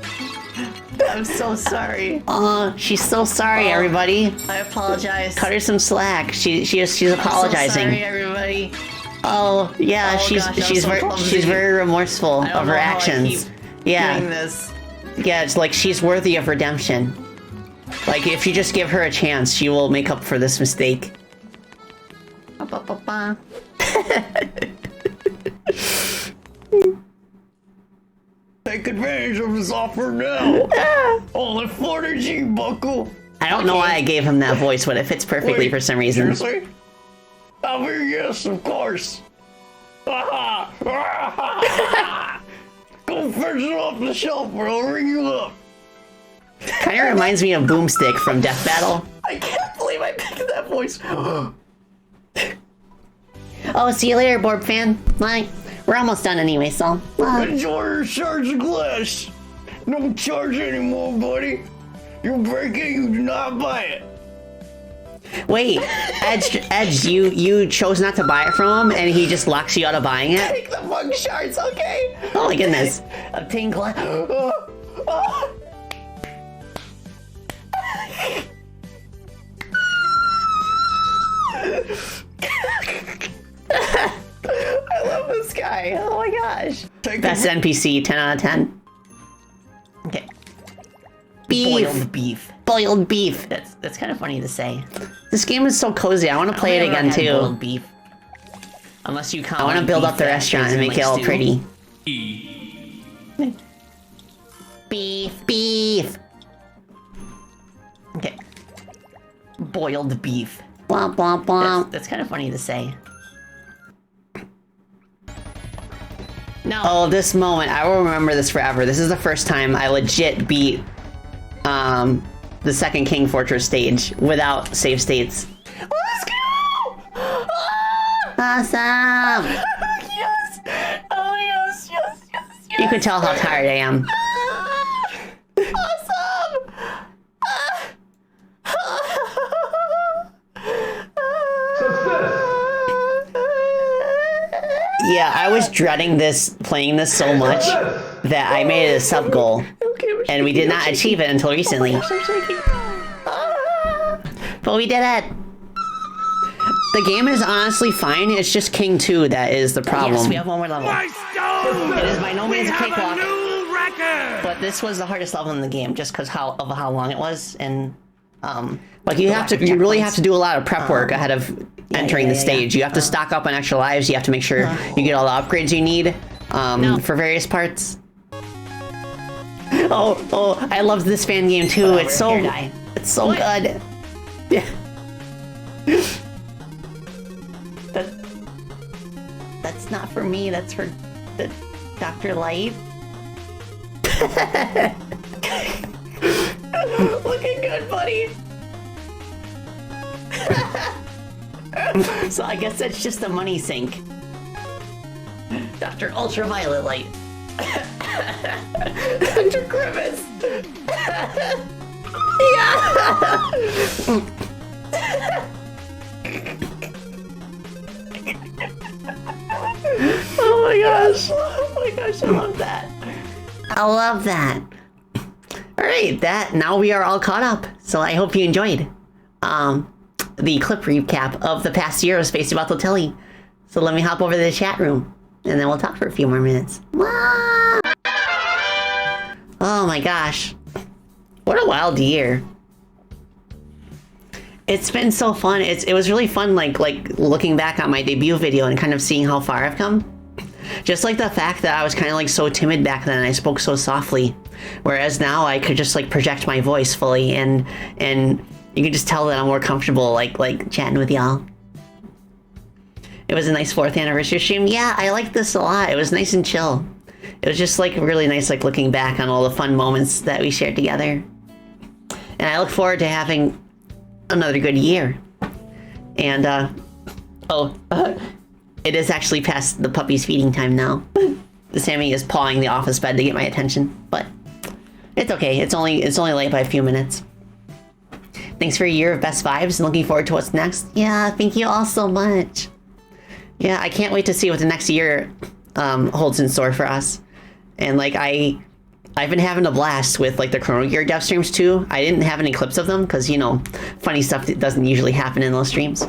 I'm so sorry. Oh, she's so sorry, everybody. I apologize. Cut her some slack. She's apologizing. I'm so sorry, everybody. Oh yeah, Oh, she's gosh, I'm so clumsy. she's very remorseful I don't of know her how I actions. keep Yeah. doing this. Yeah, it's like she's worthy of redemption. Like, if you just give her a chance, she will make up for this mistake. Ba-ba-ba-ba. Take advantage of this offer now. Only 40G, buckle. I don't know why I gave him that voice, but it fits perfectly Wait, for some reason. Seriously? I'll be yes, of course. Go fetch it off the shelf or I'll ring you up. Kind of reminds me of Boomstick from Death Battle. I can't believe I picked that voice. Oh, see you later, Borb fan. Bye. We're almost done anyway, so. Enjoy your charge of glass. No charge anymore, buddy. You break it, you do not buy it. Wait, Edge, you chose not to buy it from him, and he just locks you out of buying it? Take the fucking shards, okay? Oh my goodness. Obtain glass. I love this guy. Oh my gosh. Best NPC, 10 out of 10. Okay. Beef. Boiled beef. Boiled beef. That's kind of funny to say. This game is so cozy. I want to play it again too. Boiled beef. Unless you count. I want to build up the restaurant and make it all pretty. Beef. Beef. Okay. Boiled beef. Blah blah blah. That's kind of funny to say. No. Oh, this moment. I will remember this forever. This is the first time I legit beat the second King Fortress stage without save states. Let's go! Awesome! Yes! Oh yes, yes, yes, yes! You can tell how tired I am. Awesome! Yeah, I was dreading playing this so much that I made it a sub goal, and we did not achieve it until recently. But we did it. The game is honestly fine. It's just King 2 that is the problem. Yes, we have one more level. It is by no means a cakewalk, but this was the hardest level in the game just because of how long it was, and like you really have to do a lot of prep work ahead of entering the stage. You have to stock up on extra lives. You have to make sure you get all the upgrades you need for various parts. Oh, I love this fan game too. It's so good. Yeah. That's not for me. That's for the Dr. Light. Looking good, buddy. So I guess that's just a money sink. Dr. Ultraviolet Light. Dr. Grimace. Yeah. Oh my gosh. Oh my gosh, I love that. I love that. Alright, now we are all caught up. So I hope you enjoyed the clip recap of the past year of Spacey About to Telly. So let me hop over to the chat room and then we'll talk for a few more minutes. Oh my gosh. What a wild year. It's been so fun. It was really fun like looking back on my debut video and kind of seeing how far I've come. Just like the fact that I was kind of like so timid back then and I spoke so softly. Whereas now I could just like project my voice fully and you can just tell that I'm more comfortable like chatting with y'all. It was a nice 4th anniversary stream. Yeah, I liked this a lot. It was nice and chill. It was just like really nice like looking back on all the fun moments that we shared together. And I look forward to having another good year. And it is actually past the puppy's feeding time now. The Sammy is pawing the office bed to get my attention, but it's okay. It's only late by a few minutes. Thanks for a year of best vibes and looking forward to what's next. Yeah, thank you all so much. Yeah, I can't wait to see what the next year holds in store for us. And like I've been having a blast with like the Chrono Gear dev streams too. I didn't have any clips of them because, you know, funny stuff that doesn't usually happen in those streams.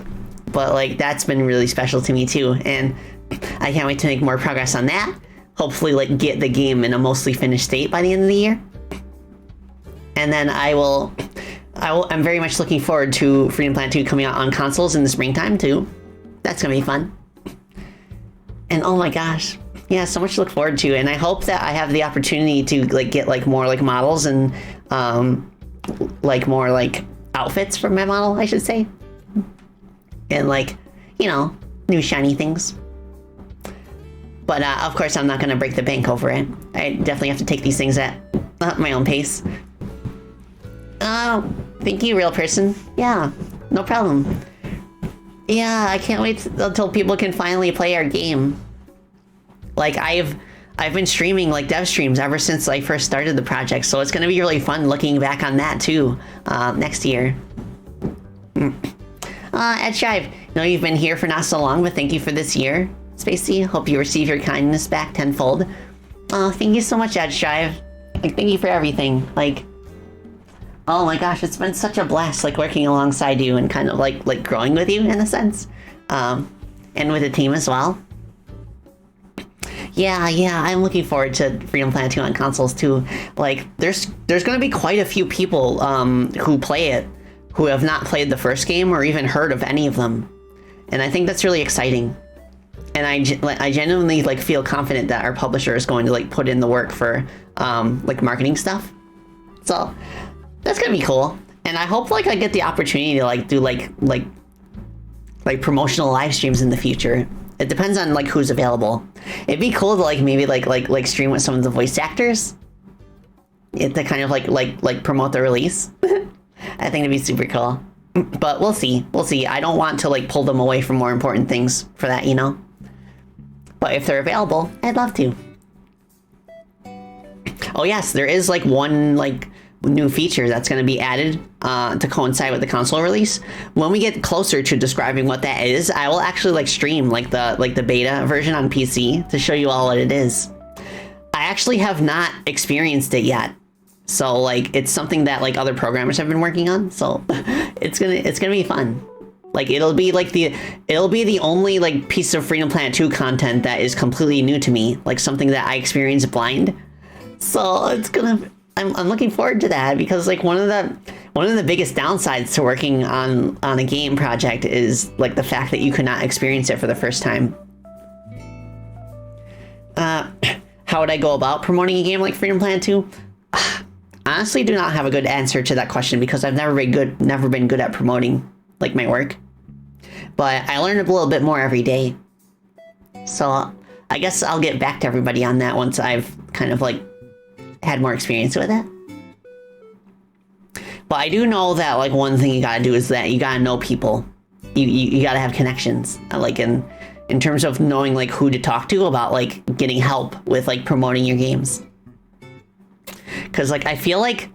But like that's been really special to me too. And I can't wait to make more progress on that. Hopefully like get the game in a mostly finished state by the end of the year. And then I'm very much looking forward to Freedom Planet 2 coming out on consoles in the springtime too. That's gonna be fun. And oh my gosh. Yeah, so much to look forward to, and I hope that I have the opportunity to like get like more like models and like more like outfits for my model, I should say, and like, you know, new shiny things. But of course, I'm not gonna break the bank over it. I definitely have to take these things at my own pace. Oh, thank you, real person. Yeah, no problem. Yeah, I can't wait until people can finally play our game. Like I've been streaming like dev streams ever since I first started the project, so it's gonna be really fun looking back on that too next year. Ed Shive, I know you've been here for not so long, but thank you for this year. Spacey, hope you receive your kindness back tenfold. Oh, thank you so much, Ed Shive. Like, thank you for everything. Like, oh my gosh, it's been such a blast like working alongside you and kind of like growing with you in a sense, and with the team as well. Yeah, I'm looking forward to Freedom Planet 2 on consoles too. Like, there's going to be quite a few people who play it who have not played the first game or even heard of any of them, and I think that's really exciting. And I genuinely like feel confident that our publisher is going to like put in the work for like marketing stuff. So that's gonna be cool. And I hope like I get the opportunity to like do like promotional live streams in the future. It depends on like who's available. It'd be cool to like maybe like stream with some of the voice actors. To kind of like promote the release. I think it'd be super cool. But we'll see. I don't want to like pull them away from more important things for that, you know? But if they're available, I'd love to. Oh yes, there is like one like new feature that's going to be added to coincide with the console release. When we get closer to describing what that is, I will actually like stream like the beta version on PC to show you all what it is. I actually have not experienced it yet. So like it's something that like other programmers have been working on. So it's gonna be fun. Like it'll be the only like piece of Freedom Planet 2 content that is completely new to me, like something that I experienced blind. So I'm looking forward to that because like one of the biggest downsides to working on a game project is like the fact that you could not experience it for the first time. How would I go about promoting a game like Freedom Planet 2? Honestly, do not have a good answer to that question because I've never been good at promoting like my work. But I learn a little bit more every day. So I guess I'll get back to everybody on that once I've kind of like had more experience with it. But I do know that like one thing you gotta do is that you gotta know people. You gotta have connections. Like in terms of knowing like who to talk to about like getting help with like promoting your games. Cause like I feel like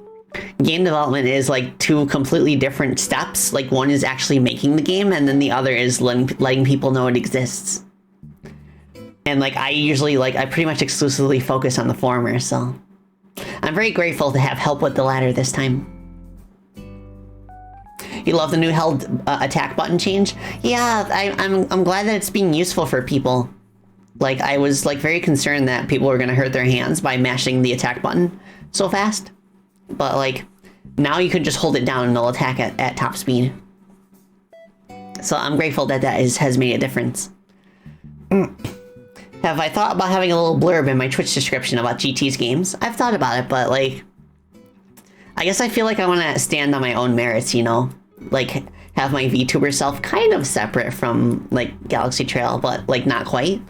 game development is like two completely different steps. Like one is actually making the game, and then the other is letting people know it exists. And like I usually I pretty much exclusively focus on the former, so I'm very grateful to have help with the latter this time. You love the new held attack button change? Yeah, I'm glad that it's being useful for people. Like I was like very concerned that people were gonna hurt their hands by mashing the attack button so fast. But like now you can just hold it down and it'll attack at top speed. So I'm grateful that has made a difference. Have I thought about having a little blurb in my Twitch description about GT's games? I've thought about it, but like I guess I feel like I want to stand on my own merits, you know? Like have my VTuber self kind of separate from like Galaxy Trail, but like not quite.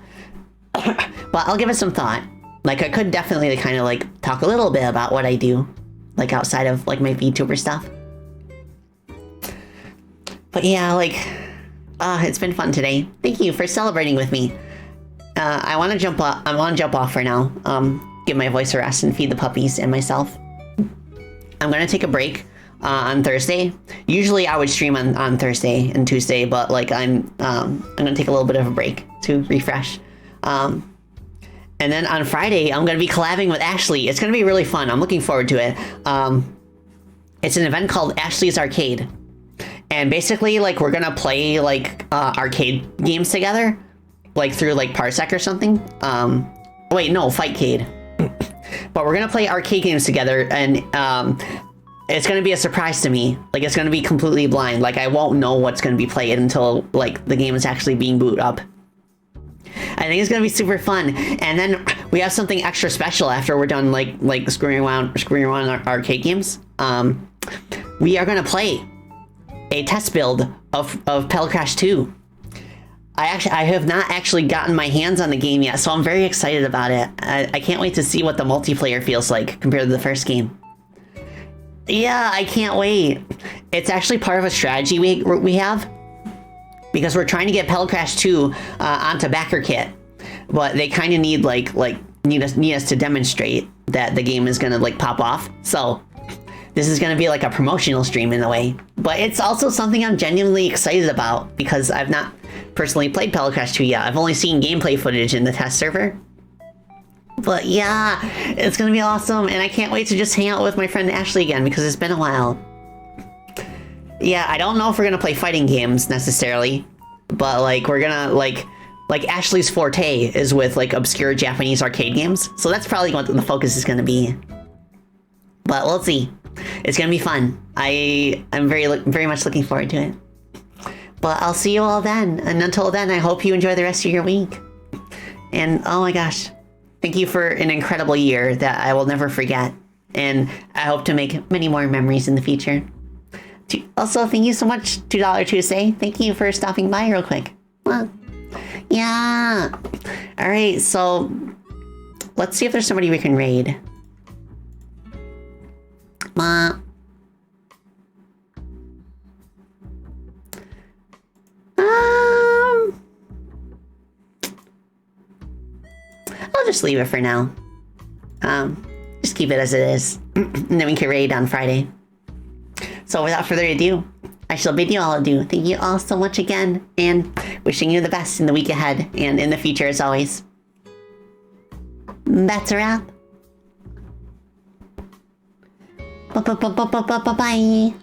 But I'll give it some thought. Like I could definitely kind of like talk a little bit about what I do, like outside of like my VTuber stuff. But yeah, like it's been fun today. Thank you for celebrating with me. I want to jump off for now. Give my voice a rest and feed the puppies and myself. I'm gonna take a break on Thursday. Usually I would stream on Thursday and Tuesday, but like I'm gonna take a little bit of a break to refresh. And then on Friday, I'm gonna be collabing with Ashley. It's gonna be really fun. I'm looking forward to it. It's an event called Ashley's Arcade. And basically like we're gonna play like arcade games together, like through like Parsec or something. Wait, no, Fightcade. But we're gonna play arcade games together, and it's gonna be a surprise to me. Like it's gonna be completely blind. Like I won't know what's gonna be played until like the game is actually being booted up. I think it's gonna be super fun. And then we have something extra special after we're done like screwing around our arcade games. We are gonna play a test build of Pelcrash 2. I have not actually gotten my hands on the game yet, so I'm very excited about it. I can't wait to see what the multiplayer feels like compared to the first game. Yeah, I can't wait. It's actually part of a strategy we have, because we're trying to get Pelcrash 2 onto backer kit, but they kind of need need us to demonstrate that the game is gonna like pop off. So this is gonna be like a promotional stream in a way, but it's also something I'm genuinely excited about because I've not personally played Pelcrash 2 yet. I've only seen gameplay footage in the test server. But yeah, it's gonna be awesome, and I can't wait to just hang out with my friend Ashley again because it's been a while. Yeah, I don't know if we're gonna play fighting games necessarily, but like we're gonna like Ashley's forte is with like obscure Japanese arcade games, so that's probably what the focus is gonna be. But we'll see. It's gonna be fun. I'm very much looking forward to it. But I'll see you all then, and until then, I hope you enjoy the rest of your week. And oh my gosh, thank you for an incredible year that I will never forget, and I hope to make many more memories in the future. Also, thank you so much, $2 Tuesday. Thank you for stopping by real quick. Well, yeah. All right, so let's see if there's somebody we can raid. I'll just leave it for now. Just keep it as it is. And then we can raid on Friday. So without further ado, I shall bid you all adieu. Thank you all so much again, and wishing you the best in the week ahead and in the future as always. That's a wrap. Bye.